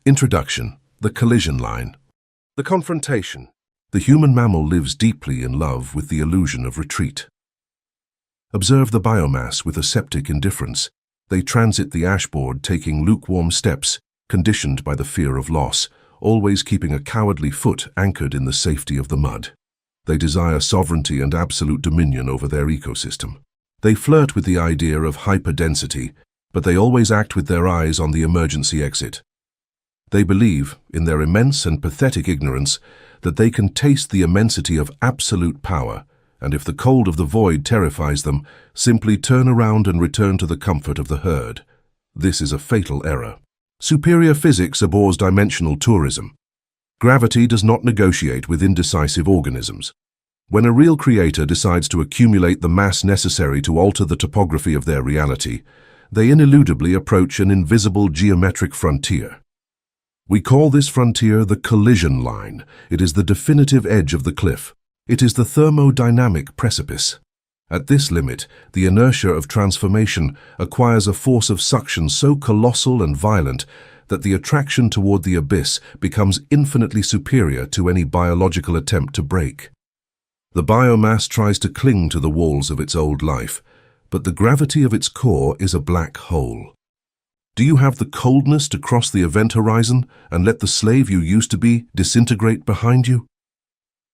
Introduction: the collision line. The confrontation. The human mammal lives deeply in love with the illusion of retreat. Observe the biomass with aseptic indifference. They transit the ashboard taking lukewarm steps, conditioned by the fear of loss, always keeping a cowardly foot anchored in the safety of the mud. They desire sovereignty and absolute dominion over their ecosystem. They flirt with the idea of hyperdensity, but they always act with their eyes on the emergency exit. They believe, in their immense and pathetic ignorance, that they can taste the immensity of absolute power, and if the cold of the void terrifies them, simply turn around and return to the comfort of the herd. This is a fatal error. Superior physics abhors dimensional tourism. Gravity does not negotiate with indecisive organisms. When a real creator decides to accumulate the mass necessary to alter the topography of their reality, they ineludibly approach an invisible geometric frontier. We call this frontier the collision line. It is the definitive edge of the cliff. It is the thermodynamic precipice. At this limit, the inertia of transformation acquires a force of suction so colossal and violent that the attraction toward the abyss becomes infinitely superior to any biological attempt to break. The biomass tries to cling to the walls of its old life, but the gravity of its core is a black hole. Do you have the coldness to cross the event horizon and let the slave you used to be disintegrate behind you?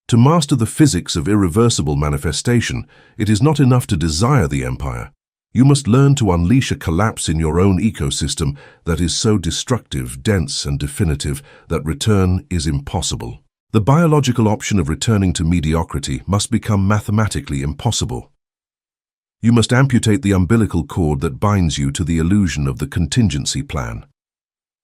To master the physics of irreversible manifestation, it is not enough to desire the empire. You must learn to unleash a collapse in your own ecosystem that is so destructive, dense, and definitive that return is impossible. The biological option of returning to mediocrity must become mathematically impossible. You must amputate the umbilical cord that binds you to the illusion of the contingency plan.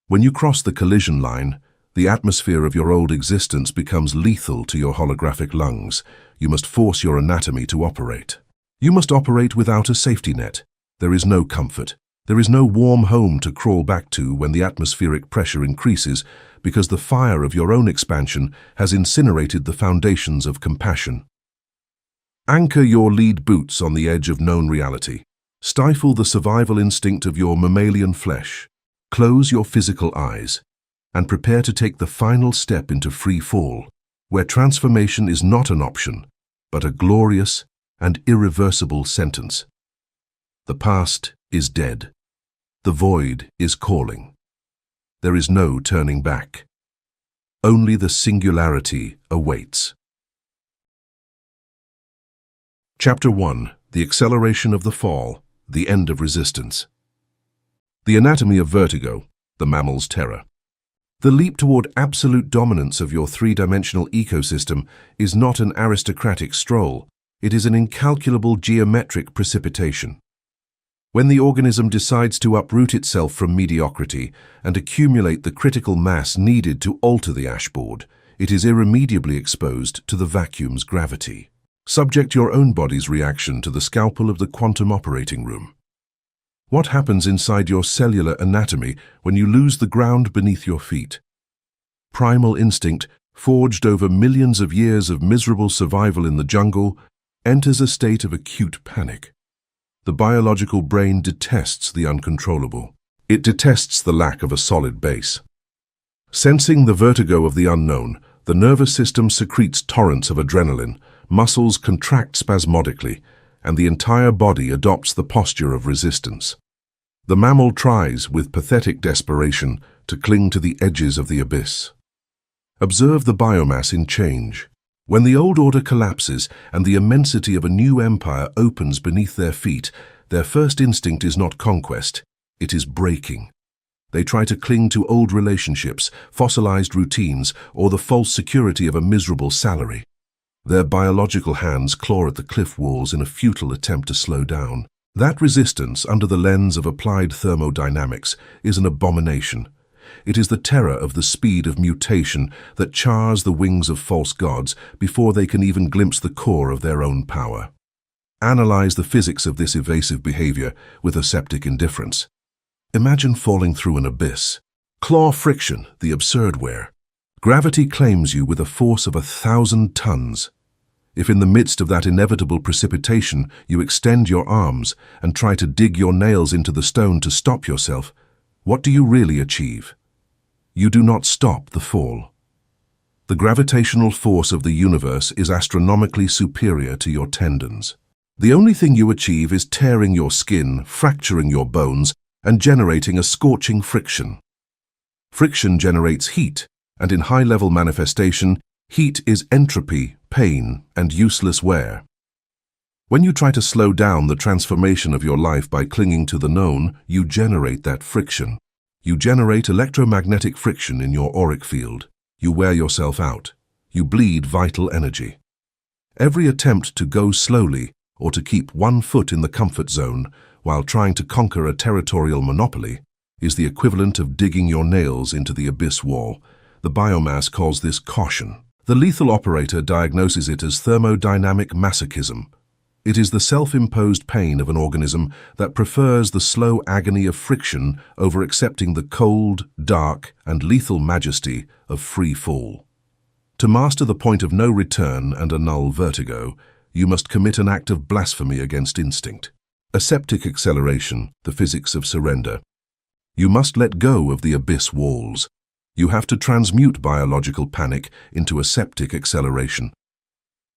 When you cross the collision line, the atmosphere of your old existence becomes lethal to your holographic lungs. You must force your anatomy to operate. You must operate without a safety net. There is no comfort. There is no warm home to crawl back to when the atmospheric pressure increases, because the fire of your own expansion has incinerated the foundations of compassion. Anchor your lead boots on the edge of known reality. Stifle the survival instinct of your mammalian flesh. Close your physical eyes and prepare to take the final step into free fall, where transformation is not an option, but a glorious and irreversible sentence. The past is dead. The void is calling. There is no turning back. Only the singularity awaits. Chapter 1. The Acceleration of the Fall, the End of Resistance. The Anatomy of Vertigo, the Mammal's Terror. The leap toward absolute dominance of your three-dimensional ecosystem is not an aristocratic stroll. It is an incalculable geometric precipitation. When the organism decides to uproot itself from mediocrity and accumulate the critical mass needed to alter the ashboard, it is irremediably exposed to the vacuum's gravity. Subject your own body's reaction to the scalpel of the quantum operating room. What happens inside your cellular anatomy when you lose the ground beneath your feet? Primal instinct, forged over millions of years of miserable survival in the jungle, enters a state of acute panic. The biological brain detests the uncontrollable. It detests the lack of a solid base. Sensing the vertigo of the unknown, the nervous system secretes torrents of adrenaline, muscles contract spasmodically, and the entire body adopts the posture of resistance. The mammal tries, with pathetic desperation, to cling to the edges of the abyss. Observe the biomass in change. When the old order collapses and the immensity of a new empire opens beneath their feet, their first instinct is not conquest, it is breaking. They try to cling to old relationships, fossilized routines, or the false security of a miserable salary. Their biological hands claw at the cliff walls in a futile attempt to slow down. That resistance, under the lens of applied thermodynamics, is an abomination. It is the terror of the speed of mutation that chars the wings of false gods before they can even glimpse the core of their own power. Analyze the physics of this evasive behavior with aseptic indifference. Imagine falling through an abyss. Claw friction, the absurdware. Gravity claims you with a force of 1,000 tons. If in the midst of that inevitable precipitation you extend your arms and try to dig your nails into the stone to stop yourself, what do you really achieve? You do not stop the fall. The gravitational force of the universe is astronomically superior to your tendons. The only thing you achieve is tearing your skin, fracturing your bones, and generating a scorching friction. Friction generates heat, and in high-level manifestation, heat is entropy, pain, and useless wear. When you try to slow down the transformation of your life by clinging to the known, you generate that friction. You generate electromagnetic friction in your auric field. You wear yourself out. You bleed vital energy. Every attempt to go slowly or to keep one foot in the comfort zone while trying to conquer a territorial monopoly is the equivalent of digging your nails into the abyss wall. The biomass calls this caution. The lethal operator diagnoses it as thermodynamic masochism. It is the self-imposed pain of an organism that prefers the slow agony of friction over accepting the cold, dark, and lethal majesty of free fall. To master the point of no return and annul vertigo, you must commit an act of blasphemy against instinct. Aseptic acceleration, the physics of surrender. You must let go of the abyss walls. You have to transmute biological panic into aseptic acceleration.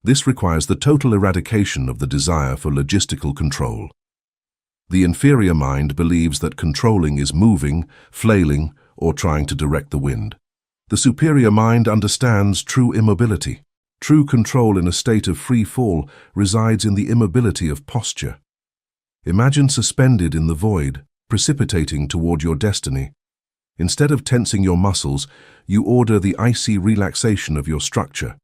This requires the total eradication of the desire for logistical control. The inferior mind believes that controlling is moving, flailing, or trying to direct the wind. The superior mind understands true immobility. True control in a state of free fall resides in the immobility of posture. Imagine suspended in the void, precipitating toward your destiny. Instead of tensing your muscles, you order the icy relaxation of your structure.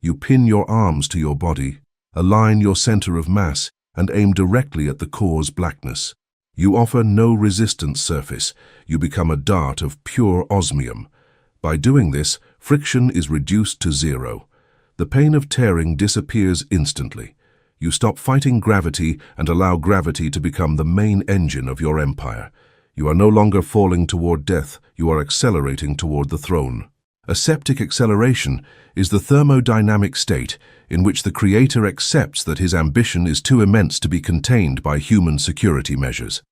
You pin your arms to your body, align your center of mass, and aim directly at the core's blackness. You offer no resistance surface. You become a dart of pure osmium. By doing this, friction is reduced to zero. The pain of tearing disappears instantly. You stop fighting gravity and allow gravity to become the main engine of your empire. You are no longer falling toward death. You are accelerating toward the throne. Aseptic acceleration is the thermodynamic state in which the creator accepts that his ambition is too immense to be contained by human security measures.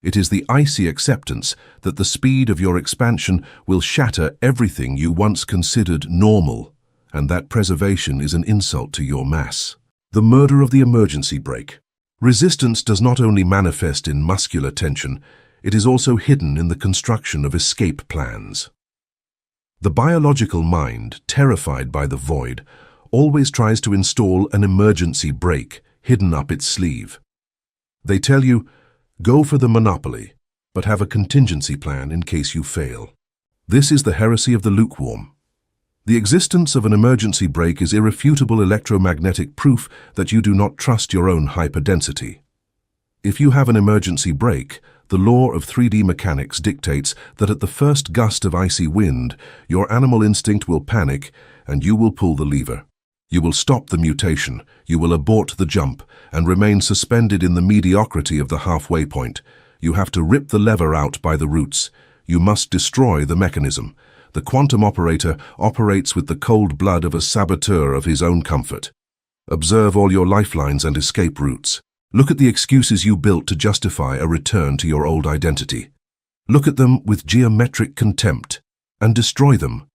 It is the icy acceptance that the speed of your expansion will shatter everything you once considered normal, and that preservation is an insult to your mass. The murder of the emergency brake. Resistance does not only manifest in muscular tension, it is also hidden in the construction of escape plans. The biological mind, terrified by the void, always tries to install an emergency brake hidden up its sleeve. They tell you, go for the monopoly, but have a contingency plan in case you fail. This is the heresy of the lukewarm. The existence of an emergency brake is irrefutable electromagnetic proof that you do not trust your own hyperdensity. If you have an emergency brake, the law of 3D mechanics dictates that at the first gust of icy wind, your animal instinct will panic and you will pull the lever. You will stop the mutation, you will abort the jump, and remain suspended in the mediocrity of the halfway point. You have to rip the lever out by the roots. You must destroy the mechanism. The quantum operator operates with the cold blood of a saboteur of his own comfort. Observe all your lifelines and escape routes. Look at the excuses you built to justify a return to your old identity. Look at them with geometric contempt and destroy them.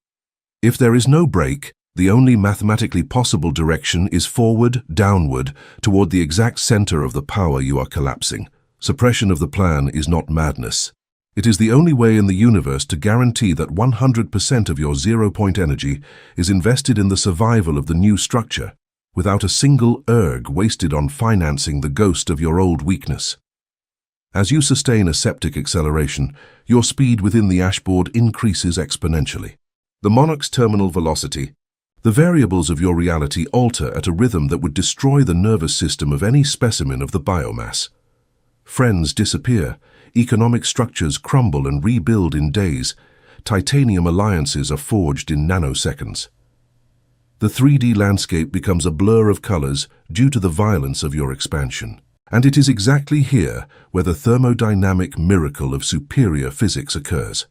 If there is no break, the only mathematically possible direction is forward, downward, toward the exact center of the power you are collapsing. Suppression of the plan is not madness. It is the only way in the universe to guarantee that 100% of your zero-point energy is invested in the survival of the new structure, without a single erg wasted on financing the ghost of your old weakness. As you sustain aseptic acceleration, your speed within the ashboard increases exponentially. The monarch's terminal velocity. The variables of your reality alter at a rhythm that would destroy the nervous system of any specimen of the biomass. Friends disappear, economic structures crumble and rebuild in days, titanium alliances are forged in nanoseconds. The 3D landscape becomes a blur of colors due to the violence of your expansion. And it is exactly here where the thermodynamic miracle of superior physics occurs.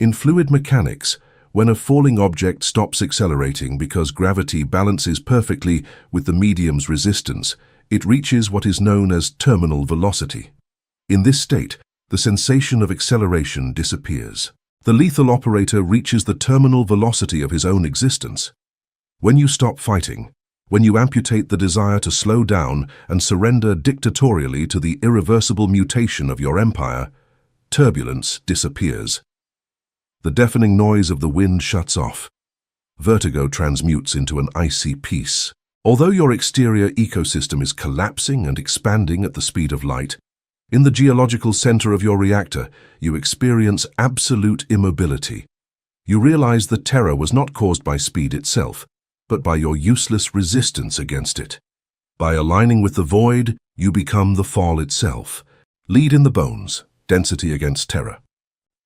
In fluid mechanics, when a falling object stops accelerating because gravity balances perfectly with the medium's resistance, it reaches what is known as terminal velocity. In this state, the sensation of acceleration disappears. The lethal operator reaches the terminal velocity of his own existence. When you stop fighting, when you amputate the desire to slow down and surrender dictatorially to the irreversible mutation of your empire, turbulence disappears. The deafening noise of the wind shuts off. Vertigo transmutes into an icy peace. Although your exterior ecosystem is collapsing and expanding at the speed of light, in the geological center of your reactor, you experience absolute immobility. You realize the terror was not caused by speed itself, but by your useless resistance against it. By aligning with the void, you become the fall itself. Lead in the bones, density against terror.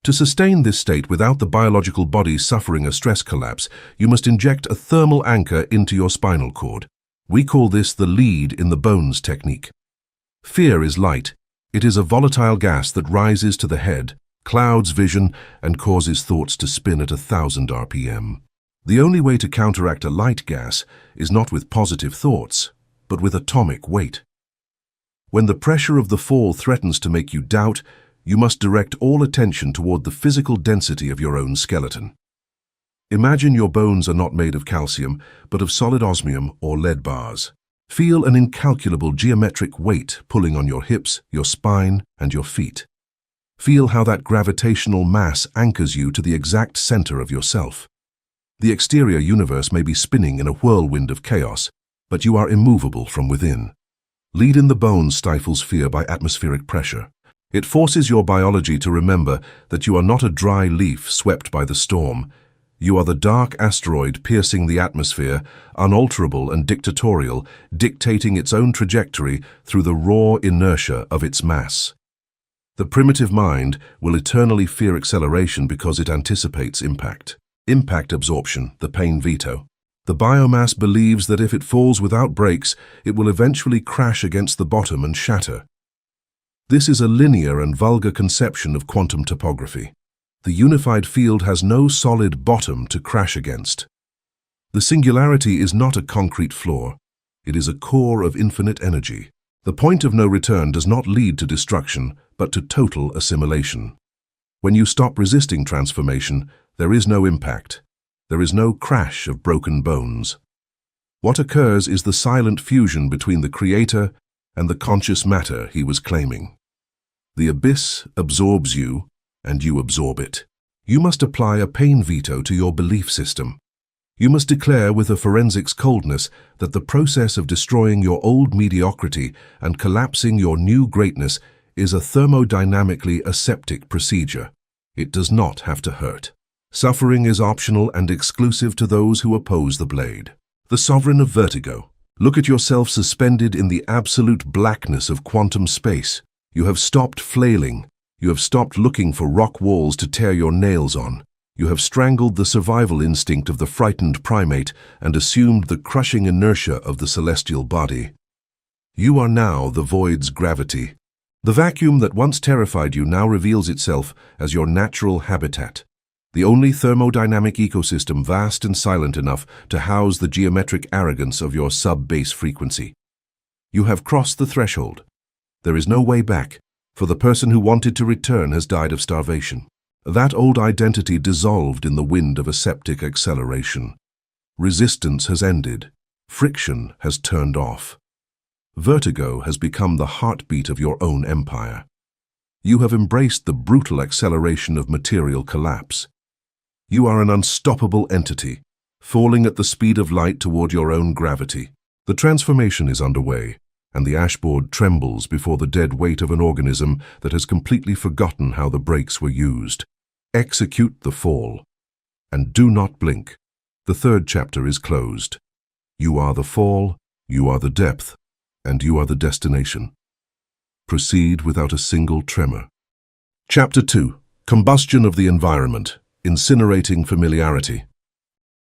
To sustain this state without the biological body suffering a stress collapse, you must inject a thermal anchor into your spinal cord. We call this the lead in the bones technique. Fear is light. It is a volatile gas that rises to the head, clouds vision, and causes thoughts to spin at 1,000 RPM. The only way to counteract a light gas is not with positive thoughts, but with atomic weight. When the pressure of the fall threatens to make you doubt, you must direct all attention toward the physical density of your own skeleton. Imagine your bones are not made of calcium, but of solid osmium or lead bars. Feel an incalculable geometric weight pulling on your hips, your spine, and your feet. Feel how that gravitational mass anchors you to the exact center of yourself. The exterior universe may be spinning in a whirlwind of chaos, but you are immovable from within. Lead in the bones stifles fear by atmospheric pressure. It forces your biology to remember that you are not a dry leaf swept by the storm. You are the dark asteroid piercing the atmosphere, unalterable and dictatorial, dictating its own trajectory through the raw inertia of its mass. The primitive mind will eternally fear acceleration because it anticipates impact. Impact absorption, the pain veto. The biomass believes that if it falls without brakes, it will eventually crash against the bottom and shatter. This is a linear and vulgar conception of quantum topography. The unified field has no solid bottom to crash against. The singularity is not a concrete floor. It is a core of infinite energy. The point of no return does not lead to destruction, but to total assimilation. When you stop resisting transformation, there is no impact. There is no crash of broken bones. What occurs is the silent fusion between the creator and the conscious matter he was claiming. The abyss absorbs you, and you absorb it. You must apply a pain veto to your belief system. You must declare with a forensics coldness that the process of destroying your old mediocrity and collapsing your new greatness is a thermodynamically aseptic procedure. It does not have to hurt. Suffering is optional and exclusive to those who oppose the blade. The sovereign of vertigo. Look at yourself suspended in the absolute blackness of quantum space. You have stopped flailing. You have stopped looking for rock walls to tear your nails on. You have strangled the survival instinct of the frightened primate and assumed the crushing inertia of the celestial body. You are now the void's gravity. The vacuum that once terrified you now reveals itself as your natural habitat. The only thermodynamic ecosystem vast and silent enough to house the geometric arrogance of your sub-base frequency. You have crossed the threshold. There is no way back, for the person who wanted to return has died of starvation. That old identity dissolved in the wind of aseptic acceleration. Resistance has ended. Friction has turned off. Vertigo has become the heartbeat of your own empire. You have embraced the brutal acceleration of material collapse. You are an unstoppable entity, falling at the speed of light toward your own gravity. The transformation is underway, and the ashboard trembles before the dead weight of an organism that has completely forgotten how the brakes were used. Execute the fall. And do not blink. The third chapter is closed. You are the fall, you are the depth, and you are the destination. Proceed without a single tremor. Chapter 2. Combustion of the environment. Incinerating familiarity.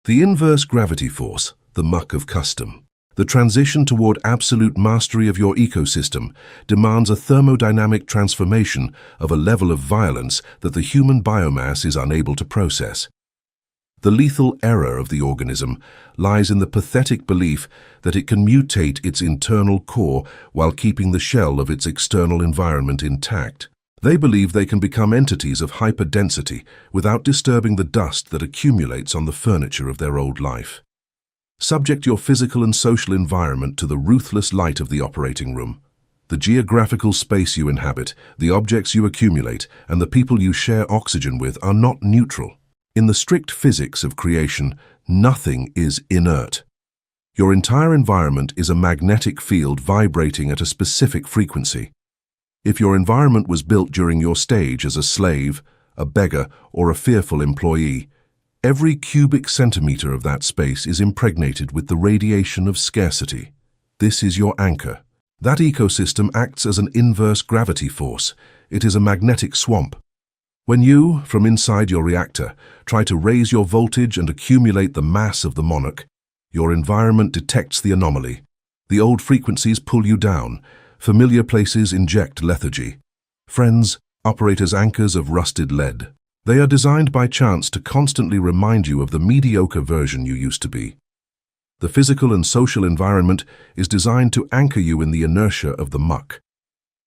The inverse gravity force, the muck of custom. The transition toward absolute mastery of your ecosystem demands a thermodynamic transformation of a level of violence that the human biomass is unable to process. The lethal error of the organism lies in the pathetic belief that it can mutate its internal core while keeping the shell of its external environment intact. They believe they can become entities of hyperdensity without disturbing the dust that accumulates on the furniture of their old life. Subject your physical and social environment to the ruthless light of the operating room. The geographical space you inhabit, the objects you accumulate, and the people you share oxygen with are not neutral. In the strict physics of creation, nothing is inert. Your entire environment is a magnetic field vibrating at a specific frequency. If your environment was built during your stage as a slave, a beggar, or a fearful employee, every cubic centimeter of that space is impregnated with the radiation of scarcity. This is your anchor. That ecosystem acts as an inverse gravity force. It is a magnetic swamp. When you, from inside your reactor, try to raise your voltage and accumulate the mass of the monarch, your environment detects the anomaly. The old frequencies pull you down. Familiar places inject lethargy. Friends operate as anchors of rusted lead. They are designed by chance to constantly remind you of the mediocre version you used to be. The physical and social environment is designed to anchor you in the inertia of the muck.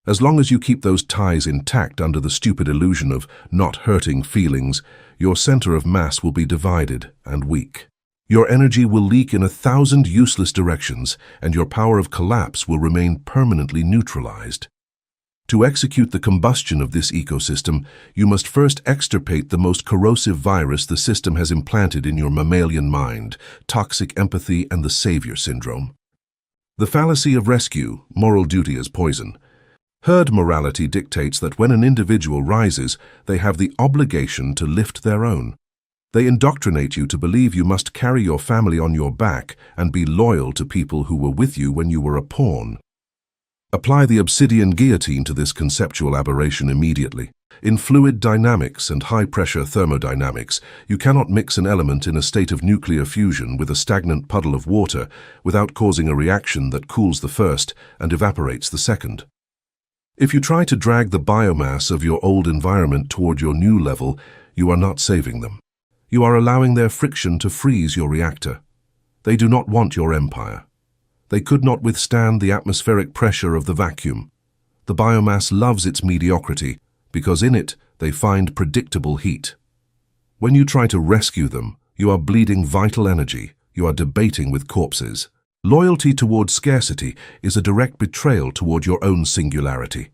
As long as you keep those ties intact under the stupid illusion of not hurting feelings, your center of mass will be divided and weak. Your energy will leak in 1,000 useless directions, and your power of collapse will remain permanently neutralized. To execute the combustion of this ecosystem, you must first extirpate the most corrosive virus the system has implanted in your mammalian mind, toxic empathy and the savior syndrome. The fallacy of rescue, moral duty as poison. Herd morality dictates that when an individual rises, they have the obligation to lift their own. They indoctrinate you to believe you must carry your family on your back and be loyal to people who were with you when you were a pawn. Apply the obsidian guillotine to this conceptual aberration immediately. In fluid dynamics and high-pressure thermodynamics, you cannot mix an element in a state of nuclear fusion with a stagnant puddle of water without causing a reaction that cools the first and evaporates the second. If you try to drag the biomass of your old environment toward your new level, you are not saving them. You are allowing their friction to freeze your reactor. They do not want your empire. They could not withstand the atmospheric pressure of the vacuum. The biomass loves its mediocrity because in it they find predictable heat. When you try to rescue them, you are bleeding vital energy. You are debating with corpses. Loyalty toward scarcity is a direct betrayal toward your own singularity.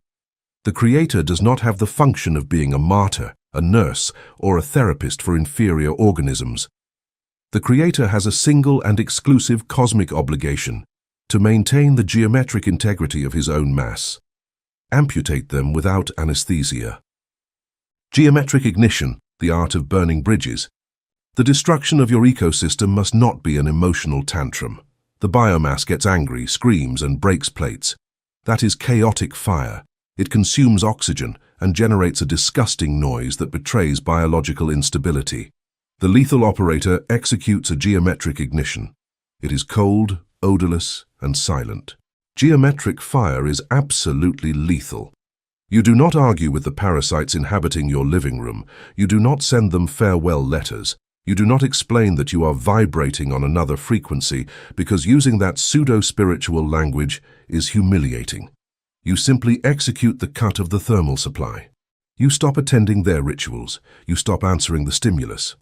The Creator does not have the function of being a martyr, a nurse, or a therapist for inferior organisms. The Creator has a single and exclusive cosmic obligation to maintain the geometric integrity of his own mass. Amputate them without anesthesia. Geometric ignition, the art of burning bridges. The destruction of your ecosystem must not be an emotional tantrum. The biomass gets angry, screams, and breaks plates. That is chaotic fire. It consumes oxygen and generates a disgusting noise that betrays biological instability. The lethal operator executes a geometric ignition. It is cold, odorless, and silent. Geometric fire is absolutely lethal. You do not argue with the parasites inhabiting your living room. You do not send them farewell letters. You do not explain that you are vibrating on another frequency because using that pseudo-spiritual language is humiliating. You simply execute the cut of the thermal supply. You stop attending their rituals. You stop answering the stimulus.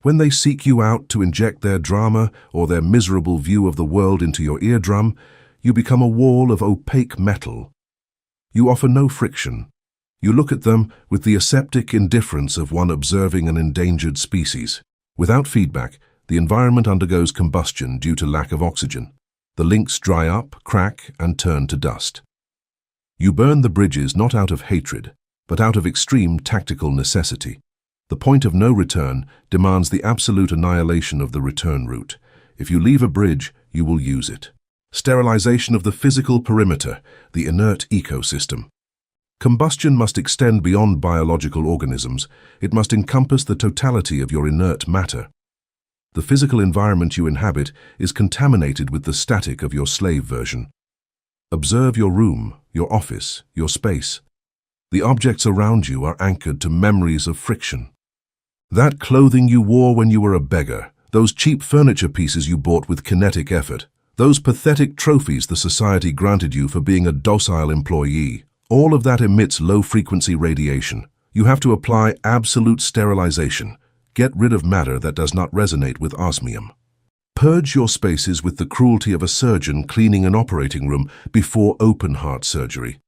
When they seek you out to inject their drama or their miserable view of the world into your eardrum, you become a wall of opaque metal. You offer no friction. You look at them with the aseptic indifference of one observing an endangered species. Without feedback, the environment undergoes combustion due to lack of oxygen. The links dry up, crack, and turn to dust. You burn the bridges not out of hatred, but out of extreme tactical necessity. The point of no return demands the absolute annihilation of the return route. If you leave a bridge, you will use it. Sterilization of the physical perimeter, the inert ecosystem. Combustion must extend beyond biological organisms. It must encompass the totality of your inert matter. The physical environment you inhabit is contaminated with the static of your slave version. Observe your room, your office, your space. The objects around you are anchored to memories of friction. That clothing you wore when you were a beggar, those cheap furniture pieces you bought with kinetic effort, those pathetic trophies the society granted you for being a docile employee, All of that emits low-frequency radiation. You have to apply absolute sterilization. Get rid of matter that does not resonate with osmium. Purge your spaces with the cruelty of a surgeon cleaning an operating room before open-heart surgery.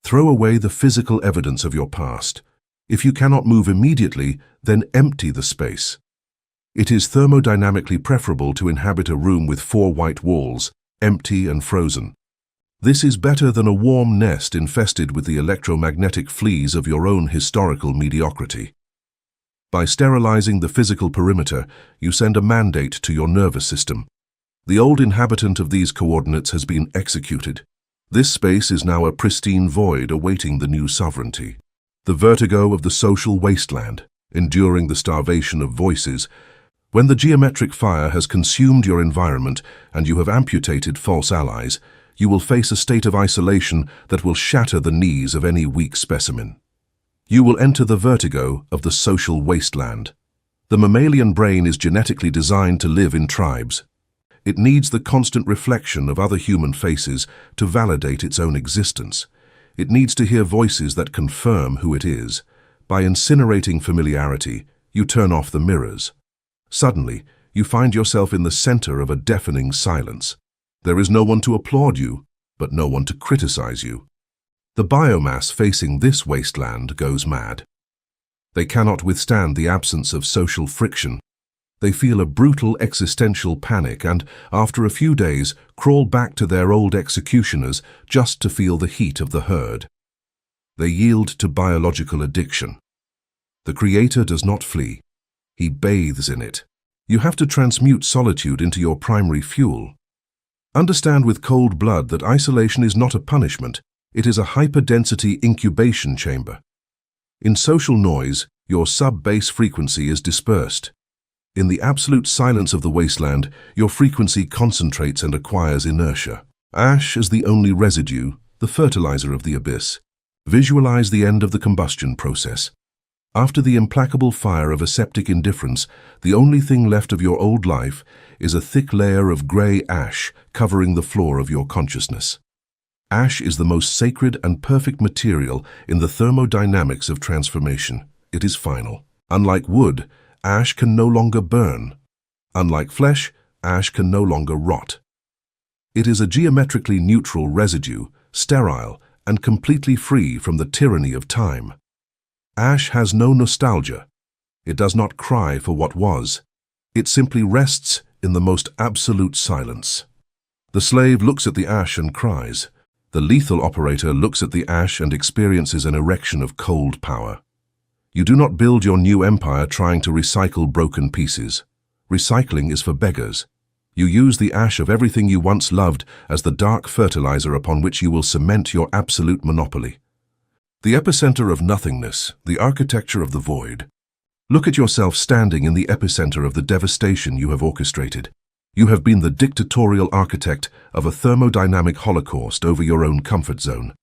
Throw away the physical evidence of your past. If you cannot move immediately, then empty the space. It is thermodynamically preferable to inhabit a room with 4 white walls, empty and frozen. This is better than a warm nest infested with the electromagnetic fleas of your own historical mediocrity. By sterilizing the physical perimeter, you send a mandate to your nervous system. The old inhabitant of these coordinates has been executed. This space is now a pristine void awaiting the new sovereignty. The vertigo of the social wasteland, enduring the starvation of voices. When the geometric fire has consumed your environment and you have amputated false allies, you will face a state of isolation that will shatter the knees of any weak specimen. You will enter the vertigo of the social wasteland. The mammalian brain is genetically designed to live in tribes. It needs the constant reflection of other human faces to validate its own existence. It needs to hear voices that confirm who it is. By incinerating familiarity, you turn off the mirrors. Suddenly, you find yourself in the center of a deafening silence. There is no one to applaud you, but no one to criticize you. The biomass facing this wasteland goes mad. They cannot withstand the absence of social friction. They feel a brutal existential panic and, after a few days, crawl back to their old executioners just to feel the heat of the herd. They yield to biological addiction. The creator does not flee. He bathes in it. You have to transmute solitude into your primary fuel. Understand with cold blood that isolation is not a punishment, it is a hyperdensity incubation chamber. In social noise, your sub-bass frequency is dispersed. In the absolute silence of the wasteland, your frequency concentrates and acquires inertia. Ash is the only residue, the fertilizer of the abyss. Visualize the end of the combustion process. After the implacable fire of aseptic indifference, the only thing left of your old life is a thick layer of grey ash covering the floor of your consciousness. Ash is the most sacred and perfect material in the thermodynamics of transformation. It is final. Unlike wood, ash can no longer burn. Unlike flesh, ash can no longer rot. It is a geometrically neutral residue, sterile, and completely free from the tyranny of time. Ash has no nostalgia. It does not cry for what was. It simply rests in the most absolute silence. The slave looks at the ash and cries. The lethal operator looks at the ash and experiences an erection of cold power. You do not build your new empire trying to recycle broken pieces. Recycling is for beggars. You use the ash of everything you once loved as the dark fertilizer upon which you will cement your absolute monopoly. The epicenter of nothingness, the architecture of the void. Look at yourself standing in the epicenter of the devastation you have orchestrated. You have been the dictatorial architect of a thermodynamic holocaust over your own comfort zone.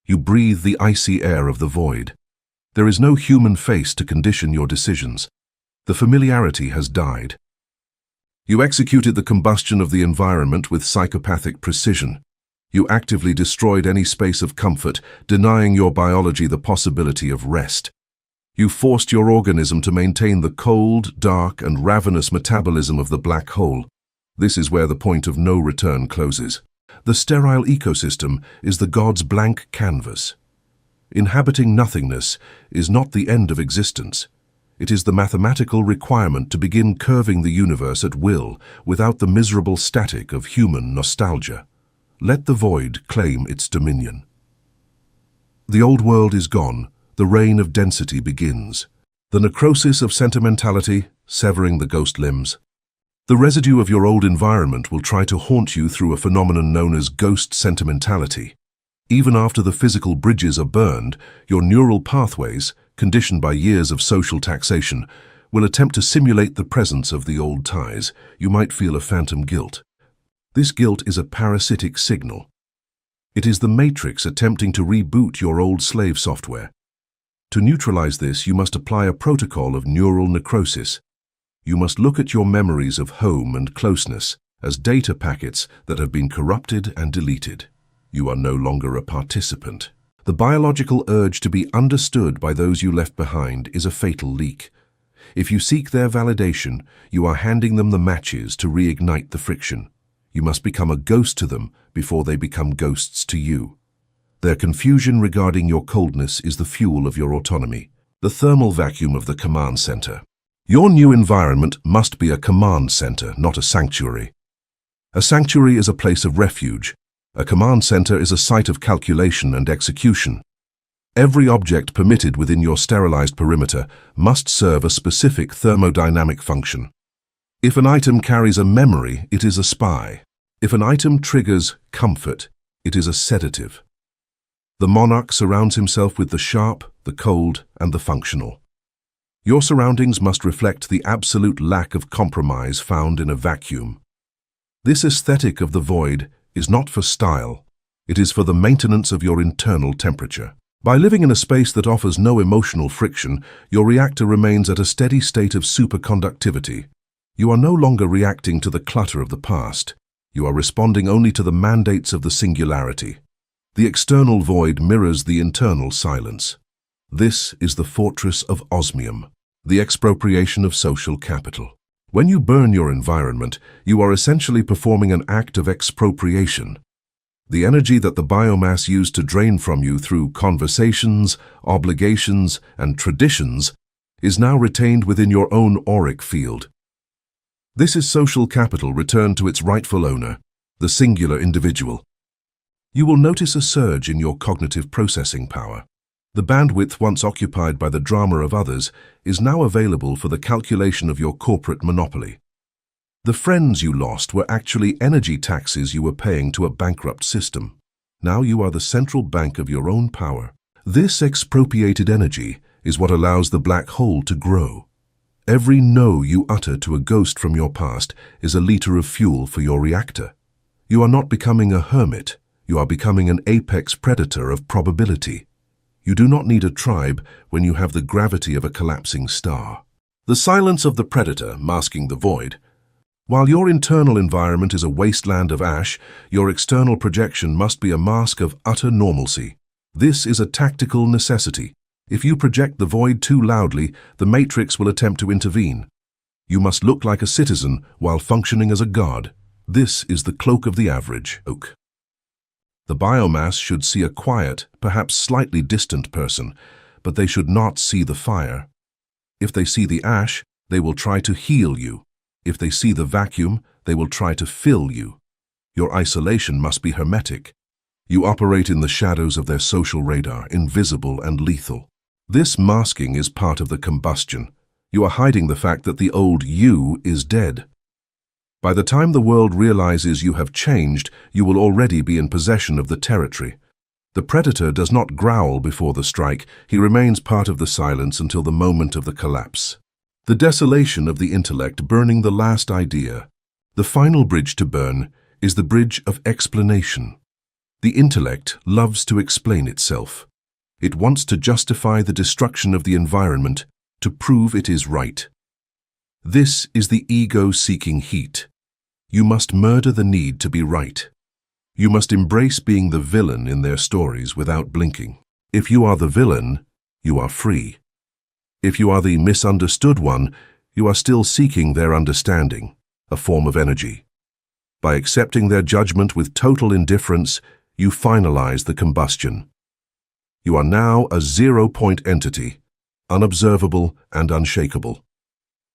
You breathe the icy air of the void. There is no human face to condition your decisions. The familiarity has died. You executed the combustion of the environment with psychopathic precision. You actively destroyed any space of comfort, denying your biology the possibility of rest. You forced your organism to maintain the cold, dark, and ravenous metabolism of the black hole. This is where the point of no return closes. The sterile ecosystem is the god's blank canvas. Inhabiting nothingness is not the end of existence. It is the mathematical requirement to begin curving the universe at will without the miserable static of human nostalgia. Let the void claim its dominion. The old world is gone, the reign of density begins. The necrosis of sentimentality, severing the ghost limbs. The residue of your old environment will try to haunt you through a phenomenon known as ghost sentimentality. Even after the physical bridges are burned, your neural pathways, conditioned by years of social taxation, will attempt to simulate the presence of the old ties. You might feel a phantom guilt. This guilt is a parasitic signal. It is the matrix attempting to reboot your old slave software. To neutralize this, you must apply a protocol of neural necrosis. You must look at your memories of home and closeness as data packets that have been corrupted and deleted. You are no longer a participant. The biological urge to be understood by those you left behind is a fatal leak. If you seek their validation, you are handing them the matches to reignite the friction. You must become a ghost to them before they become ghosts to you. Their confusion regarding your coldness is the fuel of your autonomy, the thermal vacuum of the command center. Your new environment must be a command center, not a sanctuary. A sanctuary is a place of refuge. A command center is a site of calculation and execution. Every object permitted within your sterilized perimeter must serve a specific thermodynamic function. If an item carries a memory, it is a spy. If an item triggers comfort, it is a sedative. The monarch surrounds himself with the sharp, the cold, and the functional. Your surroundings must reflect the absolute lack of compromise found in a vacuum. This aesthetic of the void is not for style. It is for the maintenance of your internal temperature. By living in a space that offers no emotional friction, your reactor remains at a steady state of superconductivity. You are no longer reacting to the clutter of the past. You are responding only to the mandates of the singularity. The external void mirrors the internal silence. This is the fortress of osmium, the expropriation of social capital. When you burn your environment, you are essentially performing an act of expropriation. The energy that the biomass used to drain from you through conversations, obligations, and traditions is now retained within your own auric field. This is social capital returned to its rightful owner, the singular individual. You will notice a surge in your cognitive processing power. The bandwidth once occupied by the drama of others is now available for the calculation of your corporate monopoly. The friends you lost were actually energy taxes you were paying to a bankrupt system. Now you are the central bank of your own power. This expropriated energy is what allows the black hole to grow. Every no you utter to a ghost from your past is a liter of fuel for your reactor. You are not becoming a hermit. You are becoming an apex predator of probability. You do not need a tribe when you have the gravity of a collapsing star. The silence of the predator masking the void. While your internal environment is a wasteland of ash, your external projection must be a mask of utter normalcy. This is a tactical necessity. If you project the void too loudly, the matrix will attempt to intervene. You must look like a citizen while functioning as a god. This is the cloak of the average oak. The biomass should see a quiet, perhaps slightly distant person, but they should not see the fire. If they see the ash, they will try to heal you. If they see the vacuum, they will try to fill you. Your isolation must be hermetic. You operate in the shadows of their social radar, invisible and lethal. This masking is part of the combustion. You are hiding the fact that the old you is dead. By the time the world realizes you have changed, you will already be in possession of the territory. The predator does not growl before the strike. He remains part of the silence until the moment of the collapse. The desolation of the intellect burning the last idea. The final bridge to burn is the bridge of explanation. The intellect loves to explain itself. It wants to justify the destruction of the environment to prove it is right. This is the ego-seeking heat. You must murder the need to be right. You must embrace being the villain in their stories without blinking. If you are the villain, you are free. If you are the misunderstood one, you are still seeking their understanding, a form of energy. By accepting their judgment with total indifference, you finalize the combustion. You are now a zero-point entity, unobservable and unshakable.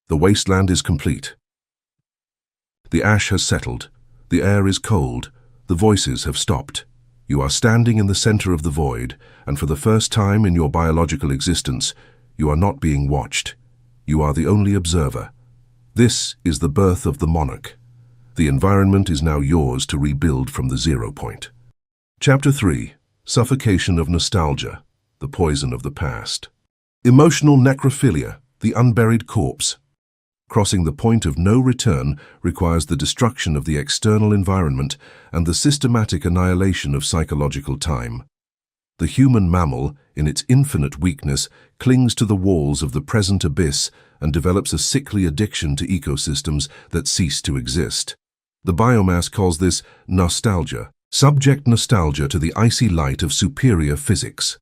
The wasteland is complete. The ash has settled, the air is cold, the voices have stopped. You are standing in the center of the void, and for the first time in your biological existence, you are not being watched. You are the only observer. This is the birth of the monarch. The environment is now yours to rebuild from the 0 point. Chapter 3. Suffocation of Nostalgia, the Poison of the Past. Emotional necrophilia, the unburied corpse. Crossing the point of no return requires the destruction of the external environment and the systematic annihilation of psychological time. The human mammal, in its infinite weakness, clings to the walls of the present abyss and develops a sickly addiction to ecosystems that cease to exist. The biomass calls this nostalgia, Subject nostalgia to the icy light of superior physics.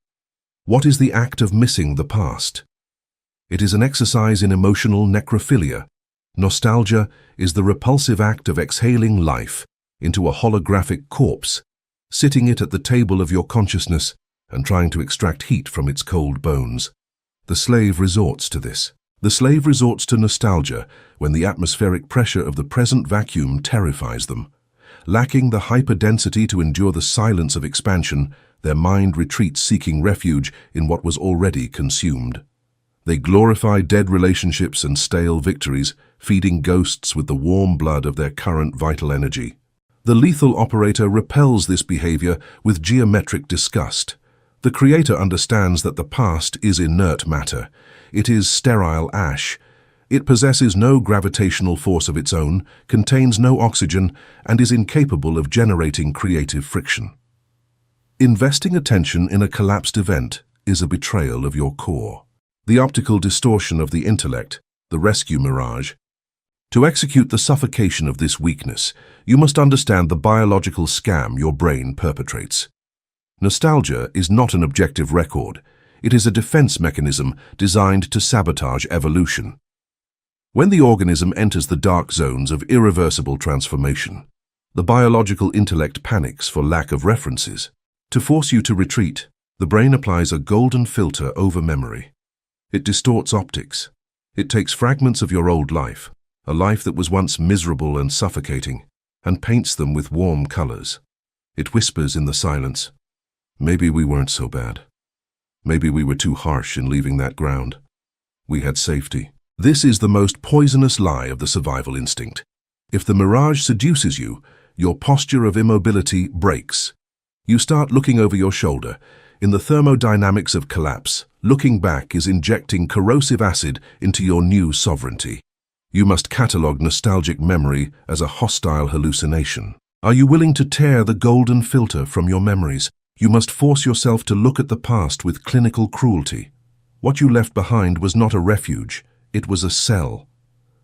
What is the act of missing the past? It is an exercise in emotional necrophilia. Nostalgia is the repulsive act of exhaling life into a holographic corpse, sitting it at the table of your consciousness and trying to extract heat from its cold bones. The slave resorts to this. The slave resorts to nostalgia when the atmospheric pressure of the present vacuum terrifies them. Lacking the hyperdensity to endure the silence of expansion, their mind retreats seeking refuge in what was already consumed. They glorify dead relationships and stale victories, feeding ghosts with the warm blood of their current vital energy. The lethal operator repels this behavior with geometric disgust. The creator understands that the past is inert matter. It is sterile ash. It possesses no gravitational force of its own, contains no oxygen, and is incapable of generating creative friction. Investing attention in a collapsed event is a betrayal of your core. The optical distortion of the intellect, the rescue mirage. To execute the suffocation of this weakness, you must understand the biological scam your brain perpetrates. Nostalgia is not an objective record. It is a defense mechanism designed to sabotage evolution. When the organism enters the dark zones of irreversible transformation, the biological intellect panics for lack of references. To force you to retreat, the brain applies a golden filter over memory. It distorts optics. It takes fragments of your old life, a life that was once miserable and suffocating, and paints them with warm colors. It whispers in the silence, "Maybe we weren't so bad. Maybe we were too harsh in leaving that ground. We had safety." This is the most poisonous lie of the survival instinct. If the mirage seduces you, your posture of immobility breaks. You start looking over your shoulder. In the thermodynamics of collapse, looking back is injecting corrosive acid into your new sovereignty. You must catalogue nostalgic memory as a hostile hallucination. Are you willing to tear the golden filter from your memories? You must force yourself to look at the past with clinical cruelty. What you left behind was not a refuge, it was a cell.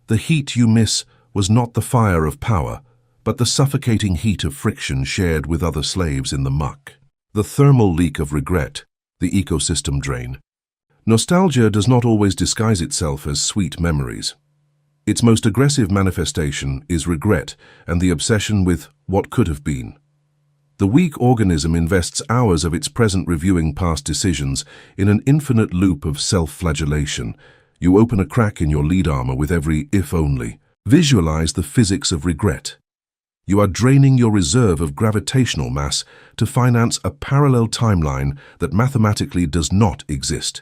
The heat you miss was not the fire of power, but the suffocating heat of friction shared with other slaves in the muck. The thermal leak of regret, the ecosystem drain. Nostalgia does not always disguise itself as sweet memories. Its most aggressive manifestation is regret and the obsession with what could have been. The weak organism invests hours of its present reviewing past decisions in an infinite loop of self-flagellation. You open a crack in your lead armor with every if only. Visualize the physics of regret. You are draining your reserve of gravitational mass to finance a parallel timeline that mathematically does not exist.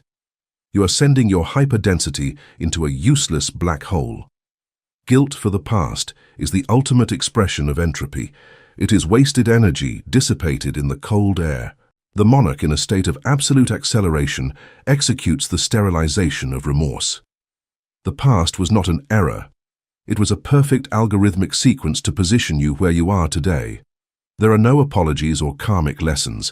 You are sending your hyperdensity into a useless black hole. Guilt for the past is the ultimate expression of entropy. It is wasted energy dissipated in the cold air. The monarch, in a state of absolute acceleration, executes the sterilization of remorse. The past was not an error. It was a perfect algorithmic sequence to position you where you are today. There are no apologies or karmic lessons.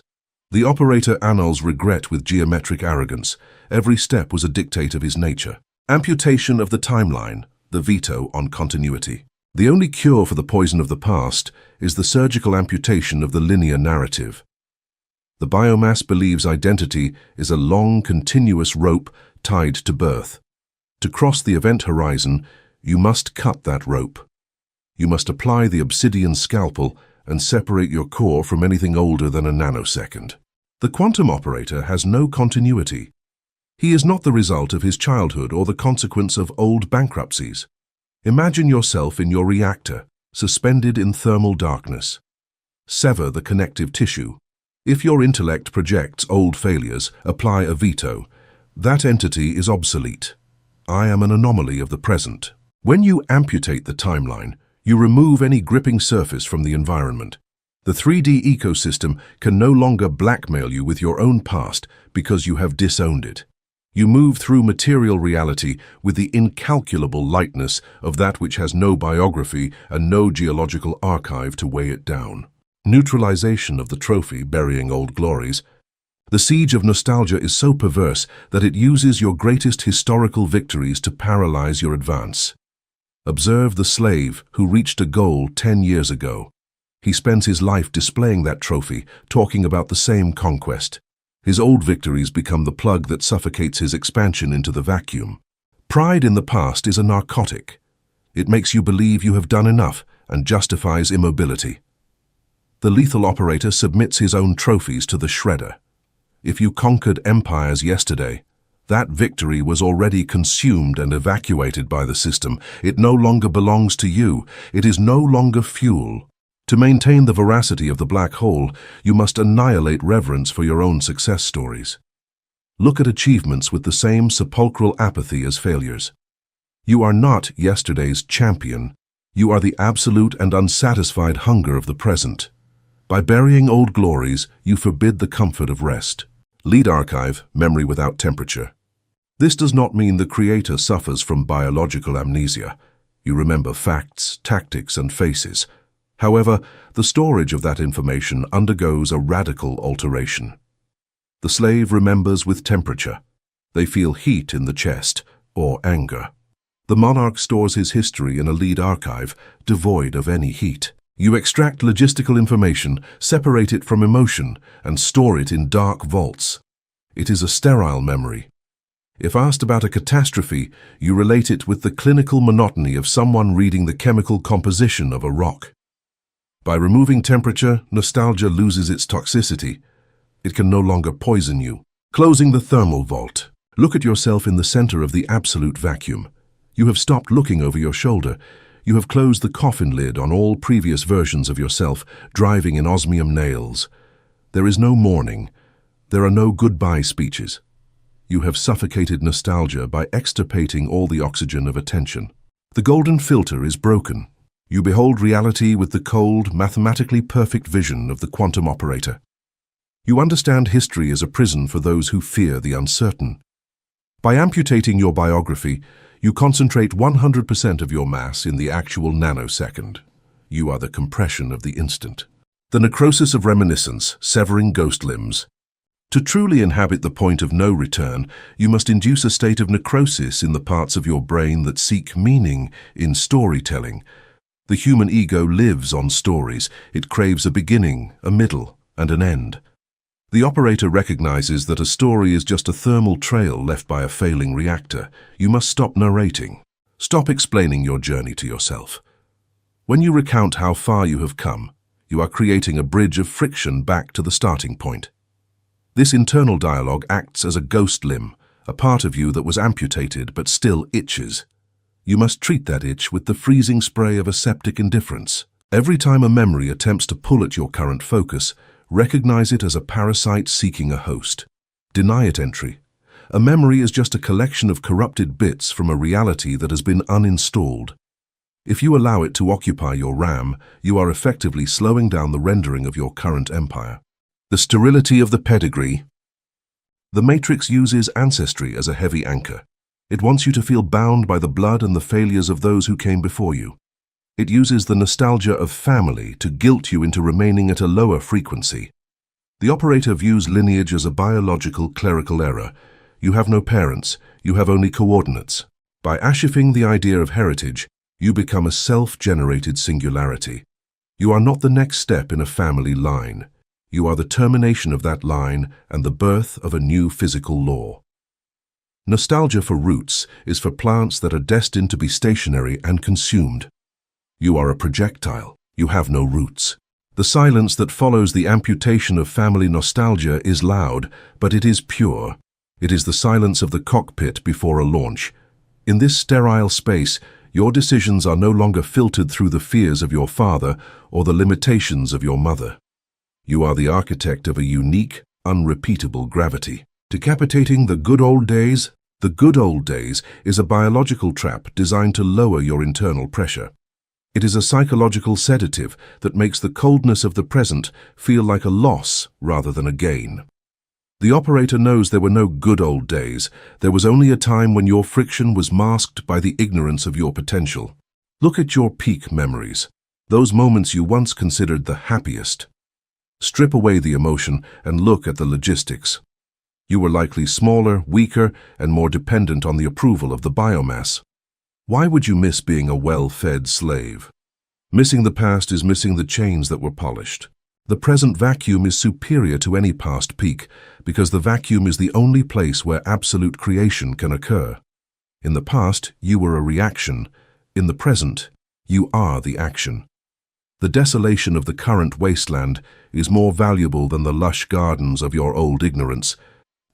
The operator annuls regret with geometric arrogance. Every step was a dictate of his nature. Amputation of the timeline, the veto on continuity. The only cure for the poison of the past is the surgical amputation of the linear narrative. The biomass believes identity is a long, continuous rope tied to birth. To cross the event horizon, you must cut that rope. You must apply the obsidian scalpel and separate your core from anything older than a nanosecond. The quantum operator has no continuity. He is not the result of his childhood or the consequence of old bankruptcies. Imagine yourself in your reactor, suspended in thermal darkness. Sever the connective tissue. If your intellect projects old failures, apply a veto. That entity is obsolete. I am an anomaly of the present. When you amputate the timeline, you remove any gripping surface from the environment. The 3D ecosystem can no longer blackmail you with your own past because you have disowned it. You move through material reality with the incalculable lightness of that which has no biography and no geological archive to weigh it down. Neutralization of the trophy burying old glories. The siege of nostalgia is so perverse that it uses your greatest historical victories to paralyze your advance. Observe the slave who reached a goal 10 years ago. He spends his life displaying that trophy, talking about the same conquest. His old victories become the plug that suffocates his expansion into the vacuum. Pride in the past is a narcotic. It makes you believe you have done enough and justifies immobility. The lethal operator submits his own trophies to the shredder. If you conquered empires yesterday, that victory was already consumed and evacuated by the system. It no longer belongs to you. It is no longer fuel. To maintain the veracity of the black hole, you must annihilate reverence for your own success stories. Look at achievements with the same sepulchral apathy as failures. You are not yesterday's champion. You are the absolute and unsatisfied hunger of the present. By burying old glories, you forbid the comfort of rest. Lead archive, memory without temperature. This does not mean the creator suffers from biological amnesia. You remember facts, tactics, and faces. However, the storage of that information undergoes a radical alteration. The slave remembers with temperature. They feel heat in the chest, or anger. The monarch stores his history in a lead archive, devoid of any heat. You extract logistical information, separate it from emotion, and store it in dark vaults. It is a sterile memory. If asked about a catastrophe, you relate it with the clinical monotony of someone reading the chemical composition of a rock. By removing temperature, nostalgia loses its toxicity. It can no longer poison you. Closing the thermal vault. Look at yourself in the center of the absolute vacuum. You have stopped looking over your shoulder. You have closed the coffin lid on all previous versions of yourself, driving in osmium nails. There is no mourning. There are no goodbye speeches. You have suffocated nostalgia by extirpating all the oxygen of attention. The golden filter is broken. You behold reality with the cold, mathematically perfect vision of the quantum operator. You understand history as a prison for those who fear the uncertain. By amputating your biography, you concentrate 100% of your mass in the actual nanosecond. You are the compression of the instant. The necrosis of reminiscence, severing ghost limbs. To truly inhabit the point of no return, you must induce a state of necrosis in the parts of your brain that seek meaning in storytelling. The human ego lives on stories. It craves a beginning, a middle, and an end. The operator recognizes that a story is just a thermal trail left by a failing reactor. You must stop narrating. Stop explaining your journey to yourself. When you recount how far you have come, you are creating a bridge of friction back to the starting point. This internal dialogue acts as a ghost limb, a part of you that was amputated but still itches. You must treat that itch with the freezing spray of aseptic indifference. Every time a memory attempts to pull at your current focus, recognize it as a parasite seeking a host. Deny it entry. A memory is just a collection of corrupted bits from a reality that has been uninstalled. If you allow it to occupy your RAM, you are effectively slowing down the rendering of your current empire. The sterility of the pedigree. The Matrix uses ancestry as a heavy anchor. It wants you to feel bound by the blood and the failures of those who came before you. It uses the nostalgia of family to guilt you into remaining at a lower frequency. The operator views lineage as a biological clerical error. You have no parents, you have only coordinates. By ashifing the idea of heritage, you become a self-generated singularity. You are not the next step in a family line. You are the termination of that line and the birth of a new physical law. Nostalgia for roots is for plants that are destined to be stationary and consumed. You are a projectile. You have no roots. The silence that follows the amputation of family nostalgia is loud, but it is pure. It is the silence of the cockpit before a launch. In this sterile space, your decisions are no longer filtered through the fears of your father or the limitations of your mother. You are the architect of a unique, unrepeatable gravity. Decapitating the good old days. The good old days is a biological trap designed to lower your internal pressure. It is a psychological sedative that makes the coldness of the present feel like a loss rather than a gain. The operator knows there were no good old days. There was only a time when your friction was masked by the ignorance of your potential. Look at your peak memories, those moments you once considered the happiest. Strip away the emotion and look at the logistics. You were likely smaller, weaker, and more dependent on the approval of the biomass. Why would you miss being a well-fed slave? Missing the past is missing the chains that were polished. The present vacuum is superior to any past peak because the vacuum is the only place where absolute creation can occur. In the past, you were a reaction. In the present, you are the action. The desolation of the current wasteland is more valuable than the lush gardens of your old ignorance.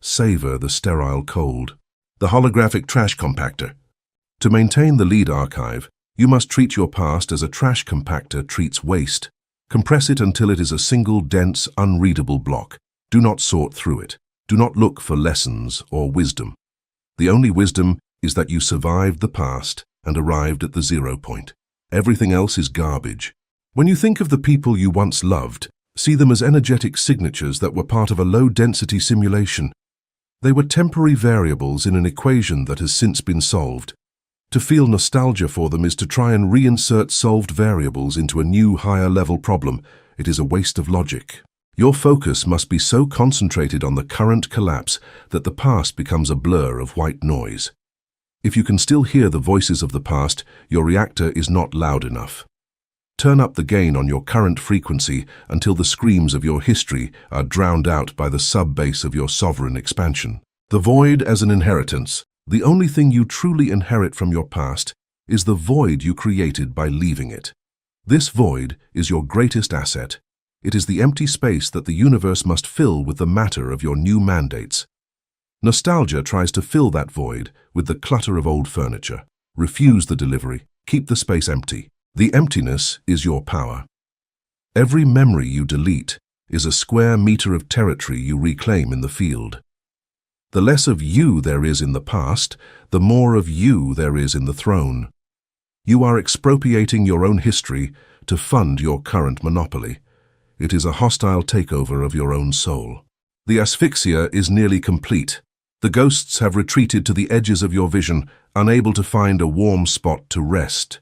Savor the sterile cold. The holographic trash compactor. To maintain the lead archive, you must treat your past as a trash compactor treats waste. Compress it until it is a single, dense, unreadable block. Do not sort through it. Do not look for lessons or wisdom. The only wisdom is that you survived the past and arrived at the 0 point. Everything else is garbage. When you think of the people you once loved, see them as energetic signatures that were part of a low-density simulation. They were temporary variables in an equation that has since been solved. To feel nostalgia for them is to try and reinsert solved variables into a new, higher-level problem. It is a waste of logic. Your focus must be so concentrated on the current collapse that the past becomes a blur of white noise. If you can still hear the voices of the past, your reactor is not loud enough. Turn up the gain on your current frequency until the screams of your history are drowned out by the sub-bass of your sovereign expansion. The void as an inheritance. The only thing you truly inherit from your past is the void you created by leaving it. This void is your greatest asset. It is the empty space that the universe must fill with the matter of your new mandates. Nostalgia tries to fill that void with the clutter of old furniture. Refuse the delivery. Keep the space empty. The emptiness is your power. Every memory you delete is a square meter of territory you reclaim in the field. The less of you there is in the past, the more of you there is in the throne. You are expropriating your own history to fund your current monopoly. It is a hostile takeover of your own soul. The asphyxia is nearly complete. The ghosts have retreated to the edges of your vision, unable to find a warm spot to rest.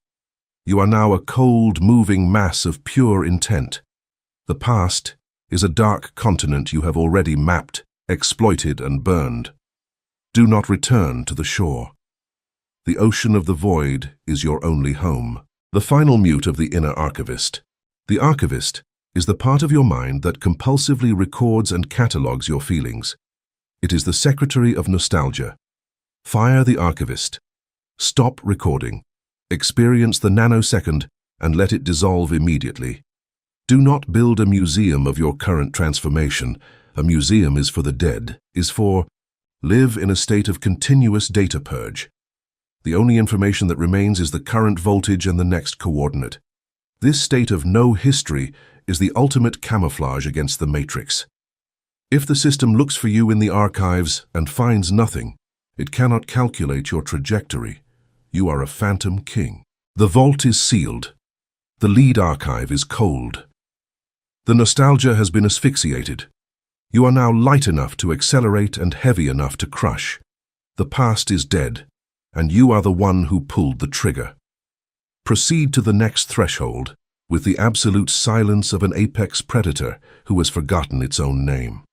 You are now a cold, moving mass of pure intent. The past is a dark continent you have already mapped, exploited and burned. Do not return to the shore. The ocean of the void is your only home. The final mute of the inner archivist. The archivist is the part of your mind that compulsively records and catalogues your feelings. It is the secretary of nostalgia. Fire the archivist. Stop recording. Experience the nanosecond and let it dissolve immediately. Do not build a museum of your current transformation. A museum is for the dead, live in a state of continuous data purge. The only information that remains is the current voltage and the next coordinate. This state of no history is the ultimate camouflage against the matrix. If the system looks for you in the archives and finds nothing, it cannot calculate your trajectory. You are a phantom king. The vault is sealed. The lead archive is cold. The nostalgia has been asphyxiated. You are now light enough to accelerate and heavy enough to crush. The past is dead, and you are the one who pulled the trigger. Proceed to the next threshold with the absolute silence of an apex predator who has forgotten its own name.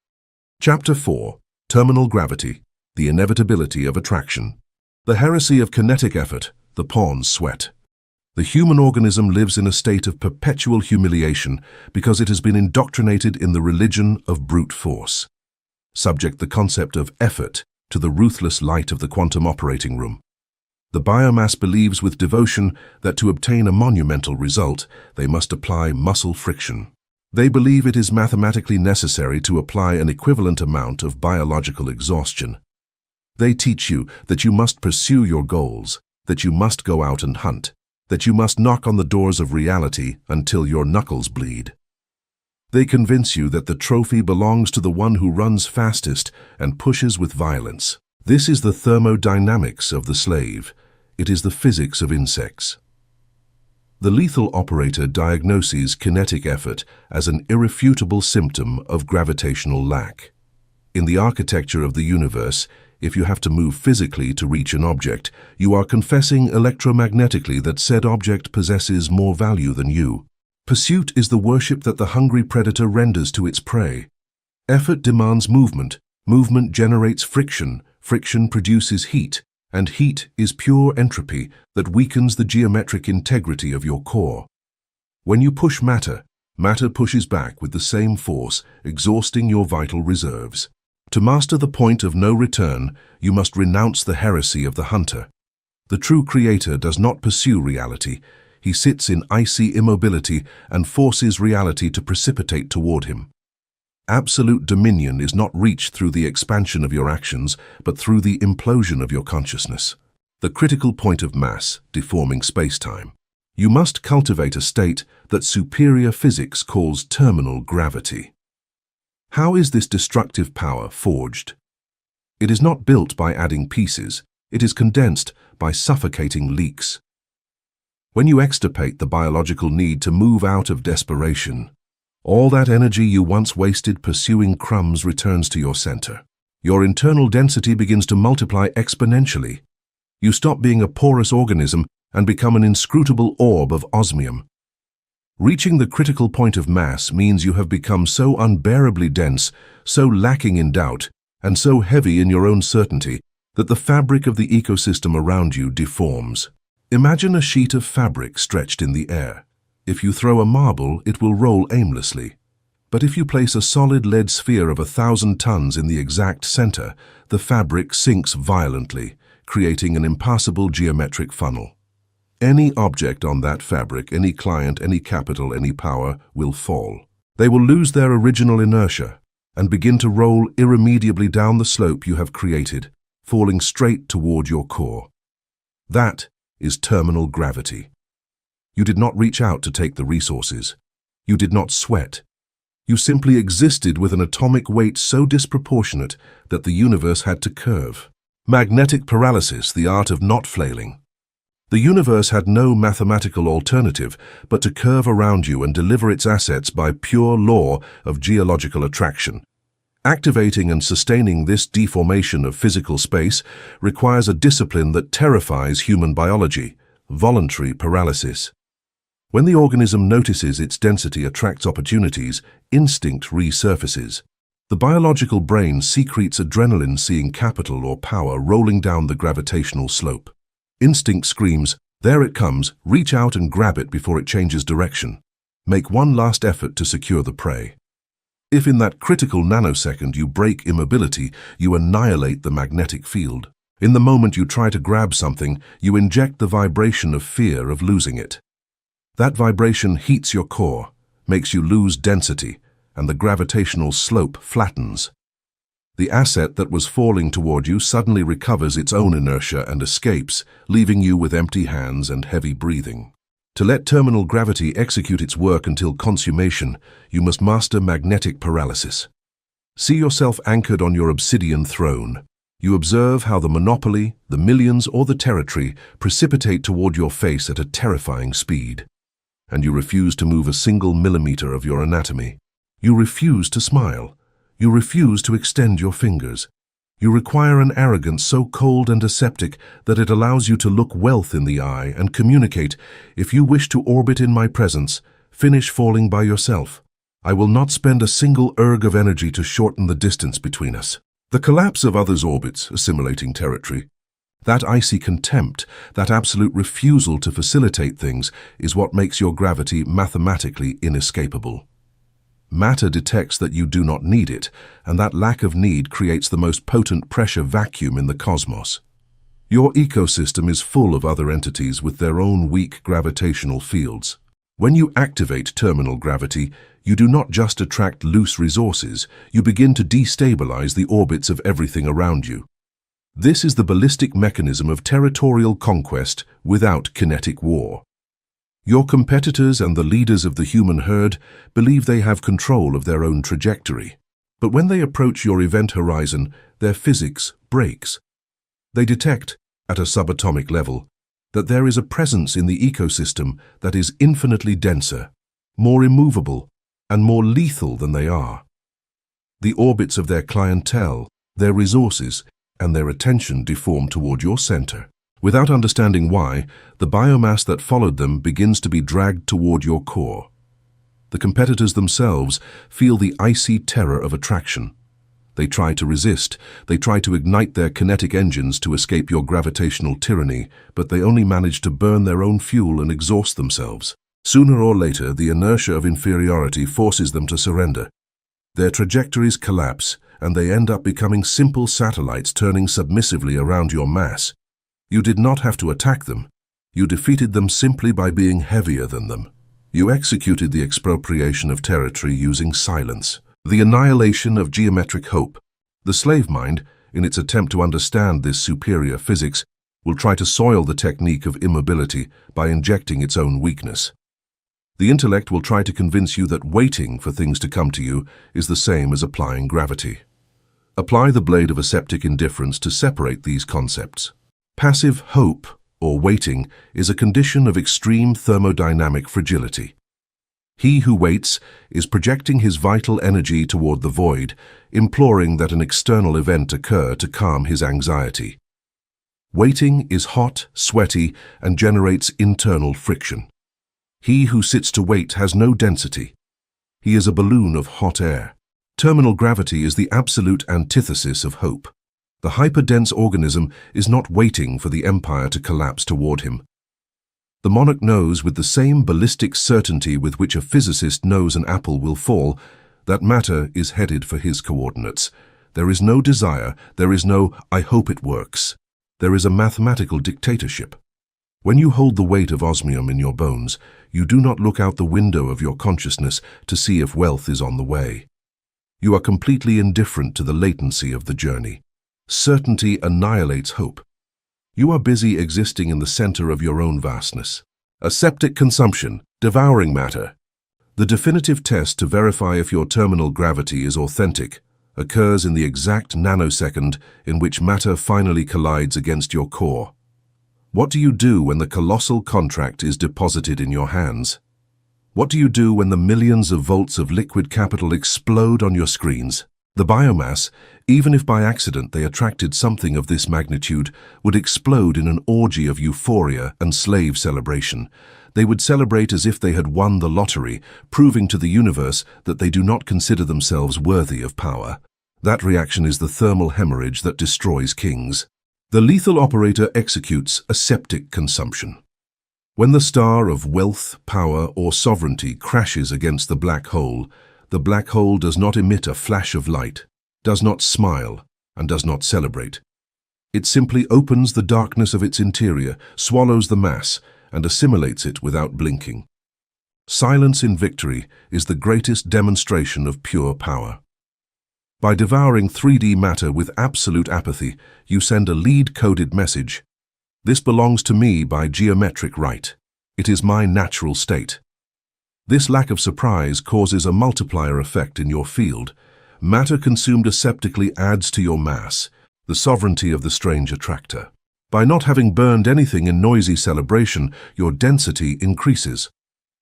Chapter 4. Terminal Gravity, the Inevitability of Attraction. The heresy of kinetic effort, the pawn's sweat. The human organism lives in a state of perpetual humiliation because it has been indoctrinated in the religion of brute force. Subject the concept of effort to the ruthless light of the quantum operating room. The biomass believes with devotion that to obtain a monumental result, they must apply muscle friction. They believe it is mathematically necessary to apply an equivalent amount of biological exhaustion. They teach you that you must pursue your goals, that you must go out and hunt, that you must knock on the doors of reality until your knuckles bleed. They convince you that the trophy belongs to the one who runs fastest and pushes with violence. This is the thermodynamics of the slave. It is the physics of insects. The lethal operator diagnoses kinetic effort as an irrefutable symptom of gravitational lack. In the architecture of the universe, if you have to move physically to reach an object, you are confessing electromagnetically that said object possesses more value than you. Pursuit is the worship that the hungry predator renders to its prey. Effort demands movement. Movement generates friction. Friction produces heat. And heat is pure entropy that weakens the geometric integrity of your core. When you push matter, matter pushes back with the same force, exhausting your vital reserves. To master the point of no return, you must renounce the heresy of the hunter. The true creator does not pursue reality. He sits in icy immobility and forces reality to precipitate toward him. Absolute dominion is not reached through the expansion of your actions, but through the implosion of your consciousness. The critical point of mass, deforming space-time. You must cultivate a state that superior physics calls terminal gravity. How is this destructive power forged? It is not built by adding pieces. It is condensed by suffocating leaks. When you extirpate the biological need to move out of desperation, all that energy you once wasted pursuing crumbs returns to your center. Your internal density begins to multiply exponentially. You stop being a porous organism and become an inscrutable orb of osmium. Reaching the critical point of mass means you have become so unbearably dense, so lacking in doubt, and so heavy in your own certainty that the fabric of the ecosystem around you deforms. Imagine a sheet of fabric stretched in the air. If you throw a marble, it will roll aimlessly. But if you place a solid lead sphere of 1,000 tons in the exact center, the fabric sinks violently, creating an impassable geometric funnel. Any object on that fabric, any client, any capital, any power, will fall. They will lose their original inertia and begin to roll irremediably down the slope you have created, falling straight toward your core. That is terminal gravity. You did not reach out to take the resources. You did not sweat. You simply existed with an atomic weight so disproportionate that the universe had to curve. Magnetic paralysis, the art of not flailing. The universe had no mathematical alternative but to curve around you and deliver its assets by pure law of geological attraction. Activating and sustaining this deformation of physical space requires a discipline that terrifies human biology: voluntary paralysis. When the organism notices its density attracts opportunities, instinct resurfaces. The biological brain secretes adrenaline seeing capital or power rolling down the gravitational slope. Instinct screams, "There it comes, reach out and grab it before it changes direction." Make one last effort to secure the prey. If in that critical nanosecond you break immobility, you annihilate the magnetic field. In the moment you try to grab something, you inject the vibration of fear of losing it. That vibration heats your core, makes you lose density, and the gravitational slope flattens. The asset that was falling toward you suddenly recovers its own inertia and escapes, leaving you with empty hands and heavy breathing. To let terminal gravity execute its work until consummation, you must master magnetic paralysis. See yourself anchored on your obsidian throne. You observe how the monopoly, the millions, or the territory precipitate toward your face at a terrifying speed. And you refuse to move a single millimeter of your anatomy. You refuse to smile. You refuse to extend your fingers. You require an arrogance so cold and aseptic that it allows you to look wealth in the eye and communicate, "If you wish to orbit in my presence, finish falling by yourself. I will not spend a single erg of energy to shorten the distance between us." The collapse of others' orbits, assimilating territory, that icy contempt, that absolute refusal to facilitate things, is what makes your gravity mathematically inescapable. Matter detects that you do not need it, and that lack of need creates the most potent pressure vacuum in the cosmos. Your ecosystem is full of other entities with their own weak gravitational fields. When you activate terminal gravity, you do not just attract loose resources, you begin to destabilize the orbits of everything around you. This is the ballistic mechanism of territorial conquest without kinetic war. Your competitors and the leaders of the human herd believe they have control of their own trajectory. But when they approach your event horizon, their physics breaks. They detect, at a subatomic level, that there is a presence in the ecosystem that is infinitely denser, more immovable, and more lethal than they are. The orbits of their clientele, their resources, and their attention deform toward your center. Without understanding why, the biomass that followed them begins to be dragged toward your core. The competitors themselves feel the icy terror of attraction. They try to resist, they try to ignite their kinetic engines to escape your gravitational tyranny, but they only manage to burn their own fuel and exhaust themselves. Sooner or later, the inertia of inferiority forces them to surrender. Their trajectories collapse, and they end up becoming simple satellites turning submissively around your mass. You did not have to attack them. You defeated them simply by being heavier than them. You executed the expropriation of territory using silence, the annihilation of geometric hope. The slave mind, in its attempt to understand this superior physics, will try to soil the technique of immobility by injecting its own weakness. The intellect will try to convince you that waiting for things to come to you is the same as applying gravity. Apply the blade of aseptic indifference to separate these concepts. Passive hope, or waiting, is a condition of extreme thermodynamic fragility. He who waits is projecting his vital energy toward the void, imploring that an external event occur to calm his anxiety. Waiting is hot, sweaty, and generates internal friction. He who sits to wait has no density. He is a balloon of hot air. Terminal gravity is the absolute antithesis of hope. The hyperdense organism is not waiting for the empire to collapse toward him. The monarch knows with the same ballistic certainty with which a physicist knows an apple will fall, that matter is headed for his coordinates. There is no desire, there is no "I hope it works." There is a mathematical dictatorship. When you hold the weight of osmium in your bones, you do not look out the window of your consciousness to see if wealth is on the way. You are completely indifferent to the latency of the journey. Certainty annihilates hope. You are busy existing in the center of your own vastness. Aseptic consumption, devouring matter. The definitive test to verify if your terminal gravity is authentic occurs in the exact nanosecond in which matter finally collides against your core. What do you do when the colossal contract is deposited in your hands? What do you do when the millions of volts of liquid capital explode on your screens? The biomass, even if by accident they attracted something of this magnitude, would explode in an orgy of euphoria and slave celebration. They would celebrate as if they had won the lottery, proving to the universe that they do not consider themselves worthy of power. That reaction is the thermal hemorrhage that destroys kings. The lethal operator executes aseptic consumption. When the star of wealth, power, or sovereignty crashes against the black hole does not emit a flash of light, does not smile, and does not celebrate. It simply opens the darkness of its interior, swallows the mass, and assimilates it without blinking. Silence in victory is the greatest demonstration of pure power. By devouring 3D matter with absolute apathy, you send a lead-coded message. This belongs to me by geometric right. It is my natural state. This lack of surprise causes a multiplier effect in your field. Matter consumed aseptically adds to your mass, the sovereignty of the strange attractor. By not having burned anything in noisy celebration, your density increases.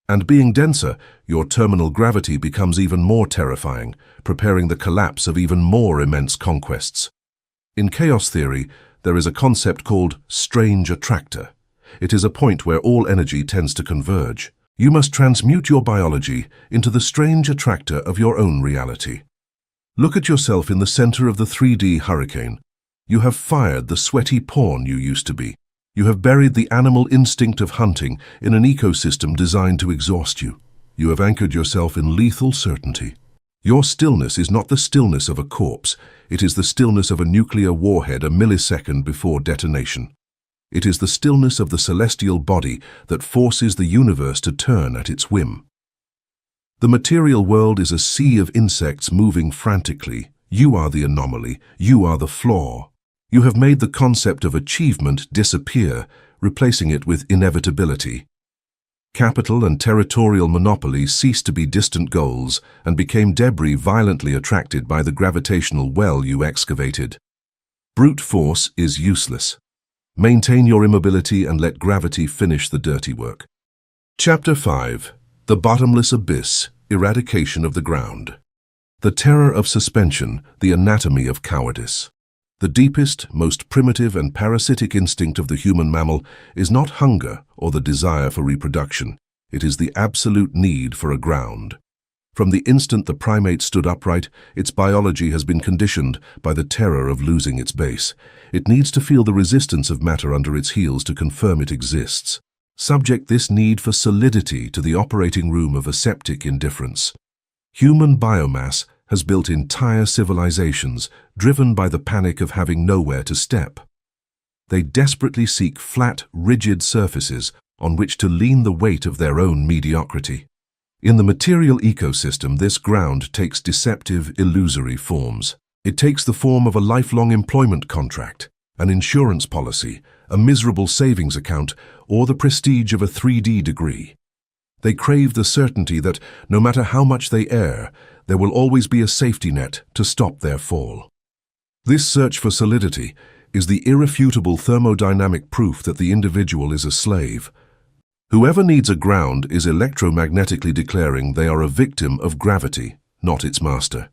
And being denser, your terminal gravity becomes even more terrifying, preparing the collapse of even more immense conquests. In chaos theory, there is a concept called strange attractor. It is a point where all energy tends to converge. You must transmute your biology into the strange attractor of your own reality. Look at yourself in the center of the 3D hurricane. You have fired the sweaty pawn you used to be. You have buried the animal instinct of hunting in an ecosystem designed to exhaust you. You have anchored yourself in lethal certainty. Your stillness is not the stillness of a corpse. It is the stillness of a nuclear warhead a millisecond before detonation. It is the stillness of the celestial body that forces the universe to turn at its whim. The material world is a sea of insects moving frantically. You are the anomaly. You are the flaw. You have made the concept of achievement disappear, replacing it with inevitability. Capital and territorial monopoly ceased to be distant goals and became debris violently attracted by the gravitational well you excavated. Brute force is useless. Maintain your immobility and let gravity finish the dirty work. Chapter 5. The Bottomless Abyss, Eradication of the Ground. The terror of suspension, the anatomy of cowardice. The deepest, most primitive and parasitic instinct of the human mammal is not hunger or the desire for reproduction. It is the absolute need for a ground. From the instant the primate stood upright, its biology has been conditioned by the terror of losing its base. It needs to feel the resistance of matter under its heels to confirm it exists. Subject this need for solidity to the operating room of aseptic indifference. Human biomass has built entire civilizations driven by the panic of having nowhere to step. They desperately seek flat, rigid surfaces on which to lean the weight of their own mediocrity. In the material ecosystem, this ground takes deceptive, illusory forms. It takes the form of a lifelong employment contract, an insurance policy, a miserable savings account, or the prestige of a 3D degree. They crave the certainty that, no matter how much they err, there will always be a safety net to stop their fall. This search for solidity is the irrefutable thermodynamic proof that the individual is a slave. Whoever needs a ground is electromagnetically declaring they are a victim of gravity, not its master.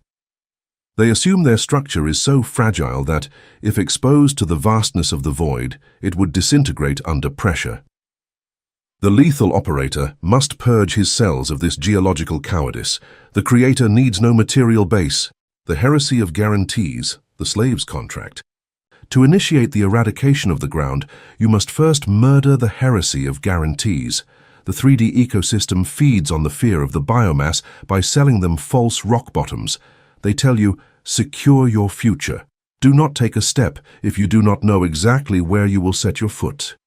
They assume their structure is so fragile that, if exposed to the vastness of the void, it would disintegrate under pressure. The lethal operator must purge his cells of this geological cowardice. The creator needs no material base. The heresy of guarantees, the slave's contract. To initiate the eradication of the ground, you must first murder the heresy of guarantees. The 3D ecosystem feeds on the fear of the biomass by selling them false rock bottoms. They tell you, secure your future. Do not take a step if you do not know exactly where you will set your foot.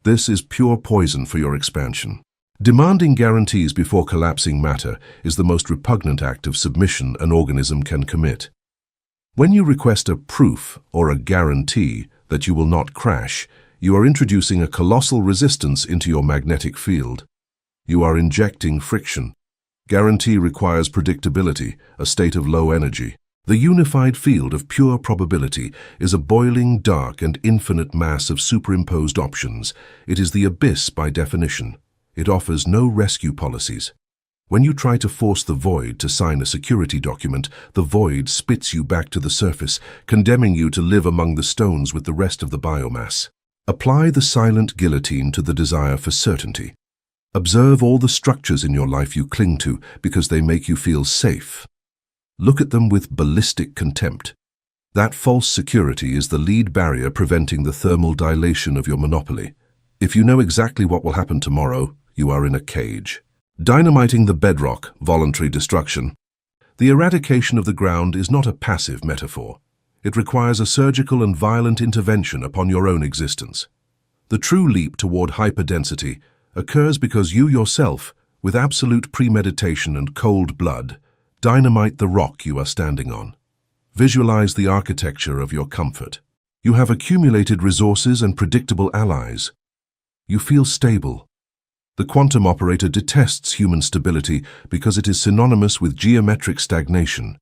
This is pure poison for your expansion. Demanding guarantees before collapsing matter is the most repugnant act of submission an organism can commit. When you request a proof or a guarantee that you will not crash, you are introducing a colossal resistance into your magnetic field. You are injecting friction. Guarantee requires predictability, a state of low energy. The unified field of pure probability is a boiling, dark, and infinite mass of superimposed options. It is the abyss by definition. It offers no rescue policies. When you try to force the void to sign a security document, the void spits you back to the surface, condemning you to live among the stones with the rest of the biomass. Apply the silent guillotine to the desire for certainty. Observe all the structures in your life you cling to because they make you feel safe. Look at them with ballistic contempt. That false security is the lead barrier preventing the thermal dilation of your monopoly. If you know exactly what will happen tomorrow, you are in a cage. Dynamiting the bedrock, voluntary destruction. The eradication of the ground is not a passive metaphor. It requires a surgical and violent intervention upon your own existence. The true leap toward hyperdensity occurs because you yourself, with absolute premeditation and cold blood, dynamite the rock you are standing on. Visualize the architecture of your comfort. You have accumulated resources and predictable allies. You feel stable. The quantum operator detests human stability because it is synonymous with geometric stagnation.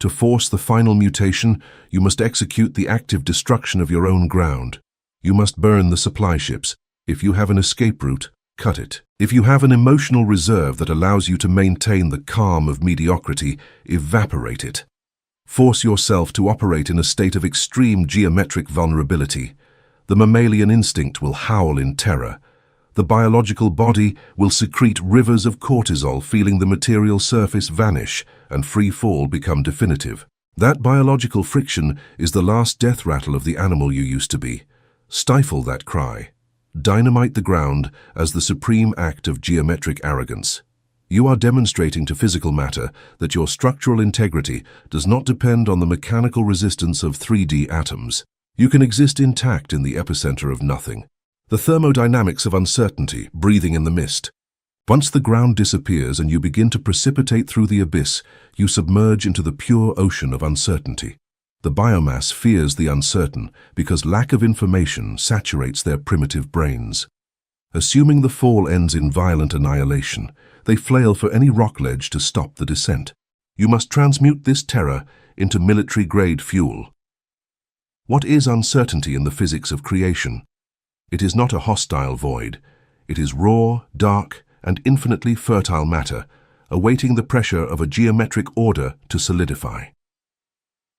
To force the final mutation, you must execute the active destruction of your own ground. You must burn the supply ships. If you have an escape route, cut it. If you have an emotional reserve that allows you to maintain the calm of mediocrity, evaporate it. Force yourself to operate in a state of extreme geometric vulnerability. The mammalian instinct will howl in terror. The biological body will secrete rivers of cortisol, feeling the material surface vanish and free fall become definitive. That biological friction is the last death rattle of the animal you used to be. Stifle that cry. Dynamite the ground as the supreme act of geometric arrogance. You are demonstrating to physical matter that your structural integrity does not depend on the mechanical resistance of 3D atoms. You can exist intact in the epicenter of nothing. The thermodynamics of uncertainty, breathing in the mist. Once the ground disappears and you begin to precipitate through the abyss, you submerge into the pure ocean of uncertainty. The biomass fears the uncertain because lack of information saturates their primitive brains. Assuming the fall ends in violent annihilation, they flail for any rock ledge to stop the descent. You must transmute this terror into military-grade fuel. What is uncertainty in the physics of creation? It is not a hostile void. It is raw, dark, and infinitely fertile matter, awaiting the pressure of a geometric order to solidify.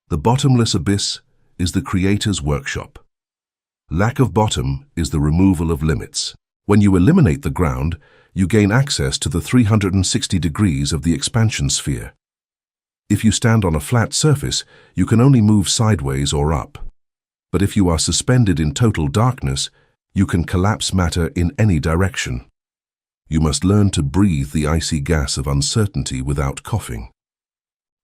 The bottomless abyss is the creator's workshop. Lack of bottom is the removal of limits. When you eliminate the ground, you gain access to the 360 degrees of the expansion sphere. If you stand on a flat surface, you can only move sideways or up. But if you are suspended in total darkness, You can collapse matter in any direction. You must learn to breathe the icy gas of uncertainty without coughing.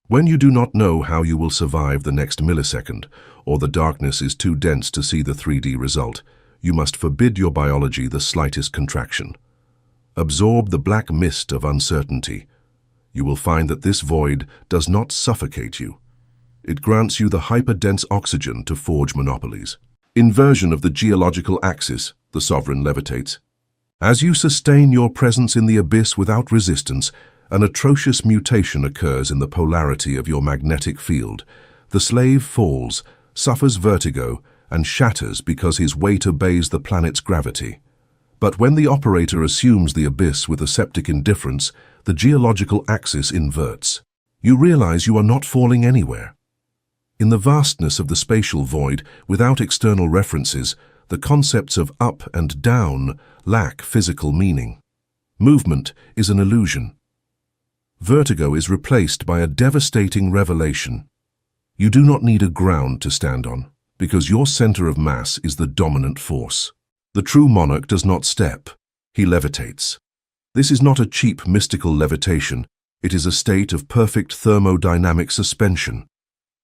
When you do not know how you will survive the next millisecond, or the darkness is too dense to see the 3D result, you must forbid your biology the slightest contraction. Absorb the black mist of uncertainty. You will find that this void does not suffocate you. It grants you the hyperdense oxygen to forge monopolies. Inversion of the geological axis, the sovereign levitates. As you sustain your presence in the abyss without resistance, an atrocious mutation occurs in the polarity of your magnetic field. The slave falls, suffers vertigo, and shatters because his weight obeys the planet's gravity. But when the operator assumes the abyss with aseptic indifference, the geological axis inverts. You realize you are not falling anywhere. In the vastness of the spatial void, without external references, the concepts of up and down lack physical meaning. Movement is an illusion. Vertigo is replaced by a devastating revelation. You do not need a ground to stand on, because your center of mass is the dominant force. The true monarch does not step, he levitates. This is not a cheap mystical levitation, it is a state of perfect thermodynamic suspension.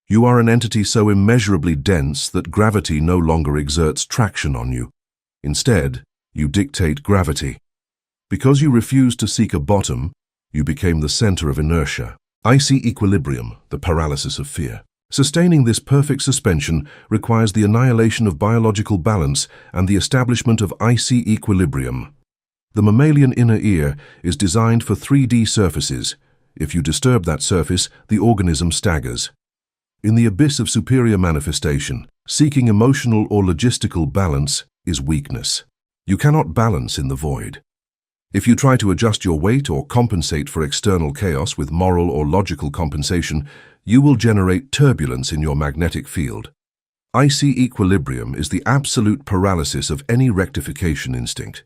You are an entity so immeasurably dense that gravity no longer exerts traction on you. Instead, you dictate gravity. Because you refuse to seek a bottom, you became the center of inertia. Icy equilibrium, the paralysis of fear. Sustaining this perfect suspension requires the annihilation of biological balance and the establishment of icy equilibrium. The mammalian inner ear is designed for 3D surfaces. If you disturb that surface, the organism staggers. In the abyss of superior manifestation, seeking emotional or logistical balance is weakness. You cannot balance in the void. If you try to adjust your weight or compensate for external chaos with moral or logical compensation, you will generate turbulence in your magnetic field. Icy equilibrium is the absolute paralysis of any rectification instinct.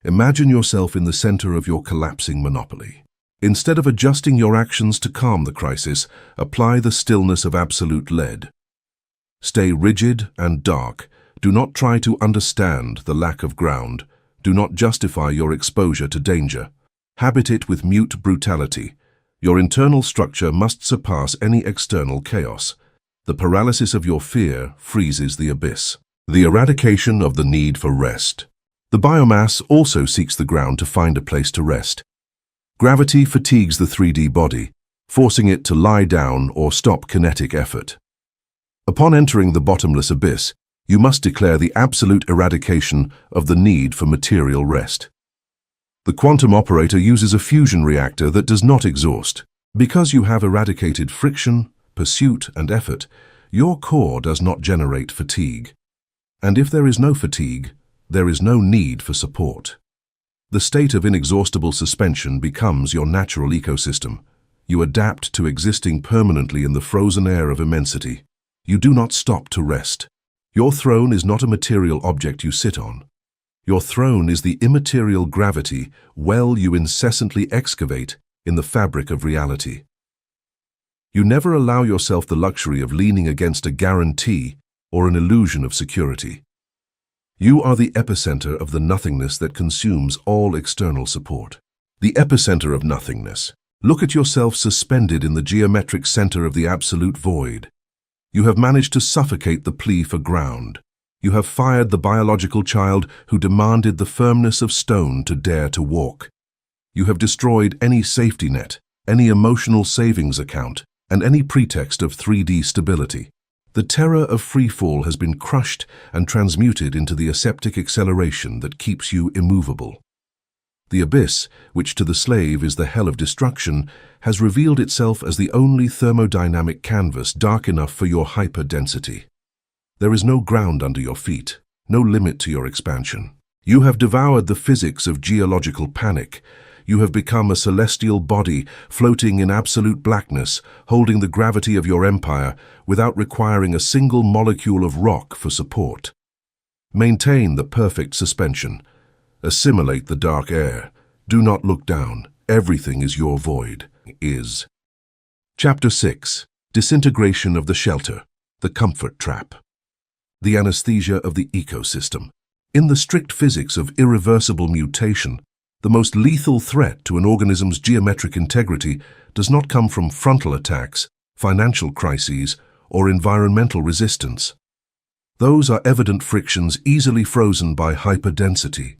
Imagine yourself in the center of your collapsing monopoly. Instead of adjusting your actions to calm the crisis, apply the stillness of absolute lead. Stay rigid and dark. Do not try to understand the lack of ground. Do not justify your exposure to danger. Habit it with mute brutality. Your internal structure must surpass any external chaos. The paralysis of your fear freezes the abyss. The eradication of the need for rest. The biomass also seeks the ground to find a place to rest. Gravity fatigues the 3D body, forcing it to lie down or stop kinetic effort. Upon entering the bottomless abyss, you must declare the absolute eradication of the need for material rest. The quantum operator uses a fusion reactor that does not exhaust. Because you have eradicated friction, pursuit, and effort, your core does not generate fatigue. And if there is no fatigue, there is no need for support. The state of inexhaustible suspension becomes your natural ecosystem. You adapt to existing permanently in the frozen air of immensity. You do not stop to rest. Your throne is not a material object you sit on. Your throne is the immaterial gravity well you incessantly excavate in the fabric of reality. You never allow yourself the luxury of leaning against a guarantee or an illusion of security. You are the epicenter of the nothingness that consumes all external support. The epicenter of nothingness. Look at yourself suspended in the geometric center of the absolute void. You have managed to suffocate the plea for ground. You have fired the biological child who demanded the firmness of stone to dare to walk. You have destroyed any safety net, any emotional savings account, and any pretext of 3D stability. The terror of freefall has been crushed and transmuted into the aseptic acceleration that keeps you immovable. The abyss, which to the slave is the hell of destruction, has revealed itself as the only thermodynamic canvas dark enough for your hyperdensity. There is no ground under your feet, no limit to your expansion. You have devoured the physics of geological panic. You have become a celestial body floating in absolute blackness, holding the gravity of your empire without requiring a single molecule of rock for support. Maintain the perfect suspension. Assimilate the dark air. Do not look down. Everything is your void. Chapter 6. Disintegration of the shelter. The comfort trap. The anesthesia of the ecosystem. In the strict physics of irreversible mutation, the most lethal threat to an organism's geometric integrity does not come from frontal attacks, financial crises, or environmental resistance. Those are evident frictions easily frozen by hyperdensity.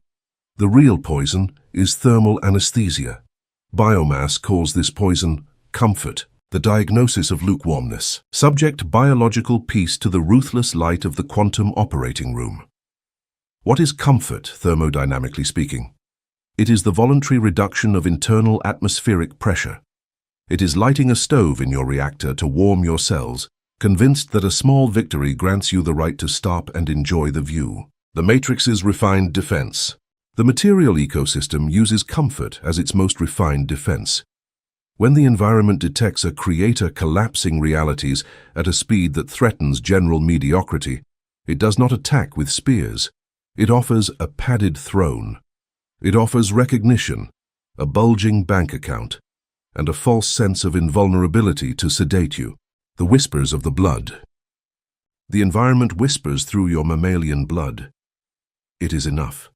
The real poison is thermal anesthesia. Biomass calls this poison comfort, the diagnosis of lukewarmness. Subject biological peace to the ruthless light of the quantum operating room. What is comfort, thermodynamically speaking? It is the voluntary reduction of internal atmospheric pressure. It is lighting a stove in your reactor to warm your cells, convinced that a small victory grants you the right to stop and enjoy the view. The Matrix's refined defense. The material ecosystem uses comfort as its most refined defense. When the environment detects a creator collapsing realities at a speed that threatens general mediocrity, it does not attack with spears. It offers a padded throne. It offers recognition, a bulging bank account, and a false sense of invulnerability to sedate you. The whispers of the blood. The environment whispers through your mammalian blood. It is enough.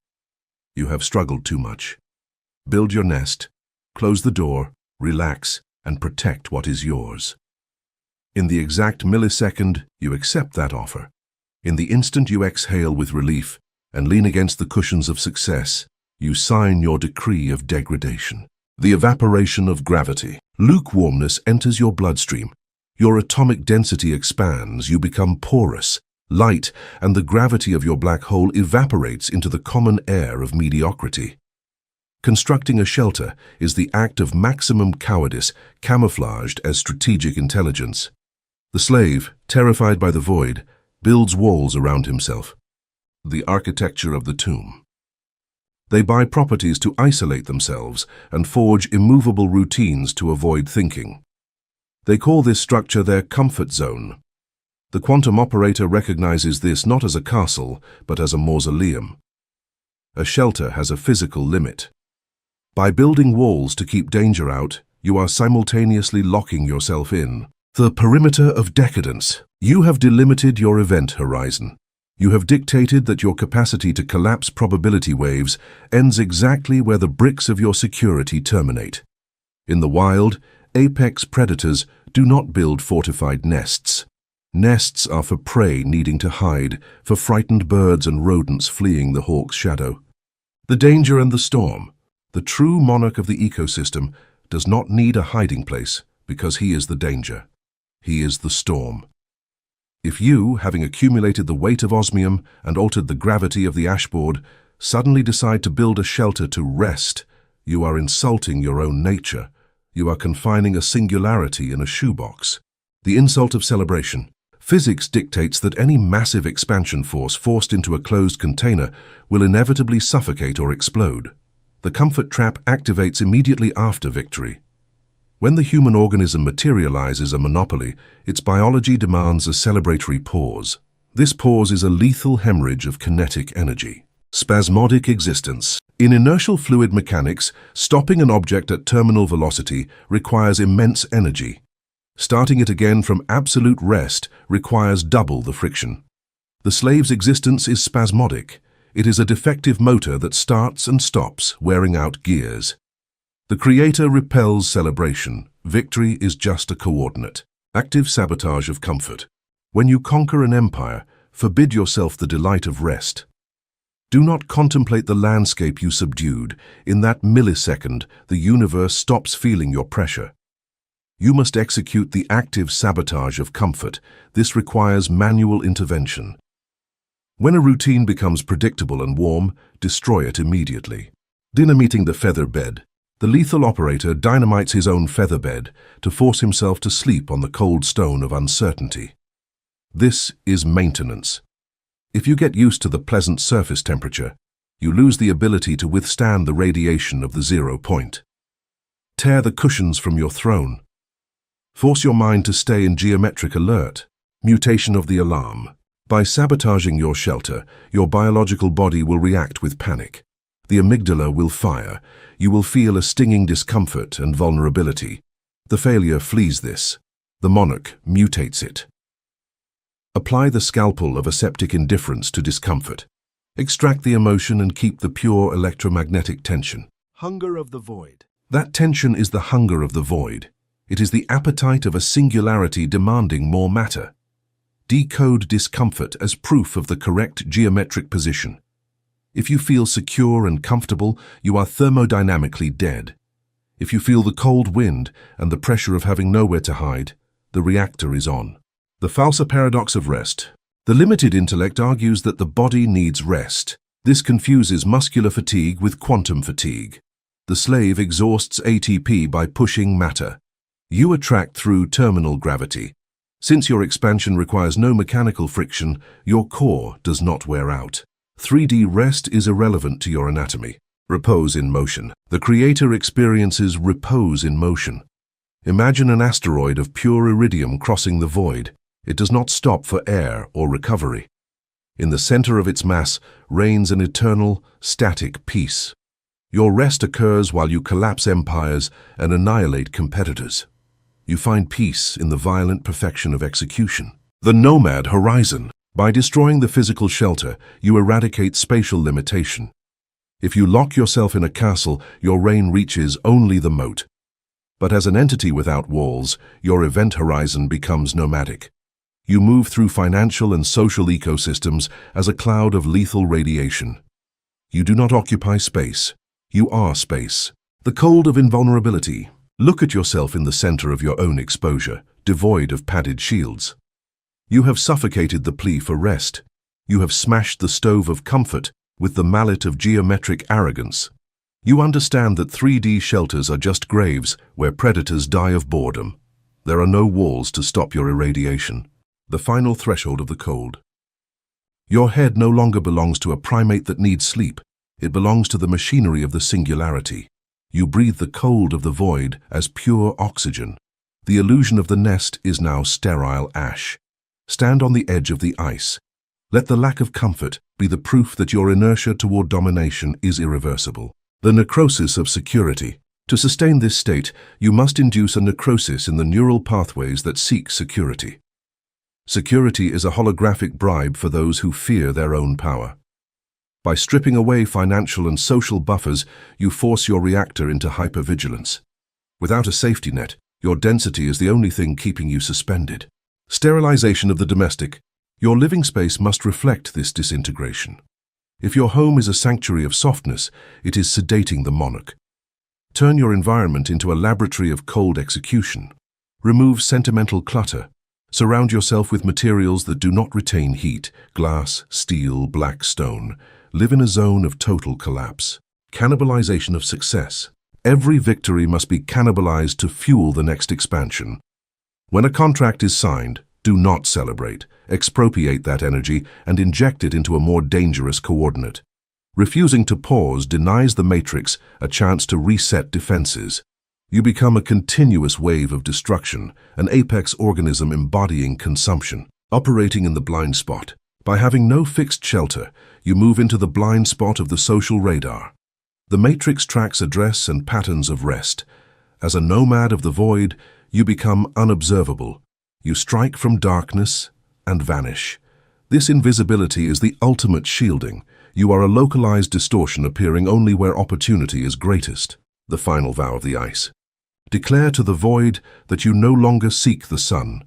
You have struggled too much. Build your nest, close the door, relax, and protect what is yours. In the exact millisecond, you accept that offer. In the instant you exhale with relief and lean against the cushions of success, you sign your decree of degradation. The evaporation of gravity. Lukewarmness enters your bloodstream. Your atomic density expands, you become porous, light, and the gravity of your black hole evaporates into the common air of mediocrity. Constructing a shelter is the act of maximum cowardice camouflaged as strategic intelligence. The slave, terrified by the void, builds walls around himself. The architecture of the tomb. They buy properties to isolate themselves and forge immovable routines to avoid thinking. They call this structure their comfort zone. The quantum operator recognizes this not as a castle, but as a mausoleum. A shelter has a physical limit. By building walls to keep danger out, you are simultaneously locking yourself in. The perimeter of decadence. You have delimited your event horizon. You have dictated that your capacity to collapse probability waves ends exactly where the bricks of your security terminate. In the wild, apex predators do not build fortified nests. Nests are for prey needing to hide, for frightened birds and rodents fleeing the hawk's shadow. The danger and the storm. The true monarch of the ecosystem does not need a hiding place because he is the danger. He is the storm. If you, having accumulated the weight of osmium and altered the gravity of the ashboard, suddenly decide to build a shelter to rest, you are insulting your own nature. You are confining a singularity in a shoebox. The insult of celebration. Physics dictates that any massive expansion force forced into a closed container will inevitably suffocate or explode. The comfort trap activates immediately after victory. When the human organism materializes a monopoly, its biology demands a celebratory pause. This pause is a lethal hemorrhage of kinetic energy. Spasmodic existence. In inertial fluid mechanics, stopping an object at terminal velocity requires immense energy. Starting it again from absolute rest requires double the friction. The slave's existence is spasmodic. It is a defective motor that starts and stops, wearing out gears. The creator repels celebration. Victory is just a coordinate. Active sabotage of comfort. When you conquer an empire, forbid yourself the delight of rest. Do not contemplate the landscape you subdued. In that millisecond, the universe stops feeling your pressure. You must execute the active sabotage of comfort. This requires manual intervention. When a routine becomes predictable and warm, destroy it immediately. Dynamiting the feather bed. The lethal operator dynamites his own feather bed to force himself to sleep on the cold stone of uncertainty. This is maintenance. If you get used to the pleasant surface temperature, you lose the ability to withstand the radiation of the 0 point. Tear the cushions from your throne. Force your mind to stay in geometric alert. Mutation of the alarm. By sabotaging your shelter, your biological body will react with panic. The amygdala will fire. You will feel a stinging discomfort and vulnerability. The failure flees this. The monarch mutates it. Apply the scalpel of aseptic indifference to discomfort. Extract the emotion and keep the pure electromagnetic tension. Hunger of the void. That tension is the hunger of the void. It is the appetite of a singularity demanding more matter. Decode discomfort as proof of the correct geometric position. If you feel secure and comfortable, you are thermodynamically dead. If you feel the cold wind and the pressure of having nowhere to hide, the reactor is on. The false paradox of rest. The limited intellect argues that the body needs rest. This confuses muscular fatigue with quantum fatigue. The slave exhausts ATP by pushing matter. You attract through terminal gravity. Since your expansion requires no mechanical friction, your core does not wear out. 3D rest is irrelevant to your anatomy. Repose in motion. The creator experiences repose in motion. Imagine an asteroid of pure iridium crossing the void. It does not stop for air or recovery. In the center of its mass reigns an eternal, static peace. Your rest occurs while you collapse empires and annihilate competitors. You find peace in the violent perfection of execution. The nomad horizon. By destroying the physical shelter, you eradicate spatial limitation. If you lock yourself in a castle, your reign reaches only the moat. But as an entity without walls, your event horizon becomes nomadic. You move through financial and social ecosystems as a cloud of lethal radiation. You do not occupy space. You are space. The cold of invulnerability. Look at yourself in the center of your own exposure, devoid of padded shields. You have suffocated the plea for rest. You have smashed the stove of comfort with the mallet of geometric arrogance. You understand that 3D shelters are just graves where predators die of boredom. There are no walls to stop your irradiation. The final threshold of the cold. Your head no longer belongs to a primate that needs sleep. It belongs to the machinery of the singularity. You breathe the cold of the void as pure oxygen. The illusion of the nest is now sterile ash. Stand on the edge of the ice. Let the lack of comfort be the proof that your inertia toward domination is irreversible. The necrosis of security. To sustain this state, you must induce a necrosis in the neural pathways that seek security. Security is a holographic bribe for those who fear their own power. By stripping away financial and social buffers, you force your reactor into hypervigilance. Without a safety net, your density is the only thing keeping you suspended. Sterilization of the domestic. Your living space must reflect this disintegration. If your home is a sanctuary of softness, it is sedating the monarch. Turn your environment into a laboratory of cold execution. Remove sentimental clutter. Surround yourself with materials that do not retain heat, glass, steel, black stone. Live in a zone of total collapse. Cannibalization of success. Every victory must be cannibalized to fuel the next expansion. When a contract is signed, do not celebrate. Expropriate that energy and inject it into a more dangerous coordinate. Refusing to pause denies the matrix a chance to reset defenses. You become a continuous wave of destruction, an apex organism embodying consumption, operating in the blind spot. By having no fixed shelter, you move into the blind spot of the social radar. The matrix tracks address and patterns of rest. As a nomad of the void, you become unobservable. You strike from darkness and vanish. This invisibility is the ultimate shielding. You are a localized distortion appearing only where opportunity is greatest. The final vow of the ice. Declare to the void that you no longer seek the sun.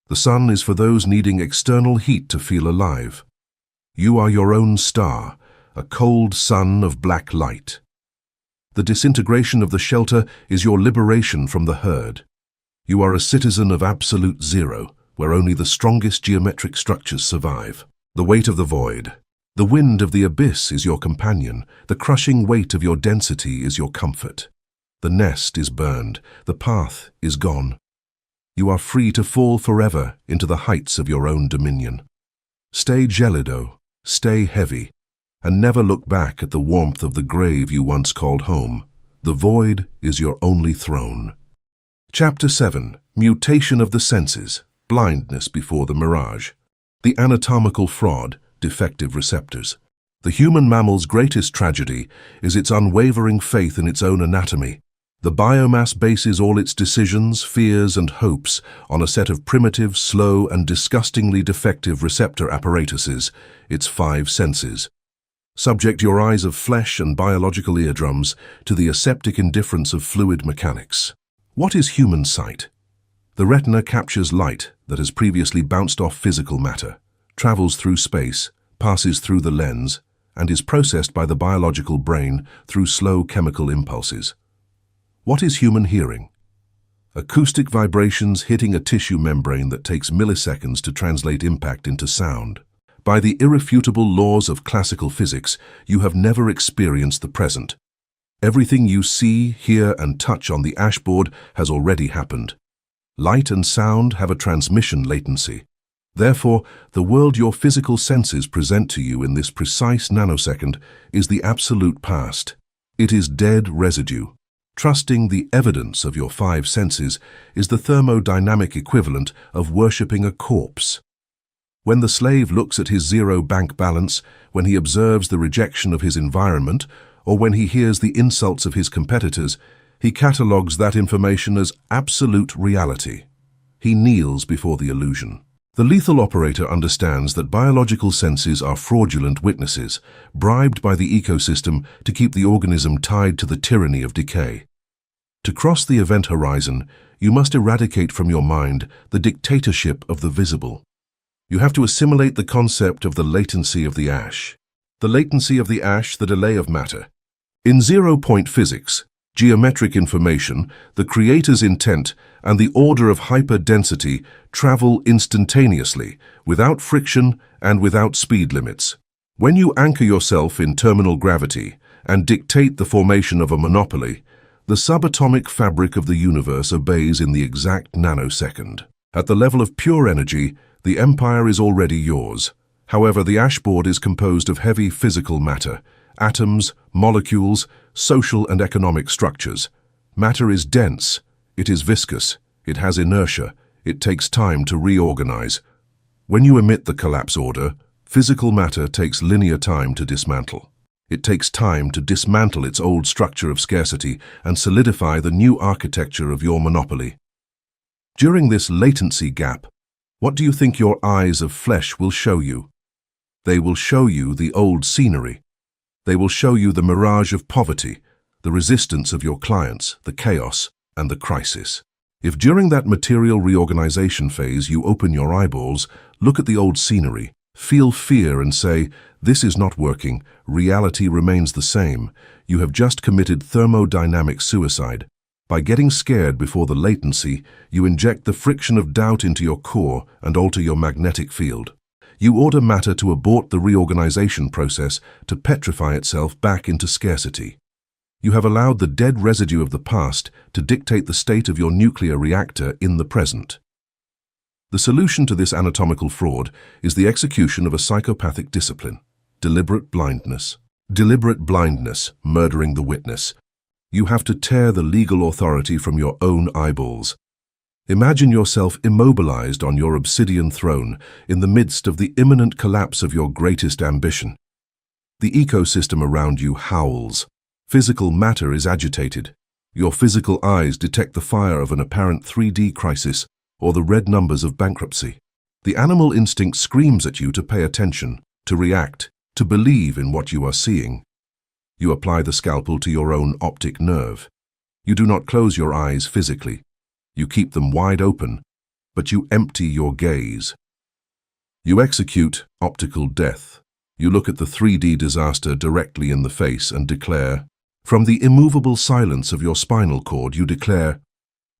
The sun is for those needing external heat to feel alive. You are your own star, a cold sun of black light. The disintegration of the shelter is your liberation from the herd. You are a citizen of absolute zero, where only the strongest geometric structures survive. The weight of the void. The wind of the abyss is your companion. The crushing weight of your density is your comfort. The nest is burned. The path is gone. You are free to fall forever into the heights of your own dominion. Stay gelido, stay heavy, and never look back at the warmth of the grave you once called home. The void is your only throne. Chapter 7. Mutation of the senses. Blindness before the mirage. The anatomical fraud. Defective receptors. The human mammal's greatest tragedy is its unwavering faith in its own anatomy. The biomass bases all its decisions, fears, and hopes on a set of primitive, slow, and disgustingly defective receptor apparatuses, its 5 senses. Subject your eyes of flesh and biological eardrums to the aseptic indifference of fluid mechanics. What is human sight? The retina captures light that has previously bounced off physical matter, travels through space, passes through the lens, and is processed by the biological brain through slow chemical impulses. What is human hearing? Acoustic vibrations hitting a tissue membrane that takes milliseconds to translate impact into sound. By the irrefutable laws of classical physics, you have never experienced the present. Everything you see, hear, and touch on the ashboard has already happened. Light and sound have a transmission latency. Therefore, the world your physical senses present to you in this precise nanosecond is the absolute past. It is dead residue. Trusting the evidence of your five senses is the thermodynamic equivalent of worshipping a corpse. When the slave looks at his zero bank balance, when he observes the rejection of his environment, or when he hears the insults of his competitors, he catalogues that information as absolute reality. He kneels before the illusion. The lethal operator understands that biological senses are fraudulent witnesses, bribed by the ecosystem to keep the organism tied to the tyranny of decay. To cross the event horizon, you must eradicate from your mind the dictatorship of the visible. You have to assimilate the concept of the latency of the ash. The latency of the ash, the delay of matter. In zero-point physics, geometric information, the creator's intent, and the order of hyperdensity travel instantaneously, without friction and without speed limits. When you anchor yourself in terminal gravity and dictate the formation of a monopoly, the subatomic fabric of the universe obeys in the exact nanosecond. At the level of pure energy, the empire is already yours. However, the ashboard is composed of heavy physical matter, atoms, molecules, social and economic structures. Matter is dense, it is viscous, it has inertia, it takes time to reorganize. When you emit the collapse order, physical matter takes linear time to dismantle. It takes time to dismantle its old structure of scarcity and solidify the new architecture of your monopoly. During this latency gap, what do you think your eyes of flesh will show you? They will show you the old scenery. They will show you the mirage of poverty, the resistance of your clients, the chaos, and the crisis. If during that material reorganization phase you open your eyeballs, look at the old scenery, feel fear and say, "This is not working, reality remains the same," you have just committed thermodynamic suicide. By getting scared before the latency, you inject the friction of doubt into your core and alter your magnetic field. You order matter to abort the reorganization process to petrify itself back into scarcity. You have allowed the dead residue of the past to dictate the state of your nuclear reactor in the present. The solution to this anatomical fraud is the execution of a psychopathic discipline, deliberate blindness. Deliberate blindness, murdering the witness. You have to tear the legal authority from your own eyeballs. Imagine yourself immobilized on your obsidian throne in the midst of the imminent collapse of your greatest ambition. The ecosystem around you howls. Physical matter is agitated. Your physical eyes detect the fire of an apparent 3D crisis or the red numbers of bankruptcy. The animal instinct screams at you to pay attention, to react, to believe in what you are seeing. You apply the scalpel to your own optic nerve. You do not close your eyes physically. You keep them wide open, but you empty your gaze. You execute optical death. You look at the 3D disaster directly in the face and declare, from the immovable silence of your spinal cord, you declare,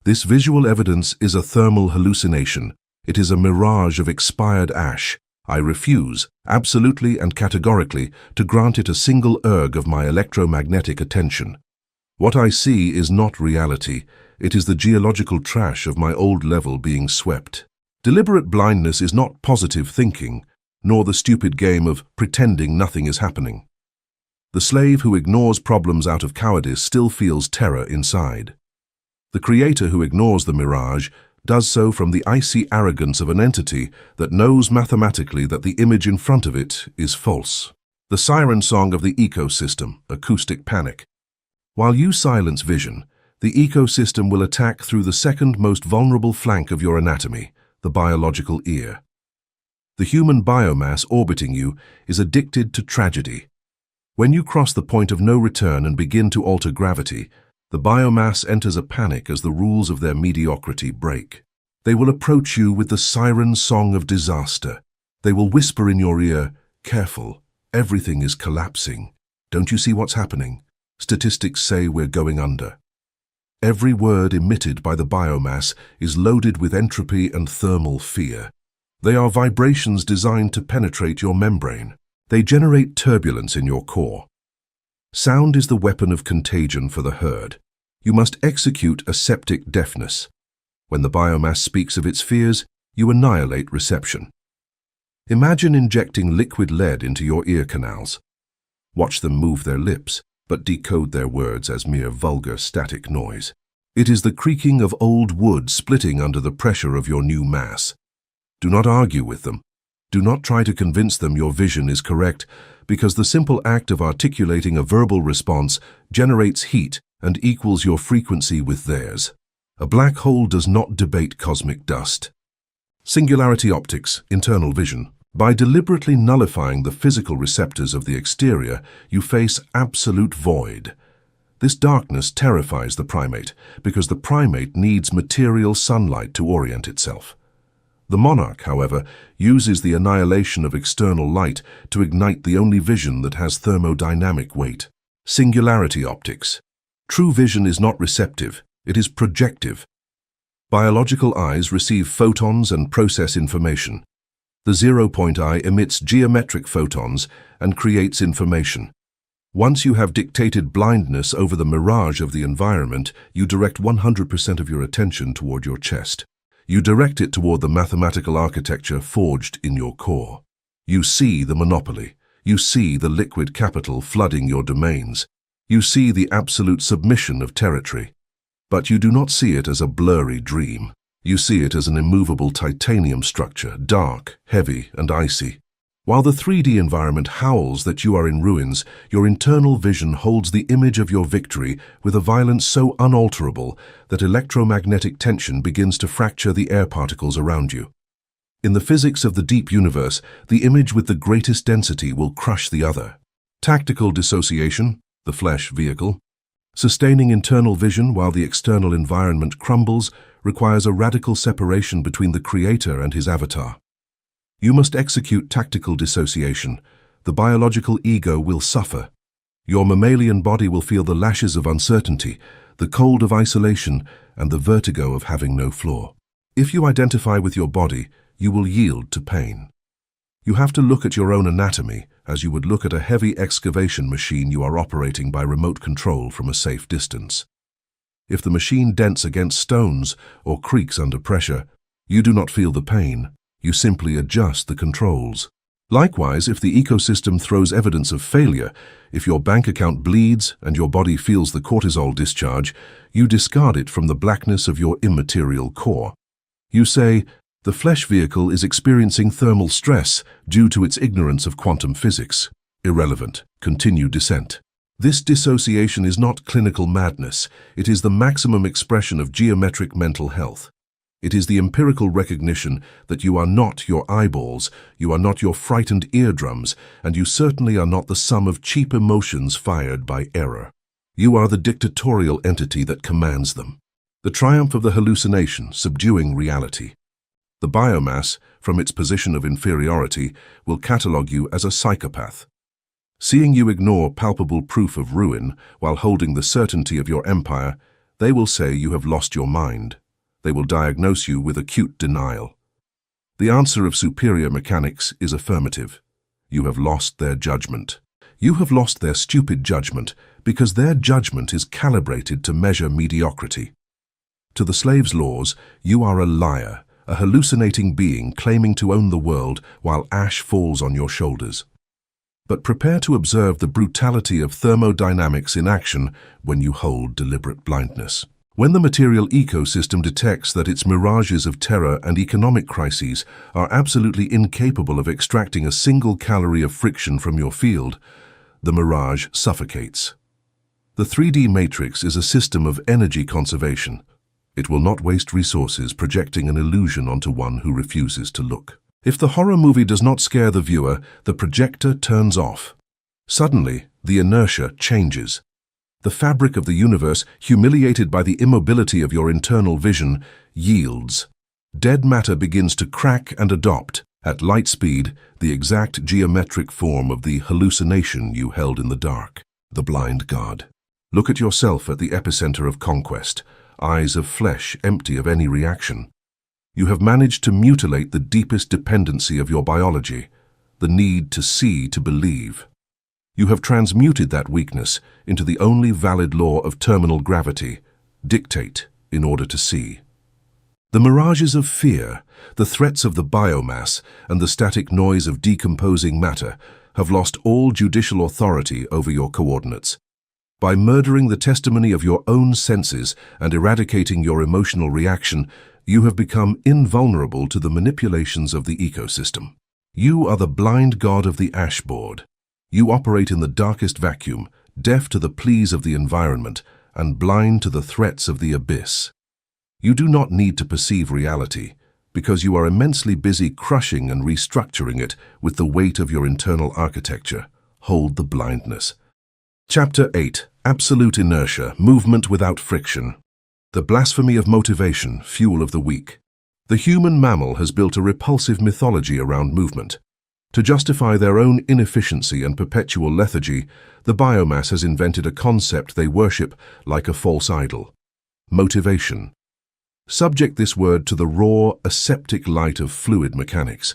"This visual evidence is a thermal hallucination. It is a mirage of expired ash. I refuse, absolutely and categorically, to grant it a single erg of my electromagnetic attention. What I see is not reality. It is the geological trash of my old level being swept." Deliberate blindness is not positive thinking, nor the stupid game of pretending nothing is happening. The slave who ignores problems out of cowardice still feels terror inside. The creator who ignores the mirage does so from the icy arrogance of an entity that knows mathematically that the image in front of it is false. The siren song of the ecosystem, acoustic panic. While you silence vision, the ecosystem will attack through the second most vulnerable flank of your anatomy, the biological ear. The human biomass orbiting you is addicted to tragedy. When you cross the point of no return and begin to alter gravity, the biomass enters a panic as the rules of their mediocrity break. They will approach you with the siren song of disaster. They will whisper in your ear, "Careful, everything is collapsing. Don't you see what's happening? Statistics say we're going under." Every word emitted by the biomass is loaded with entropy and thermal fear. They are vibrations designed to penetrate your membrane. They generate turbulence in your core. Sound is the weapon of contagion for the herd. You must execute aseptic deafness. When the biomass speaks of its fears, you annihilate reception. Imagine injecting liquid lead into your ear canals. Watch them move their lips, but decode their words as mere vulgar static noise. It is the creaking of old wood splitting under the pressure of your new mass. Do not argue with them. Do not try to convince them your vision is correct, because the simple act of articulating a verbal response generates heat and equals your frequency with theirs. A black hole does not debate cosmic dust. Singularity optics, internal vision. By deliberately nullifying the physical receptors of the exterior, you face absolute void. This darkness terrifies the primate, because the primate needs material sunlight to orient itself. The monarch, however, uses the annihilation of external light to ignite the only vision that has thermodynamic weight. Singularity optics. True vision is not receptive, it is projective. Biological eyes receive photons and process information. The zero-point eye emits geometric photons and creates information. Once you have dictated blindness over the mirage of the environment, you direct 100% of your attention toward your chest. You direct it toward the mathematical architecture forged in your core. You see the monopoly. You see the liquid capital flooding your domains. You see the absolute submission of territory. But you do not see it as a blurry dream. You see it as an immovable titanium structure, dark, heavy, and icy. While the 3D environment howls that you are in ruins, your internal vision holds the image of your victory with a violence so unalterable that electromagnetic tension begins to fracture the air particles around you. In the physics of the deep universe, the image with the greatest density will crush the other. Tactical dissociation, the flesh vehicle. Sustaining internal vision while the external environment crumbles requires a radical separation between the creator and his avatar. You must execute tactical dissociation. The biological ego will suffer. Your mammalian body will feel the lashes of uncertainty, the cold of isolation, and the vertigo of having no floor. If you identify with your body, you will yield to pain. You have to look at your own anatomy as you would look at a heavy excavation machine you are operating by remote control from a safe distance. If the machine dents against stones or creaks under pressure, you do not feel the pain. You simply adjust the controls. Likewise, if the ecosystem throws evidence of failure, if your bank account bleeds and your body feels the cortisol discharge, you discard it from the blackness of your immaterial core. You say, the flesh vehicle is experiencing thermal stress due to its ignorance of quantum physics. Irrelevant. Continue descent. This dissociation is not clinical madness. It is the maximum expression of geometric mental health. It is the empirical recognition that you are not your eyeballs, you are not your frightened eardrums, and you certainly are not the sum of cheap emotions fired by error. You are the dictatorial entity that commands them. The triumph of the hallucination, subduing reality. The biomass, from its position of inferiority, will catalogue you as a psychopath. Seeing you ignore palpable proof of ruin while holding the certainty of your empire, they will say you have lost your mind. They will diagnose you with acute denial. The answer of superior mechanics is affirmative. You have lost their judgment. You have lost their stupid judgment because their judgment is calibrated to measure mediocrity. To the slave's laws, you are a liar, a hallucinating being claiming to own the world while ash falls on your shoulders. But prepare to observe the brutality of thermodynamics in action when you hold deliberate blindness. When the material ecosystem detects that its mirages of terror and economic crises are absolutely incapable of extracting a single calorie of friction from your field, the mirage suffocates. The 3D matrix is a system of energy conservation. It will not waste resources projecting an illusion onto one who refuses to look. If the horror movie does not scare the viewer, the projector turns off. Suddenly, the inertia changes. The fabric of the universe, humiliated by the immobility of your internal vision, yields. Dead matter begins to crack and adopt, at light speed, the exact geometric form of the hallucination you held in the dark, the blind god. Look at yourself at the epicenter of conquest, eyes of flesh empty of any reaction. You have managed to mutilate the deepest dependency of your biology, the need to see to believe. You have transmuted that weakness into the only valid law of terminal gravity, dictate in order to see. The mirages of fear, the threats of the biomass, and the static noise of decomposing matter have lost all judicial authority over your coordinates. By murdering the testimony of your own senses and eradicating your emotional reaction, you have become invulnerable to the manipulations of the ecosystem. You are the blind god of the ashboard. You operate in the darkest vacuum, deaf to the pleas of the environment, and blind to the threats of the abyss. You do not need to perceive reality, because you are immensely busy crushing and restructuring it with the weight of your internal architecture. Hold the blindness. Chapter 8. Absolute Inertia, Movement Without Friction. The Blasphemy of Motivation, Fuel of the Weak. The human mammal has built a repulsive mythology around movement. To justify their own inefficiency and perpetual lethargy, the biomass has invented a concept they worship like a false idol: motivation. Subject this word to the raw, aseptic light of fluid mechanics.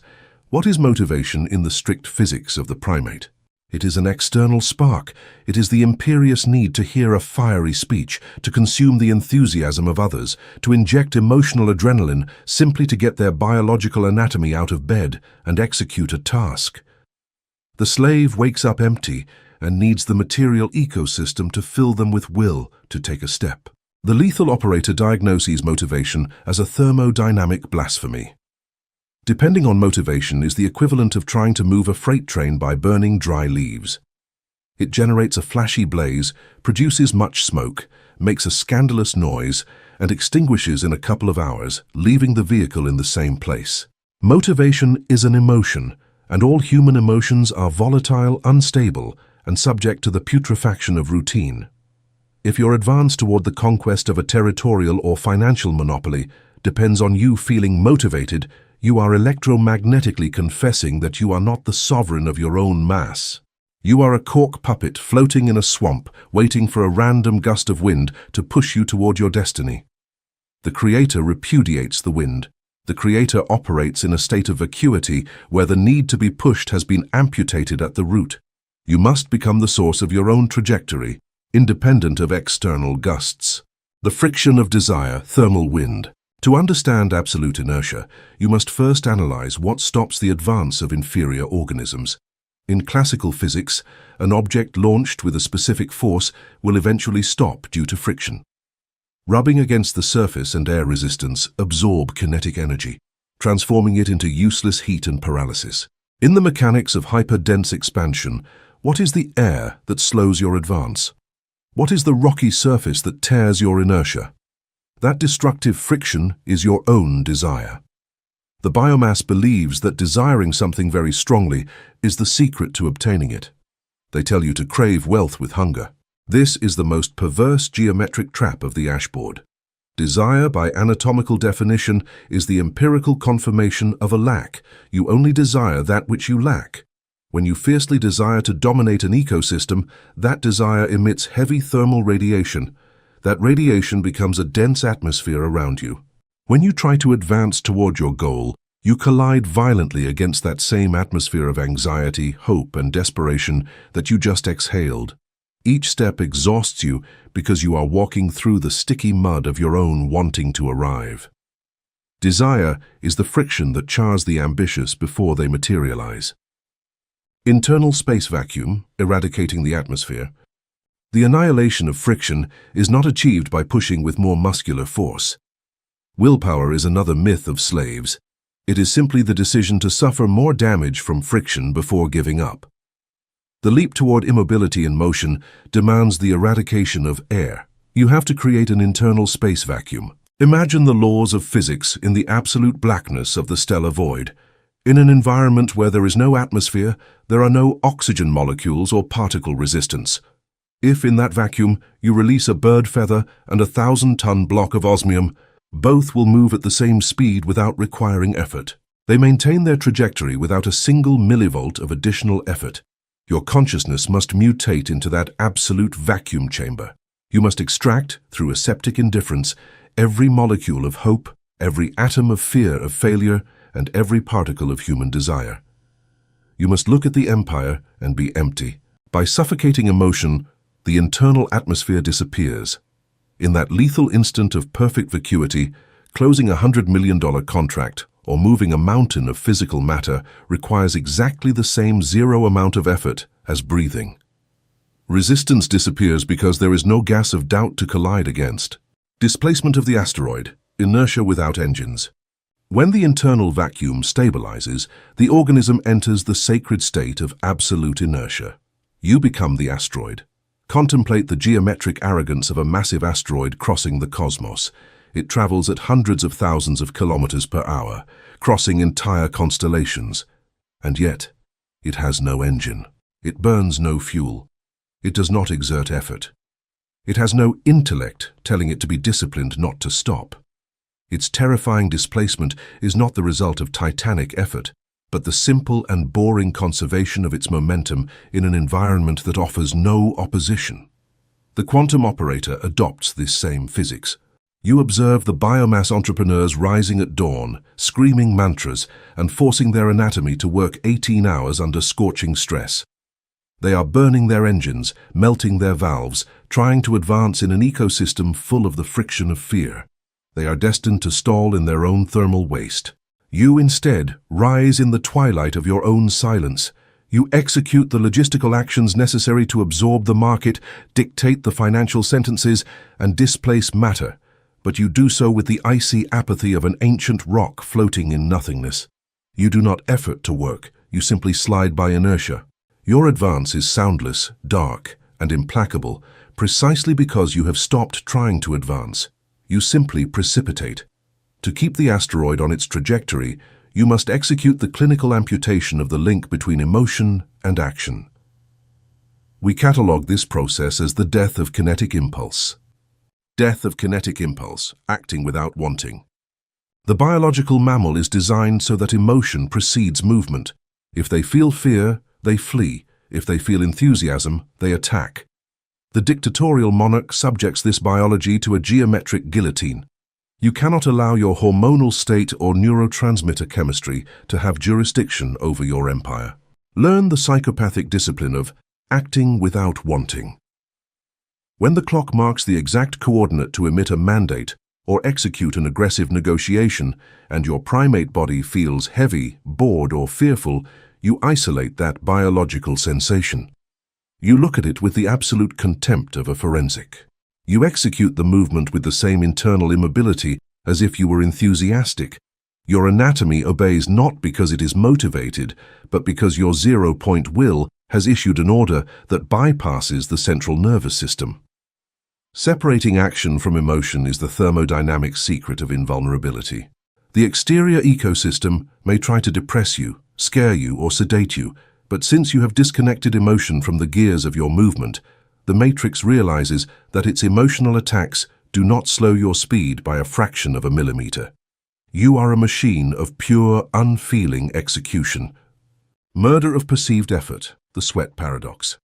What is motivation in the strict physics of the primate? It is an external spark. It is the imperious need to hear a fiery speech, to consume the enthusiasm of others, to inject emotional adrenaline simply to get their biological anatomy out of bed and execute a task. The slave wakes up empty and needs the material ecosystem to fill them with will to take a step. The lethal operator diagnoses motivation as a thermodynamic blasphemy. Depending on motivation is the equivalent of trying to move a freight train by burning dry leaves. It generates a flashy blaze, produces much smoke, makes a scandalous noise, and extinguishes in a couple of hours, leaving the vehicle in the same place. Motivation is an emotion, and all human emotions are volatile, unstable, and subject to the putrefaction of routine. If your advance toward the conquest of a territorial or financial monopoly depends on you feeling motivated, you are electromagnetically confessing that you are not the sovereign of your own mass. You are a cork puppet floating in a swamp, waiting for a random gust of wind to push you toward your destiny. The Creator repudiates the wind. The Creator operates in a state of vacuity where the need to be pushed has been amputated at the root. You must become the source of your own trajectory, independent of external gusts. The friction of desire, thermal wind. To understand absolute inertia, you must first analyze what stops the advance of inferior organisms. In classical physics, an object launched with a specific force will eventually stop due to friction. Rubbing against the surface and air resistance absorb kinetic energy, transforming it into useless heat and paralysis. In the mechanics of hyperdense expansion, what is the air that slows your advance? What is the rocky surface that tears your inertia? That destructive friction is your own desire. The biomass believes that desiring something very strongly is the secret to obtaining it. They tell you to crave wealth with hunger. This is the most perverse geometric trap of the ashboard. Desire, by anatomical definition, is the empirical confirmation of a lack. You only desire that which you lack. When you fiercely desire to dominate an ecosystem, that desire emits heavy thermal radiation. That radiation becomes a dense atmosphere around you. When you try to advance toward your goal, you collide violently against that same atmosphere of anxiety, hope, and desperation that you just exhaled. Each step exhausts you because you are walking through the sticky mud of your own wanting to arrive. Desire is the friction that chars the ambitious before they materialize. Internal space vacuum, eradicating the atmosphere. The annihilation of friction is not achieved by pushing with more muscular force. Willpower is another myth of slaves. It is simply the decision to suffer more damage from friction before giving up. The leap toward immobility in motion demands the eradication of air. You have to create an internal space vacuum. Imagine the laws of physics in the absolute blackness of the stellar void. In an environment where there is no atmosphere, there are no oxygen molecules or particle resistance. If, in that vacuum, you release a bird feather and a 1,000-ton block of osmium, both will move at the same speed without requiring effort. They maintain their trajectory without a single millivolt of additional effort. Your consciousness must mutate into that absolute vacuum chamber. You must extract, through aseptic indifference, every molecule of hope, every atom of fear of failure, and every particle of human desire. You must look at the empire and be empty. By suffocating emotion, the internal atmosphere disappears. In that lethal instant of perfect vacuity, closing a $100 million contract or moving a mountain of physical matter requires exactly the same zero amount of effort as breathing. Resistance disappears because there is no gas of doubt to collide against. Displacement of the asteroid, inertia without engines. When the internal vacuum stabilizes, the organism enters the sacred state of absolute inertia. You become the asteroid. Contemplate the geometric arrogance of a massive asteroid crossing the cosmos. It travels at hundreds of thousands of kilometers per hour, crossing entire constellations. And yet, it has no engine. It burns no fuel. It does not exert effort. It has no intellect telling it to be disciplined not to stop. Its terrifying displacement is not the result of titanic effort, but the simple and boring conservation of its momentum in an environment that offers no opposition. The quantum operator adopts this same physics. You observe the biomass entrepreneurs rising at dawn, screaming mantras, and forcing their anatomy to work 18 hours under scorching stress. They are burning their engines, melting their valves, trying to advance in an ecosystem full of the friction of fear. They are destined to stall in their own thermal waste. You instead rise in the twilight of your own silence. You execute the logistical actions necessary to absorb the market, dictate the financial sentences, and displace matter, but you do so with the icy apathy of an ancient rock floating in nothingness. You do not effort to work, you simply slide by inertia. Your advance is soundless, dark, and implacable, precisely because you have stopped trying to advance. You simply precipitate. To keep the asteroid on its trajectory, you must execute the clinical amputation of the link between emotion and action. We catalogue this process as the death of kinetic impulse. Death of kinetic impulse, acting without wanting. The biological mammal is designed so that emotion precedes movement. If they feel fear, they flee. If they feel enthusiasm, they attack. The dictatorial monarch subjects this biology to a geometric guillotine. You cannot allow your hormonal state or neurotransmitter chemistry to have jurisdiction over your empire. Learn the psychopathic discipline of acting without wanting. When the clock marks the exact coordinate to emit a mandate or execute an aggressive negotiation, and your primate body feels heavy, bored, or fearful, you isolate that biological sensation. You look at it with the absolute contempt of a forensic. You execute the movement with the same internal immobility as if you were enthusiastic. Your anatomy obeys not because it is motivated, but because your zero-point will has issued an order that bypasses the central nervous system. Separating action from emotion is the thermodynamic secret of invulnerability. The exterior ecosystem may try to depress you, scare you, or sedate you, but since you have disconnected emotion from the gears of your movement, the matrix realizes that its emotional attacks do not slow your speed by a fraction of a millimeter. You are a machine of pure, unfeeling execution. Murder of perceived effort, the sweat paradox.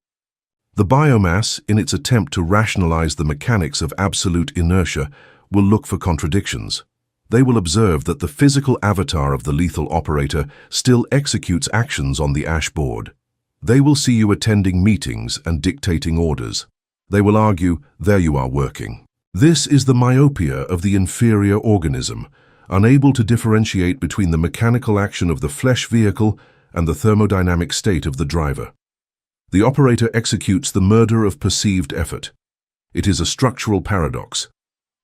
The biomass, in its attempt to rationalize the mechanics of absolute inertia, will look for contradictions. They will observe that the physical avatar of the lethal operator still executes actions on the ash board. They will see you attending meetings and dictating orders. They will argue, there you are working. This is the myopia of the inferior organism, unable to differentiate between the mechanical action of the flesh vehicle and the thermodynamic state of the driver. The operator executes the murder of perceived effort. It is a structural paradox.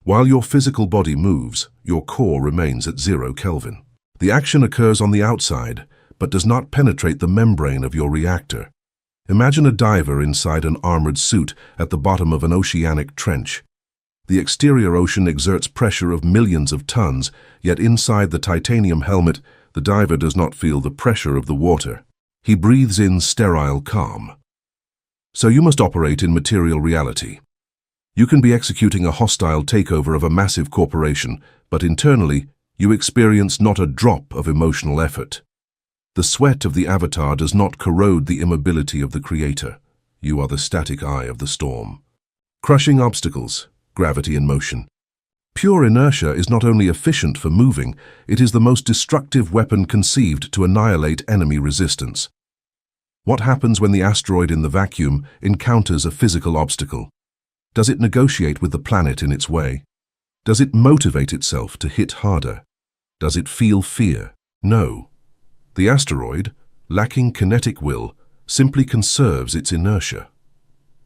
While your physical body moves, your core remains at 0 Kelvin. The action occurs on the outside, but does not penetrate the membrane of your reactor. Imagine a diver inside an armored suit at the bottom of an oceanic trench. The exterior ocean exerts pressure of millions of tons, yet inside the titanium helmet, The diver does not feel the pressure of the water. He breathes in sterile calm. So you must operate in material reality. You can be executing a hostile takeover of a massive corporation, but internally, you experience not a drop of emotional effort. The sweat of the avatar does not corrode the immobility of the creator. You are the static eye of the storm. Crushing obstacles, gravity in motion. Pure inertia is not only efficient for moving, it is the most destructive weapon conceived to annihilate enemy resistance. What happens when the asteroid in the vacuum encounters a physical obstacle? Does it negotiate with the planet in its way? Does it motivate itself to hit harder? Does it feel fear? No. The asteroid, lacking kinetic will, simply conserves its inertia.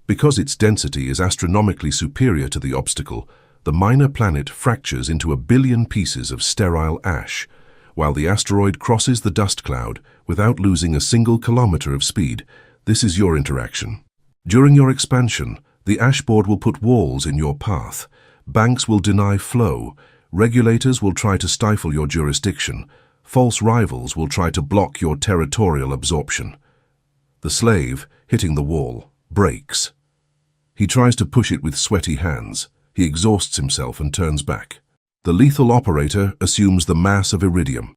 Because its density is astronomically superior to the obstacle, the minor planet fractures into 1 billion pieces of sterile ash, while the asteroid crosses the dust cloud without losing a single kilometer of speed. This is your interaction. During your expansion, the ashboard will put walls in your path. Banks will deny flow. Regulators will try to stifle your jurisdiction. False rivals will try to block your territorial absorption. The slave, hitting the wall, breaks. He tries to push it with sweaty hands. He exhausts himself and turns back. The lethal operator assumes the mass of iridium.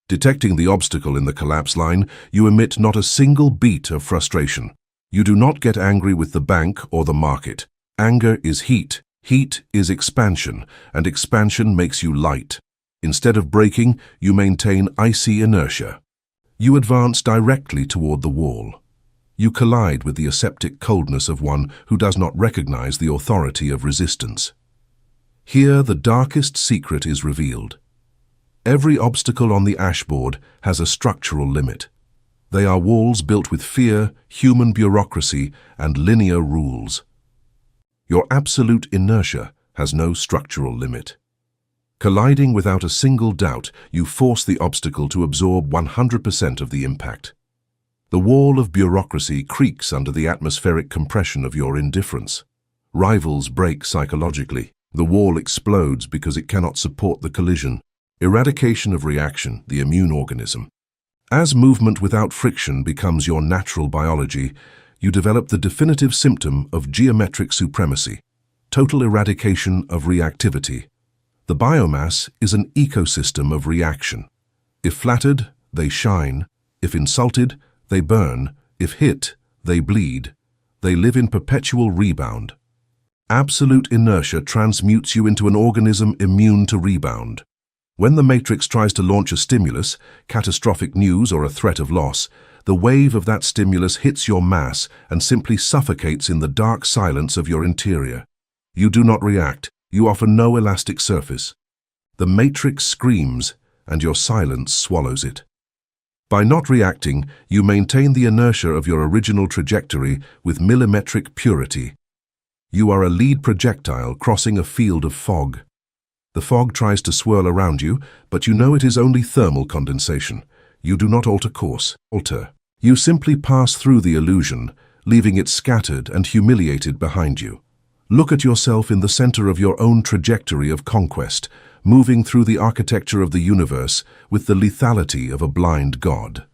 Detecting the obstacle in the collapse line, you emit not a single beat of frustration. You do not get angry with the bank or the market. Anger is heat. Heat is expansion, and expansion makes you light. Instead of braking, you maintain icy inertia. You advance directly toward the wall. You collide with the aseptic coldness of one who does not recognize the authority of resistance. Here the darkest secret is revealed. Every obstacle on the ashboard has a structural limit. They are walls built with fear, human bureaucracy, and linear rules. Your absolute inertia has no structural limit. Colliding without a single doubt, you force the obstacle to absorb 100% of the impact. The wall of bureaucracy creaks under the atmospheric compression of your indifference. Rivals break psychologically. The wall explodes because it cannot support the collision. Eradication of reaction, the immune organism. As movement without friction becomes your natural biology, you develop the definitive symptom of geometric supremacy, total eradication of reactivity. The biomass is an ecosystem of reaction. If flattered, they shine. If insulted, they burn. If hit, they bleed. They live in perpetual rebound. Absolute inertia transmutes you into an organism immune to rebound. When the matrix tries to launch a stimulus, catastrophic news or a threat of loss, the wave of that stimulus hits your mass and simply suffocates in the dark silence of your interior. You do not react. You offer no elastic surface. The matrix screams, and your silence swallows it. By not reacting, you maintain the inertia of your original trajectory with millimetric purity. You are a lead projectile crossing a field of fog. The fog tries to swirl around you, but you know it is only thermal condensation. You do not alter course. You simply pass through the illusion, leaving it scattered and humiliated behind you. Look at yourself in the center of your own trajectory of conquest, moving through the architecture of the universe with the lethality of a blind god.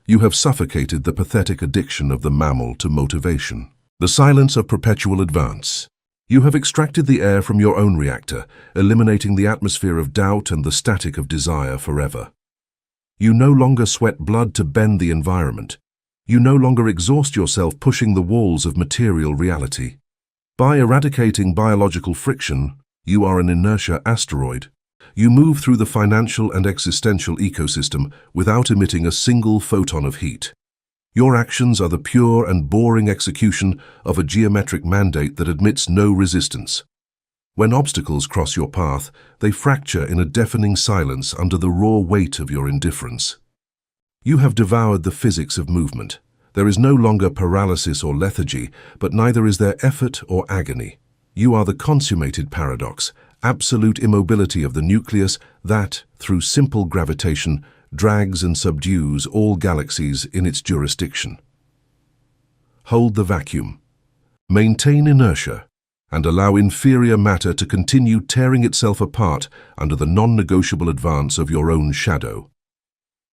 You have suffocated the pathetic addiction of the mammal to motivation. The silence of perpetual advance. You have extracted the air from your own reactor, eliminating the atmosphere of doubt and the static of desire forever. You no longer sweat blood to bend the environment. You no longer exhaust yourself pushing the walls of material reality. By eradicating biological friction, you are an inertia asteroid. You move through the financial and existential ecosystem without emitting a single photon of heat. Your actions are the pure and boring execution of a geometric mandate that admits no resistance. When obstacles cross your path, they fracture in a deafening silence under the raw weight of your indifference. You have devoured the physics of movement. There is no longer paralysis or lethargy, but neither is there effort or agony. You are the consummated paradox, absolute immobility of the nucleus that, through simple gravitation, drags and subdues all galaxies in its jurisdiction. Hold the vacuum. Maintain inertia, and allow inferior matter to continue tearing itself apart under the non-negotiable advance of your own shadow.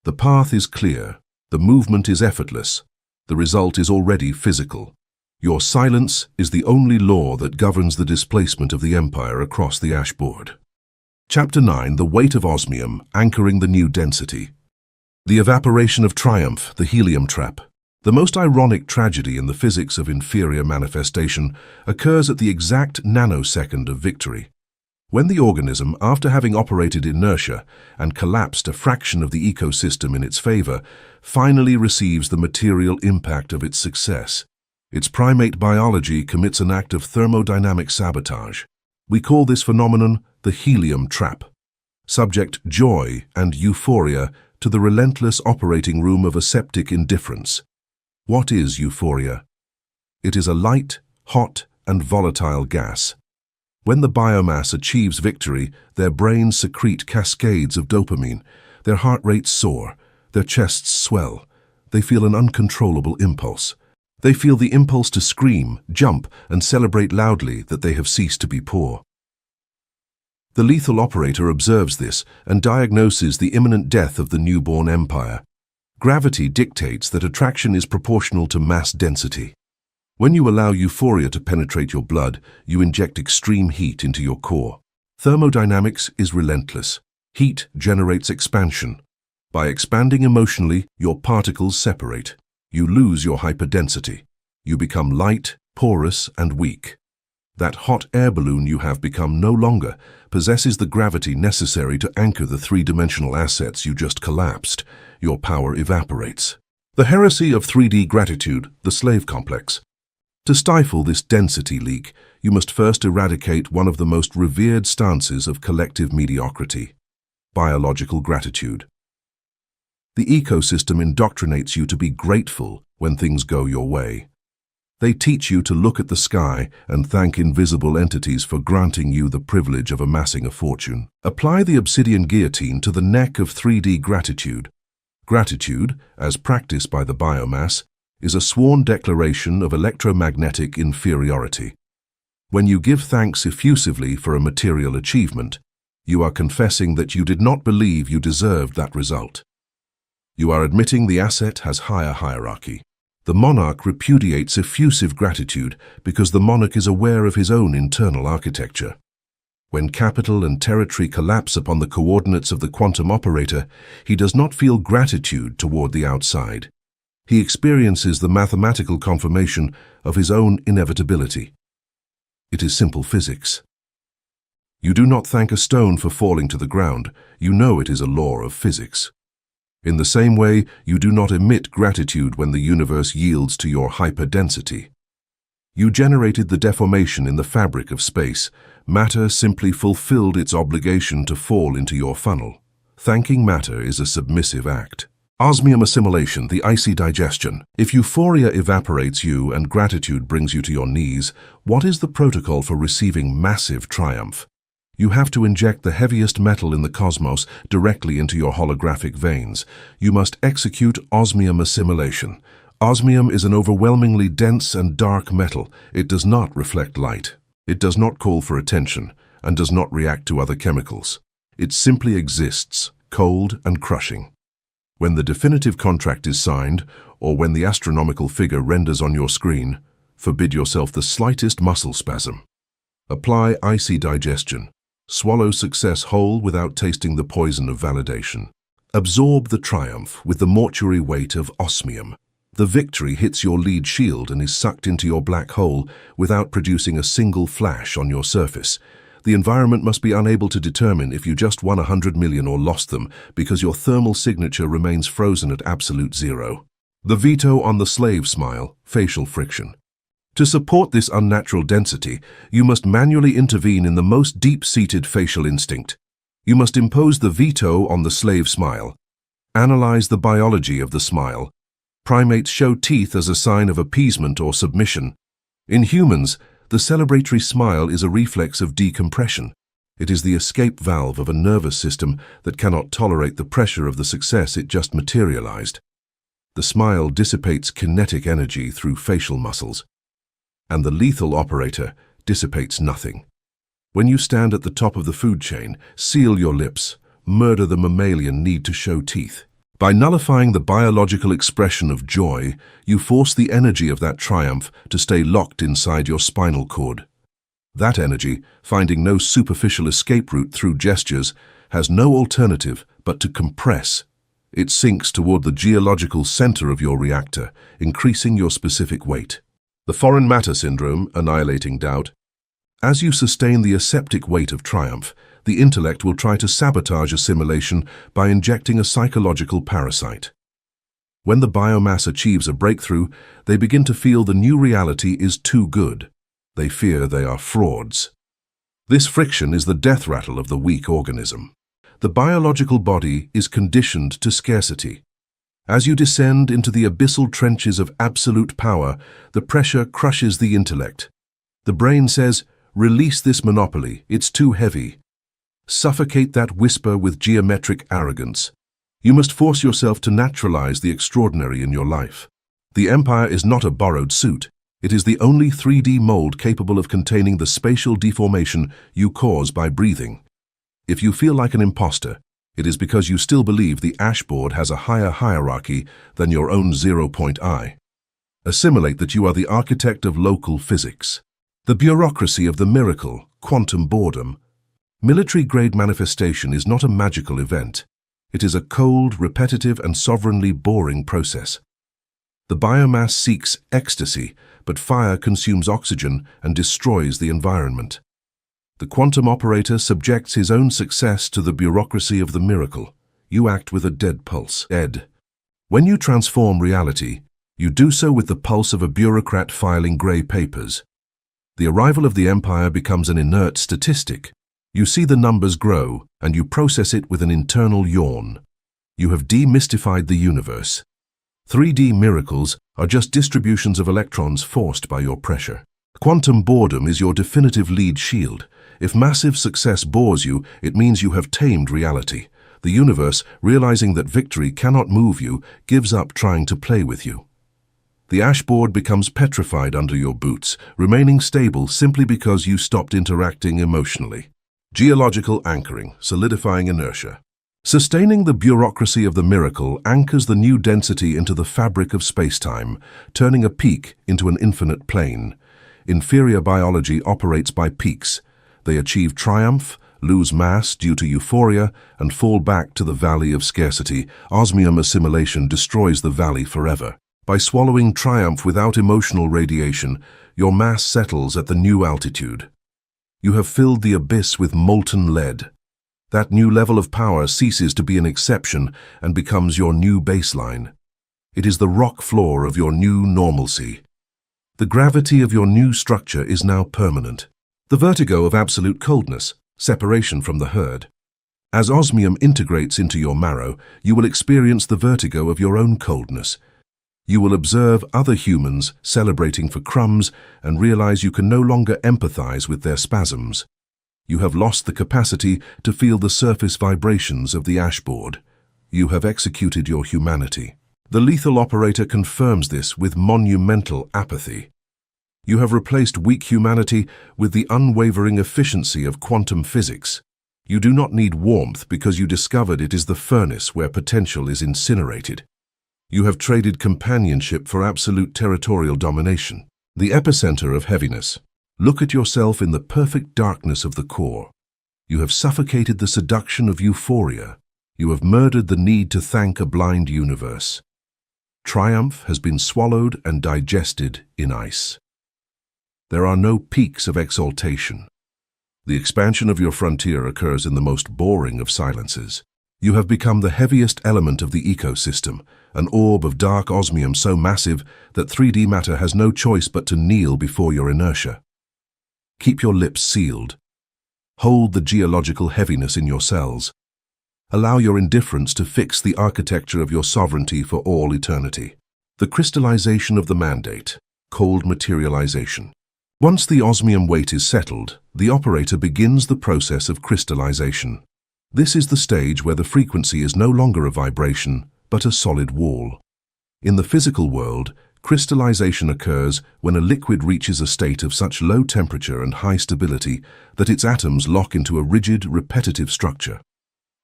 The path is clear. The movement is effortless. The result is already physical. Your silence is the only law that governs the displacement of the empire across the ashboard. Chapter 9. The weight of osmium, anchoring the new density. The evaporation of triumph, the helium trap. The most ironic tragedy in the physics of inferior manifestation occurs at the exact nanosecond of victory. When the organism, after having operated inertia and collapsed a fraction of the ecosystem in its favor, finally receives the material impact of its success, its primate biology commits an act of thermodynamic sabotage. We call this phenomenon the helium trap. Subject joy and euphoria to the relentless operating room of aseptic indifference. What is euphoria? It is a light, hot, and volatile gas. When the biomass achieves victory, their brains secrete cascades of dopamine, their heart rates soar, their chests swell. They feel an uncontrollable impulse. They feel the impulse to scream, jump, and celebrate loudly that they have ceased to be poor. The lethal operator observes this and diagnoses the imminent death of the newborn empire. Gravity dictates that attraction is proportional to mass density. When you allow euphoria to penetrate your blood, you inject extreme heat into your core. Thermodynamics is relentless. Heat generates expansion. By expanding emotionally, your particles separate. You lose your hyperdensity. You become light, porous, and weak. That hot air balloon you have become no longer possesses the gravity necessary to anchor the three-dimensional assets you just collapsed. Your power evaporates. The heresy of 3D gratitude, the slave complex. To stifle this density leak, you must first eradicate one of the most revered stances of collective mediocrity: biological gratitude. The ecosystem indoctrinates you to be grateful when things go your way. They teach you to look at the sky and thank invisible entities for granting you the privilege of amassing a fortune. Apply the obsidian guillotine to the neck of 3D gratitude. Gratitude, as practiced by the biomass, is a sworn declaration of electromagnetic inferiority. When you give thanks effusively for a material achievement, you are confessing that you did not believe you deserved that result. You are admitting the asset has higher hierarchy. The monarch repudiates effusive gratitude because the monarch is aware of his own internal architecture. When capital and territory collapse upon the coordinates of the quantum operator, he does not feel gratitude toward the outside. He experiences the mathematical confirmation of his own inevitability. It is simple physics. You do not thank a stone for falling to the ground. You know it is a law of physics. In the same way, you do not emit gratitude when the universe yields to your hyperdensity. You generated the deformation in the fabric of space. Matter simply fulfilled its obligation to fall into your funnel. Thanking matter is a submissive act. Osmium assimilation, the icy digestion. If euphoria evaporates you and gratitude brings you to your knees, what is the protocol for receiving massive triumph? You have to inject the heaviest metal in the cosmos directly into your holographic veins. You must execute osmium assimilation. Osmium is an overwhelmingly dense and dark metal. It does not reflect light. It does not call for attention and does not react to other chemicals. It simply exists, cold and crushing. When the definitive contract is signed, or when the astronomical figure renders on your screen, forbid yourself the slightest muscle spasm. Apply icy digestion. Swallow success whole without tasting the poison of validation. Absorb the triumph with the mortuary weight of osmium. The victory hits your lead shield and is sucked into your black hole without producing a single flash on your surface. The environment must be unable to determine if you just won 100 million or lost them because your thermal signature remains frozen at absolute zero. The veto on the slave smile, facial friction. To support this unnatural density, you must manually intervene in the most deep-seated facial instinct. You must impose the veto on the slave smile. Analyze the biology of the smile. Primates show teeth as a sign of appeasement or submission. In humans, the celebratory smile is a reflex of decompression. It is the escape valve of a nervous system that cannot tolerate the pressure of the success it just materialized. The smile dissipates kinetic energy through facial muscles. And the lethal operator dissipates nothing. When you stand at the top of the food chain, seal your lips, murder the mammalian need to show teeth. By nullifying the biological expression of joy, you force the energy of that triumph to stay locked inside your spinal cord. That energy, finding no superficial escape route through gestures, has no alternative but to compress. It sinks toward the geological center of your reactor, increasing your specific weight. The foreign matter syndrome, annihilating doubt. As you sustain the aseptic weight of triumph, the intellect will try to sabotage assimilation by injecting a psychological parasite. When the biomass achieves a breakthrough, they begin to feel the new reality is too good. They fear they are frauds. This friction is the death rattle of the weak organism. The biological body is conditioned to scarcity. As you descend into the abyssal trenches of absolute power, the pressure crushes the intellect. The brain says, "Release this monopoly, it's too heavy." Suffocate that whisper with geometric arrogance. You must force yourself to naturalize the extraordinary in your life. The empire is not a borrowed suit. It is the only 3D mold capable of containing the spatial deformation you cause by breathing. If you feel like an imposter, it is because you still believe the ashboard has a higher hierarchy than your own 0-point I. Assimilate that you are the architect of local physics. The bureaucracy of the miracle, quantum boredom. Military-grade manifestation is not a magical event. It is a cold, repetitive, and sovereignly boring process. The biomass seeks ecstasy, but fire consumes oxygen and destroys the environment. The quantum operator subjects his own success to the bureaucracy of the miracle. You act with a dead pulse. When you transform reality, you do so with the pulse of a bureaucrat filing grey papers. The arrival of the empire becomes an inert statistic. You see the numbers grow, and you process it with an internal yawn. You have demystified the universe. 3D miracles are just distributions of electrons forced by your pressure. Quantum boredom is your definitive lead shield. If massive success bores you, it means you have tamed reality. The universe, realizing that victory cannot move you, gives up trying to play with you. The ashboard becomes petrified under your boots, remaining stable simply because you stopped interacting emotionally. Geological anchoring, solidifying inertia. Sustaining the bureaucracy of the miracle anchors the new density into the fabric of space-time, turning a peak into an infinite plane. Inferior biology operates by peaks. They achieve triumph, lose mass due to euphoria, and fall back to the valley of scarcity. Osmium assimilation destroys the valley forever. By swallowing triumph without emotional radiation, your mass settles at the new altitude. You have filled the abyss with molten lead. That new level of power ceases to be an exception and becomes your new baseline. It is the rock floor of your new normalcy. The gravity of your new structure is now permanent. The vertigo of absolute coldness, separation from the herd. As osmium integrates into your marrow, you will experience the vertigo of your own coldness. You will observe other humans celebrating for crumbs and realize you can no longer empathize with their spasms. You have lost the capacity to feel the surface vibrations of the ashboard. You have executed your humanity. The lethal operator confirms this with monumental apathy. You have replaced weak humanity with the unwavering efficiency of quantum physics. You do not need warmth because you discovered it is the furnace where potential is incinerated. You have traded companionship for absolute territorial domination. The epicenter of heaviness. Look at yourself in the perfect darkness of the core. You have suffocated the seduction of euphoria. You have murdered the need to thank a blind universe. Triumph has been swallowed and digested in ice. There are no peaks of exaltation. The expansion of your frontier occurs in the most boring of silences. You have become the heaviest element of the ecosystem, an orb of dark osmium so massive that 3D matter has no choice but to kneel before your inertia. Keep your lips sealed. Hold the geological heaviness in your cells. Allow your indifference to fix the architecture of your sovereignty for all eternity. The crystallization of the mandate, cold materialization. Once the osmium weight is settled, the operator begins the process of crystallization. This is the stage where the frequency is no longer a vibration, but a solid wall. In the physical world, crystallization occurs when a liquid reaches a state of such low temperature and high stability that its atoms lock into a rigid, repetitive structure.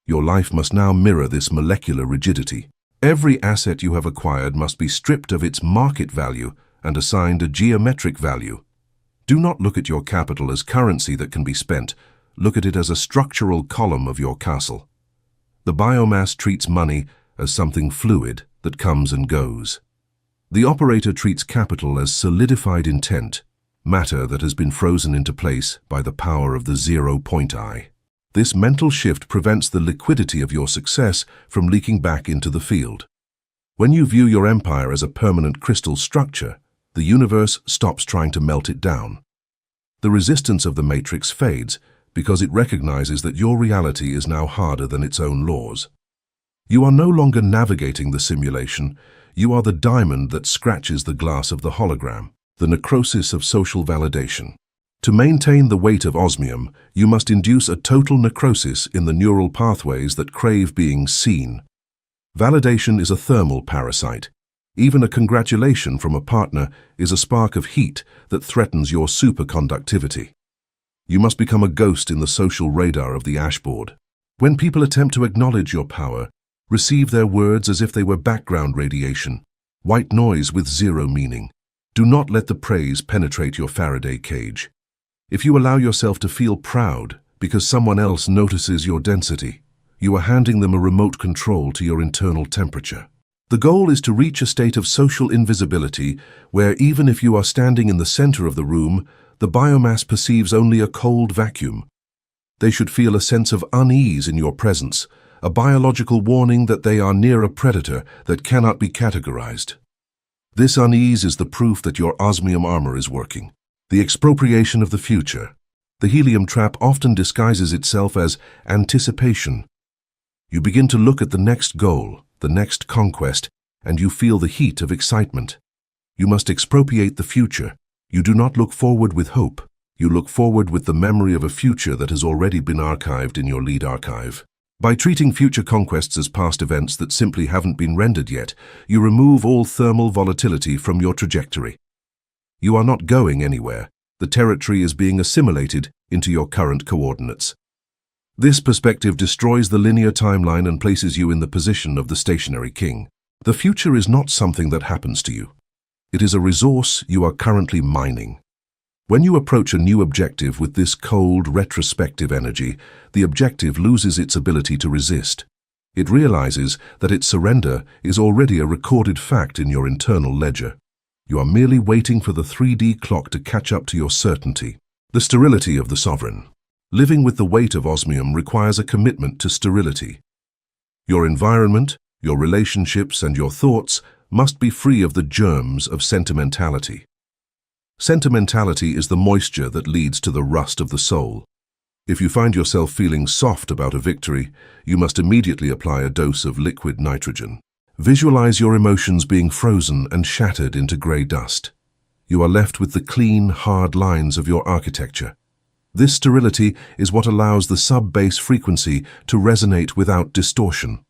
Your life must now mirror this molecular rigidity. Every asset you have acquired must be stripped of its market value and assigned a geometric value. Do not look at your capital as currency that can be spent. Look at it as a structural column of your castle. The biomass treats money as something fluid that comes and goes. The operator treats capital as solidified intent, matter that has been frozen into place by the power of the 0-point I. This mental shift prevents the liquidity of your success from leaking back into the field. When you view your empire as a permanent crystal structure, the universe stops trying to melt it down. The resistance of the matrix fades because it recognizes that your reality is now harder than its own laws. You are no longer navigating the simulation, you are the diamond that scratches the glass of the hologram, the necrosis of social validation. To maintain the weight of osmium, you must induce a total necrosis in the neural pathways that crave being seen. Validation is a thermal parasite. Even a congratulation from a partner is a spark of heat that threatens your superconductivity. You must become a ghost in the social radar of the ashboard. When people attempt to acknowledge your power, receive their words as if they were background radiation, white noise with zero meaning. Do not let the praise penetrate your Faraday cage. If you allow yourself to feel proud because someone else notices your density, you are handing them a remote control to your internal temperature. The goal is to reach a state of social invisibility where even if you are standing in the center of the room, the biomass perceives only a cold vacuum. They should feel a sense of unease in your presence, a biological warning that they are near a predator that cannot be categorized. This unease is the proof that your osmium armor is working. The expropriation of the future. The helium trap often disguises itself as anticipation. You begin to look at the next goal, the next conquest, and you feel the heat of excitement. You must expropriate the future. You do not look forward with hope. You look forward with the memory of a future that has already been archived in your lead archive. By treating future conquests as past events that simply haven't been rendered yet, you remove all thermal volatility from your trajectory. You are not going anywhere. The territory is being assimilated into your current coordinates. This perspective destroys the linear timeline and places you in the position of the stationary king. The future is not something that happens to you. It is a resource you are currently mining. When you approach a new objective with this cold, retrospective energy, the objective loses its ability to resist. It realizes that its surrender is already a recorded fact in your internal ledger. You are merely waiting for the 3D clock to catch up to your certainty. The sterility of the sovereign. Living with the weight of osmium requires a commitment to sterility. Your environment, your relationships, and your thoughts must be free of the germs of sentimentality. Sentimentality is the moisture that leads to the rust of the soul. If you find yourself feeling soft about a victory, you must immediately apply a dose of liquid nitrogen. Visualize your emotions being frozen and shattered into grey dust. You are left with the clean, hard lines of your architecture. This sterility is what allows the sub-bass frequency to resonate without distortion.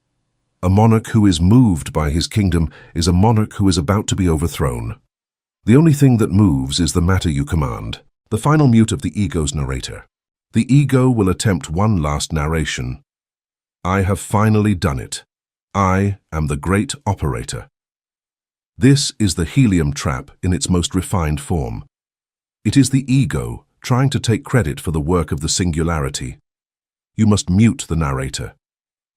A monarch who is moved by his kingdom is a monarch who is about to be overthrown. The only thing that moves is the matter you command. The final mute of the ego's narrator. The ego will attempt one last narration. I have finally done it. I am the great operator. This is the helium trap in its most refined form. It is the ego trying to take credit for the work of the singularity. You must mute the narrator.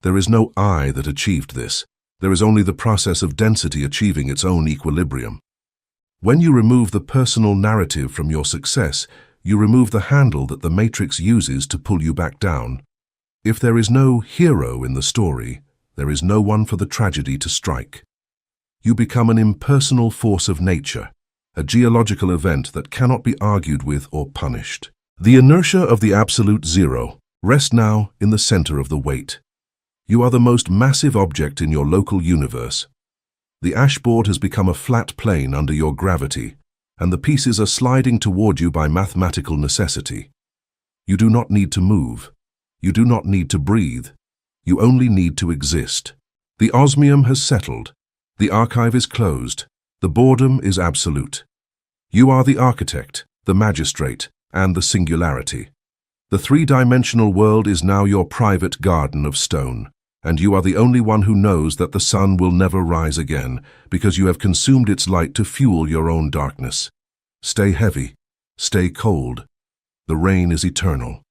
There is no I that achieved this. There is only the process of density achieving its own equilibrium. When you remove the personal narrative from your success, you remove the handle that the matrix uses to pull you back down. If there is no hero in the story, there is no one for the tragedy to strike. You become an impersonal force of nature, a geological event that cannot be argued with or punished. The inertia of the absolute zero. Rest now in the center of the weight. You are the most massive object in your local universe. The ashboard has become a flat plane under your gravity, and the pieces are sliding toward you by mathematical necessity. You do not need to move. You do not need to breathe. You only need to exist. The osmium has settled. The archive is closed. The boredom is absolute. You are the architect, the magistrate, and the singularity. The three-dimensional world is now your private garden of stone, and you are the only one who knows that the sun will never rise again, because you have consumed its light to fuel your own darkness. Stay heavy, stay cold. The rain is eternal.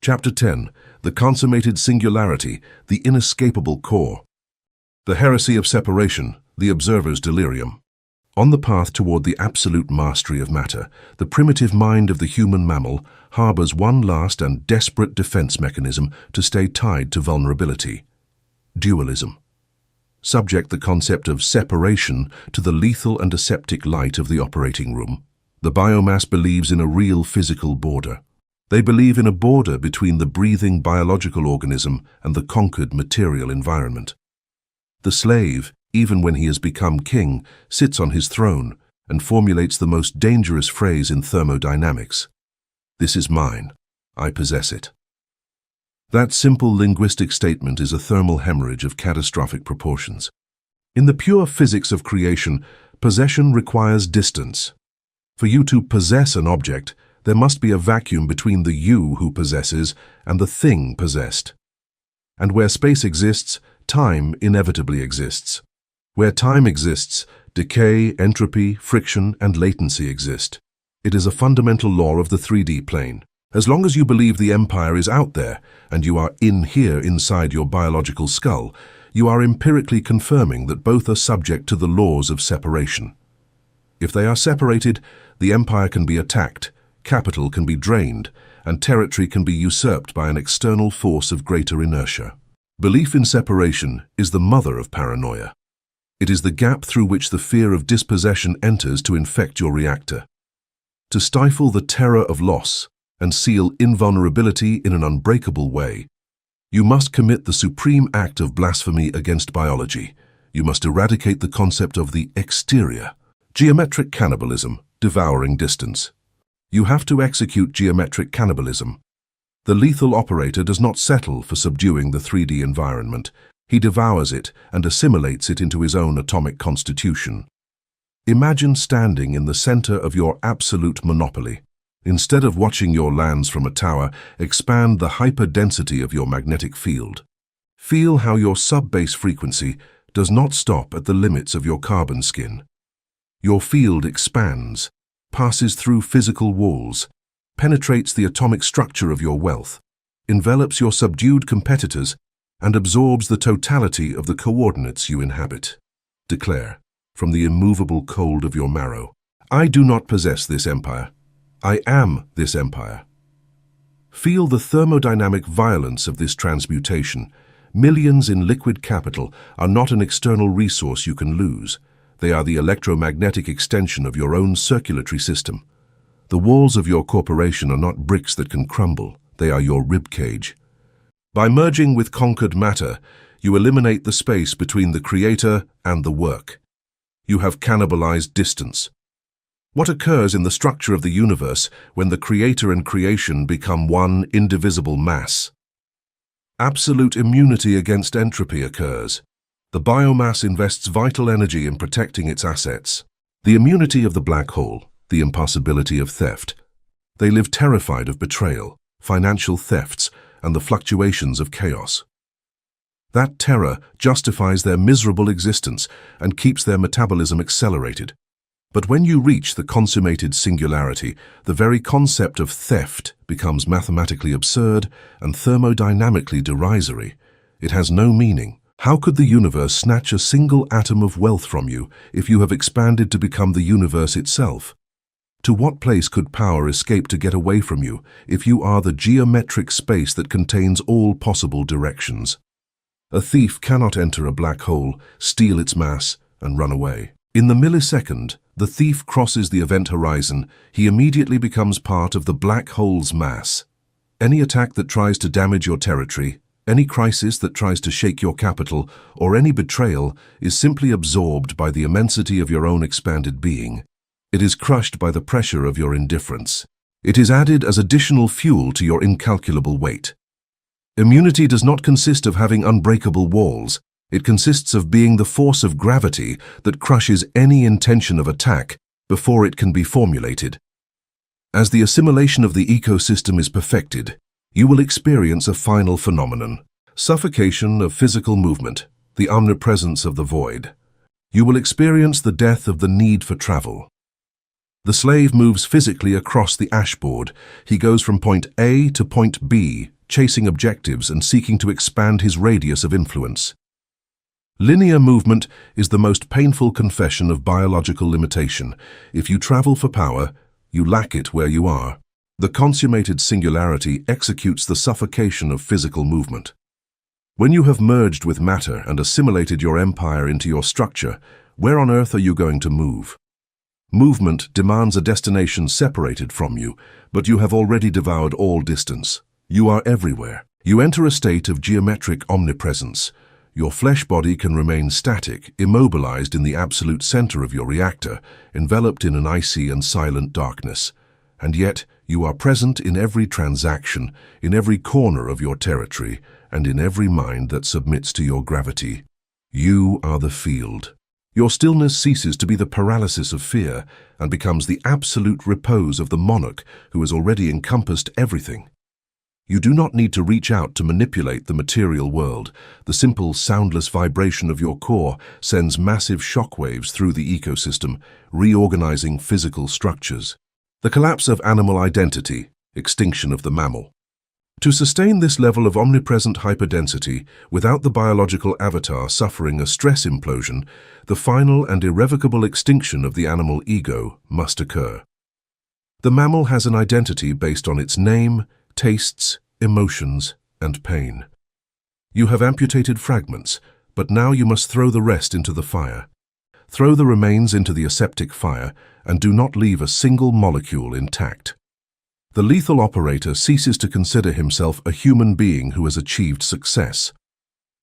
Chapter 10. The Consummated Singularity, the Inescapable Core. The Heresy of Separation, the Observer's Delirium. On the path toward the absolute mastery of matter, the primitive mind of the human mammal harbors one last and desperate defense mechanism to stay tied to vulnerability: dualism. Subject the concept of separation to the lethal and aseptic light of the operating room. The biomass believes in a real physical border. They believe in a border between the breathing biological organism and the conquered material environment. The slave, even when he has become king, sits on his throne and formulates the most dangerous phrase in thermodynamics: "This is mine. I possess it." That simple linguistic statement is a thermal hemorrhage of catastrophic proportions. In the pure physics of creation, possession requires distance. For you to possess an object, there must be a vacuum between the you who possesses and the thing possessed. And where space exists, time inevitably exists. Where time exists, decay, entropy, friction, and latency exist. It is a fundamental law of the 3D plane. As long as you believe the empire is out there, and you are in here inside your biological skull, you are empirically confirming that both are subject to the laws of separation. If they are separated, the empire can be attacked, capital can be drained, and territory can be usurped by an external force of greater inertia. Belief in separation is the mother of paranoia. It is the gap through which the fear of dispossession enters to infect your reactor. To stifle the terror of loss and seal invulnerability in an unbreakable way, you must commit the supreme act of blasphemy against biology. You must eradicate the concept of the exterior. Geometric cannibalism, devouring distance. You have to execute geometric cannibalism. The lethal operator does not settle for subduing the 3D environment. He devours it and assimilates it into his own atomic constitution. Imagine standing in the center of your absolute monopoly. Instead of watching your lands from a tower, expand the hyperdensity of your magnetic field. Feel how your sub-base frequency does not stop at the limits of your carbon skin. Your field expands, passes through physical walls, penetrates the atomic structure of your wealth, envelops your subdued competitors, and absorbs the totality of the coordinates you inhabit. Declare, from the immovable cold of your marrow, I do not possess this empire. I am this empire. Feel the thermodynamic violence of this transmutation. Millions in liquid capital are not an external resource you can lose. They are the electromagnetic extension of your own circulatory system. The walls of your corporation are not bricks that can crumble. They are your ribcage. By merging with conquered matter, you eliminate the space between the creator and the work. You have cannibalized distance. What occurs in the structure of the universe when the creator and creation become one indivisible mass? Absolute immunity against entropy occurs. The biomass invests vital energy in protecting its assets. The immunity of the black hole, the impossibility of theft. They live terrified of betrayal, financial thefts, and the fluctuations of chaos. That terror justifies their miserable existence and keeps their metabolism accelerated. But when you reach the consummated singularity, the very concept of theft becomes mathematically absurd and thermodynamically derisory. It has no meaning. How could the universe snatch a single atom of wealth from you if you have expanded to become the universe itself? To what place could power escape to get away from you if you are the geometric space that contains all possible directions? A thief cannot enter a black hole, steal its mass, and run away. In the millisecond the thief crosses the event horizon, he immediately becomes part of the black hole's mass. Any attack that tries to damage your territory, any crisis that tries to shake your capital, or any betrayal is simply absorbed by the immensity of your own expanded being. It is crushed by the pressure of your indifference. It is added as additional fuel to your incalculable weight. Immunity does not consist of having unbreakable walls. It consists of being the force of gravity that crushes any intention of attack before it can be formulated. As the assimilation of the ecosystem is perfected, you will experience a final phenomenon. Suffocation of physical movement, the omnipresence of the void. You will experience the death of the need for travel. The slave moves physically across the ashboard. He goes from point A to point B, chasing objectives and seeking to expand his radius of influence. Linear movement is the most painful confession of biological limitation. If you travel for power, you lack it where you are. The consummated singularity executes the suffocation of physical movement. When you have merged with matter and assimilated your empire into your structure, where on earth are you going to move? Movement demands a destination separated from you, but you have already devoured all distance. You are everywhere. You enter a state of geometric omnipresence. Your flesh body can remain static, immobilized in the absolute center of your reactor, enveloped in an icy and silent darkness. And yet, you are present in every transaction, in every corner of your territory, and in every mind that submits to your gravity. You are the field. Your stillness ceases to be the paralysis of fear and becomes the absolute repose of the monarch who has already encompassed everything. You do not need to reach out to manipulate the material world. The simple, soundless vibration of your core sends massive shockwaves through the ecosystem, reorganizing physical structures. The collapse of animal identity, extinction of the mammal. To sustain this level of omnipresent hyperdensity without the biological avatar suffering a stress implosion, the final and irrevocable extinction of the animal ego must occur. The mammal has an identity based on its name, tastes, emotions, and pain. You have amputated fragments, but now you must throw the rest into the fire. Throw the remains into the aseptic fire and do not leave a single molecule intact. The lethal operator ceases to consider himself a human being who has achieved success.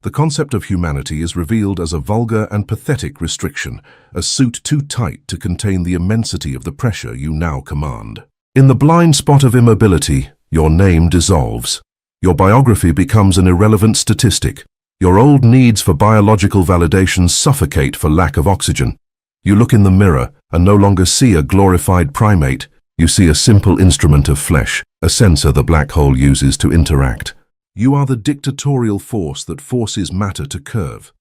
The concept of humanity is revealed as a vulgar and pathetic restriction, a suit too tight to contain the immensity of the pressure you now command. In the blind spot of immobility, your name dissolves. Your biography becomes an irrelevant statistic. Your old needs for biological validation suffocate for lack of oxygen. You look in the mirror and no longer see a glorified primate. You see a simple instrument of flesh, a sensor the black hole uses to interact. You are the dictatorial force that forces matter to curve.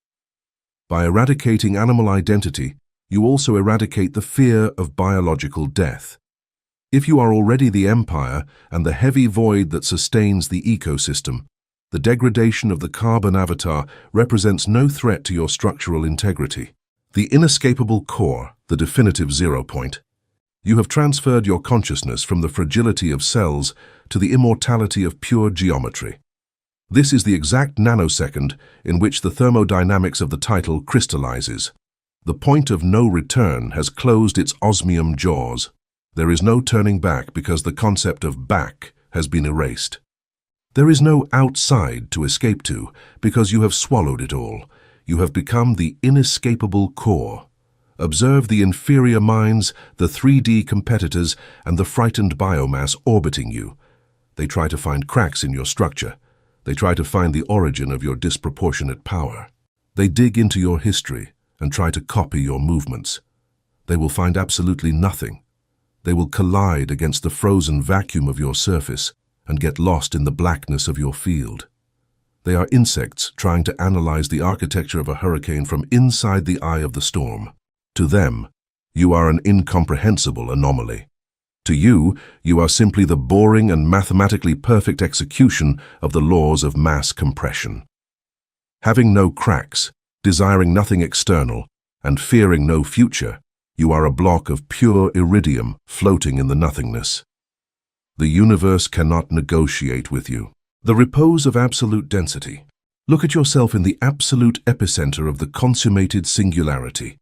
By eradicating animal identity, you also eradicate the fear of biological death. If you are already the empire and the heavy void that sustains the ecosystem, the degradation of the carbon avatar represents no threat to your structural integrity. The inescapable core, the definitive 0 point. You have transferred your consciousness from the fragility of cells to the immortality of pure geometry. This is the exact nanosecond in which the thermodynamics of the title crystallizes. The point of no return has closed its osmium jaws. There is no turning back because the concept of back has been erased. There is no outside to escape to because you have swallowed it all. You have become the inescapable core. Observe the inferior minds, the 3D competitors, and the frightened biomass orbiting you. They try to find cracks in your structure. They try to find the origin of your disproportionate power. They dig into your history and try to copy your movements. They will find absolutely nothing. They will collide against the frozen vacuum of your surface and get lost in the blackness of your field. They are insects trying to analyze the architecture of a hurricane from inside the eye of the storm. To them, you are an incomprehensible anomaly. To you, you are simply the boring and mathematically perfect execution of the laws of mass compression. Having no cracks, desiring nothing external, and fearing no future, you are a block of pure iridium floating in the nothingness. The universe cannot negotiate with you. The repose of absolute density. Look at yourself in the absolute epicenter of the consummated singularity.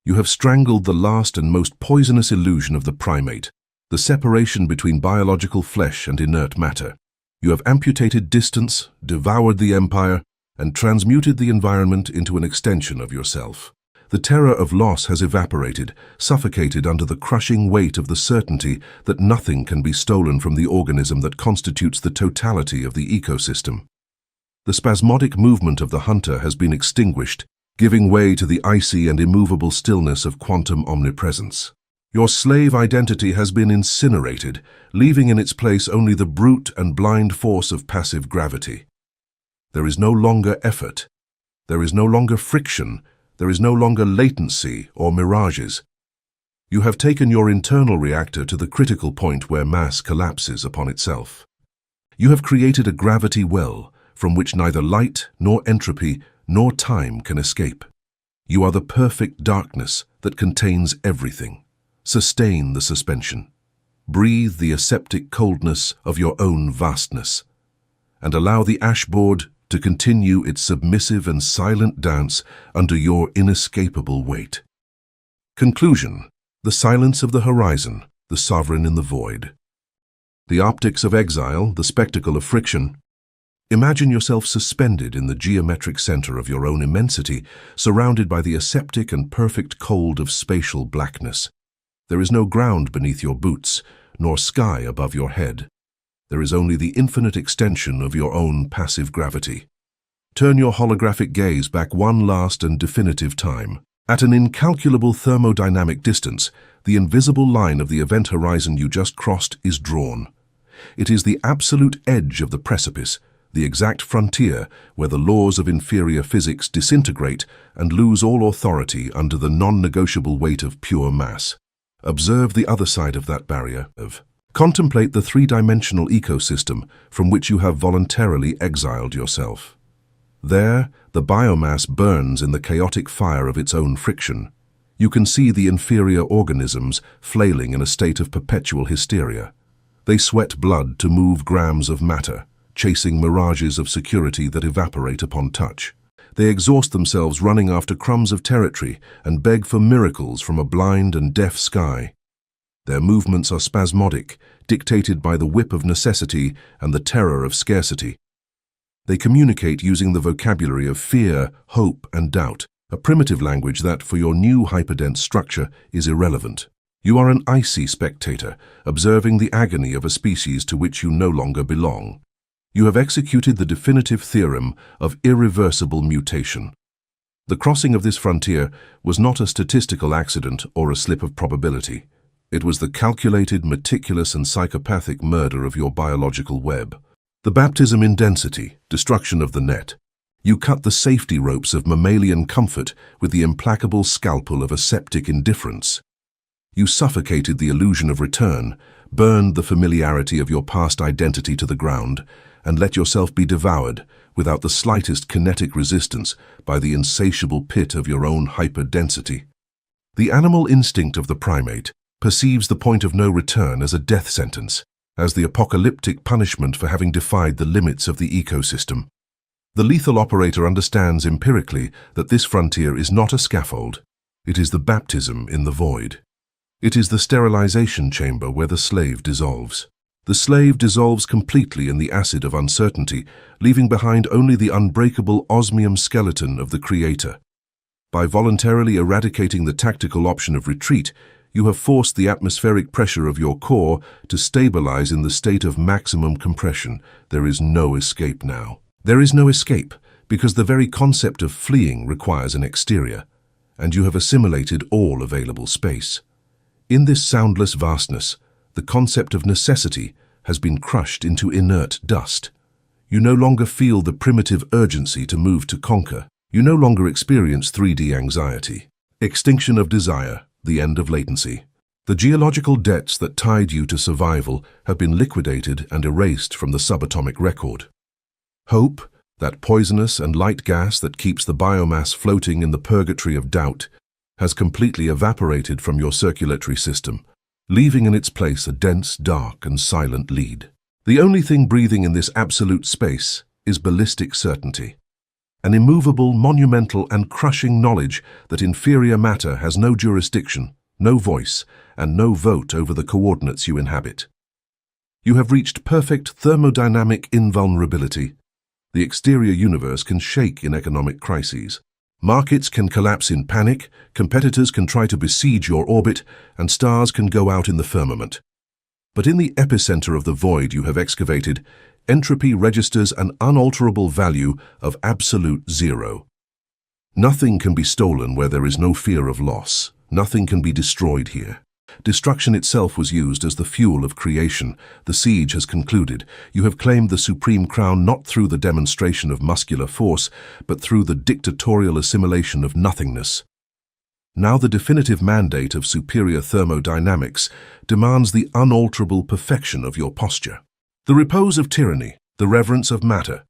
You have strangled the last and most poisonous illusion of the primate, the separation between biological flesh and inert matter. You have amputated distance, devoured the empire, and transmuted the environment into an extension of yourself. The terror of loss has evaporated, suffocated under the crushing weight of the certainty that nothing can be stolen from the organism that constitutes the totality of the ecosystem. The spasmodic movement of the hunter has been extinguished, giving way to the icy and immovable stillness of quantum omnipresence. Your slave identity has been incinerated, leaving in its place only the brute and blind force of passive gravity. There is no longer effort. There is no longer friction. There is no longer latency or mirages. You have taken your internal reactor to the critical point where mass collapses upon itself. You have created a gravity well from which neither light, nor entropy, nor time can escape. You are the perfect darkness that contains everything. Sustain the suspension. Breathe the aseptic coldness of your own vastness, and allow the ashboard to continue its submissive and silent dance under your inescapable weight. Conclusion: the silence of the horizon, the sovereign in the void. The optics of exile, the spectacle of friction. Imagine yourself suspended in the geometric center of your own immensity, surrounded by the aseptic and perfect cold of spatial blackness. There is no ground beneath your boots, nor sky above your head. There is only the infinite extension of your own passive gravity. Turn your holographic gaze back one last and definitive time. At an incalculable thermodynamic distance, the invisible line of the event horizon you just crossed is drawn. It is the absolute edge of the precipice, the exact frontier where the laws of inferior physics disintegrate and lose all authority under the non-negotiable weight of pure mass. Observe the other side of that barrier. Contemplate the three-dimensional ecosystem from which you have voluntarily exiled yourself. There, the biomass burns in the chaotic fire of its own friction. You can see the inferior organisms flailing in a state of perpetual hysteria. They sweat blood to move grams of matter, chasing mirages of security that evaporate upon touch. They exhaust themselves running after crumbs of territory and beg for miracles from a blind and deaf sky. Their movements are spasmodic, dictated by the whip of necessity and the terror of scarcity. They communicate using the vocabulary of fear, hope, and doubt, a primitive language that, for your new hyperdense structure, is irrelevant. You are an icy spectator, observing the agony of a species to which you no longer belong. You have executed the definitive theorem of irreversible mutation. The crossing of this frontier was not a statistical accident or a slip of probability. It was the calculated, meticulous, and psychopathic murder of your biological web. The baptism in density, destruction of the net. You cut the safety ropes of mammalian comfort with the implacable scalpel of aseptic indifference. You suffocated the illusion of return, burned the familiarity of your past identity to the ground, and let yourself be devoured, without the slightest kinetic resistance, by the insatiable pit of your own hyperdensity. The animal instinct of the primate perceives the point of no return as a death sentence, as the apocalyptic punishment for having defied the limits of the ecosystem. The lethal operator understands empirically that this frontier is not a scaffold. It is the baptism in the void. It is the sterilization chamber where the slave dissolves. The slave dissolves completely in the acid of uncertainty, leaving behind only the unbreakable osmium skeleton of the creator. By voluntarily eradicating the tactical option of retreat, you have forced the atmospheric pressure of your core to stabilize in the state of maximum compression. There is no escape now. There is no escape because the very concept of fleeing requires an exterior, and you have assimilated all available space. In this soundless vastness, the concept of necessity has been crushed into inert dust. You no longer feel the primitive urgency to move to conquer. You no longer experience 3D anxiety. Extinction of desire, the end of latency. The geological debts that tied you to survival have been liquidated and erased from the subatomic record. Hope, that poisonous and light gas that keeps the biomass floating in the purgatory of doubt, has completely evaporated from your circulatory system, leaving in its place a dense, dark, and silent lead. The only thing breathing in this absolute space is ballistic certainty, an immovable, monumental, and crushing knowledge that inferior matter has no jurisdiction, no voice, and no vote over the coordinates you inhabit. You have reached perfect thermodynamic invulnerability. The exterior universe can shake in economic crises. Markets can collapse in panic, competitors can try to besiege your orbit, and stars can go out in the firmament. But in the epicenter of the void you have excavated, entropy registers an unalterable value of absolute zero. Nothing can be stolen where there is no fear of loss. Nothing can be destroyed here. Destruction itself was used as the fuel of creation. The siege has concluded. You have claimed the supreme crown not through the demonstration of muscular force, but through the dictatorial assimilation of nothingness. Now the definitive mandate of superior thermodynamics demands the unalterable perfection of your posture. The repose of tyranny, the reverence of matter.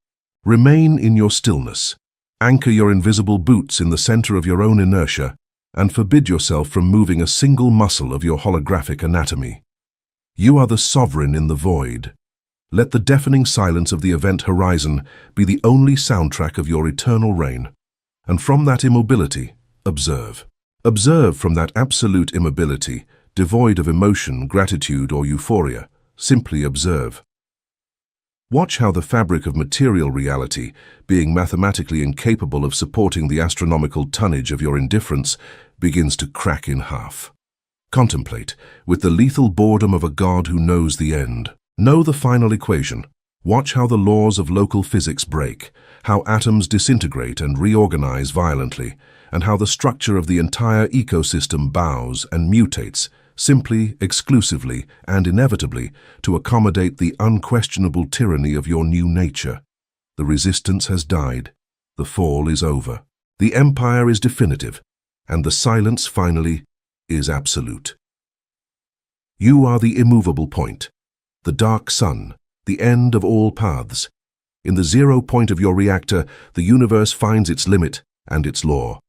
Remain in your stillness. Anchor your invisible boots in the center of your own inertia, and forbid yourself from moving a single muscle of your holographic anatomy. You are the sovereign in the void. Let the deafening silence of the event horizon be the only soundtrack of your eternal reign. And from that immobility, observe. Observe from that absolute immobility, devoid of emotion, gratitude, or euphoria. Simply observe. Watch how the fabric of material reality, being mathematically incapable of supporting the astronomical tonnage of your indifference, begins to crack in half. Contemplate, with the lethal boredom of a God who knows the end. Know the final equation. Watch how the laws of local physics break, how atoms disintegrate and reorganize violently, and how the structure of the entire ecosystem bows and mutates, simply, exclusively, and inevitably, to accommodate the unquestionable tyranny of your new nature. The resistance has died. The fall is over. The empire is definitive, and the silence, finally, is absolute. You are the immovable point, the dark sun, the end of all paths. In the 0 point of your reactor, the universe finds its limit and its law.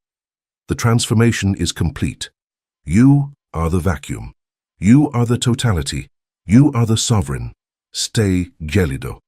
The transformation is complete. You are the vacuum. You are the totality. You are the sovereign. Stay gelido.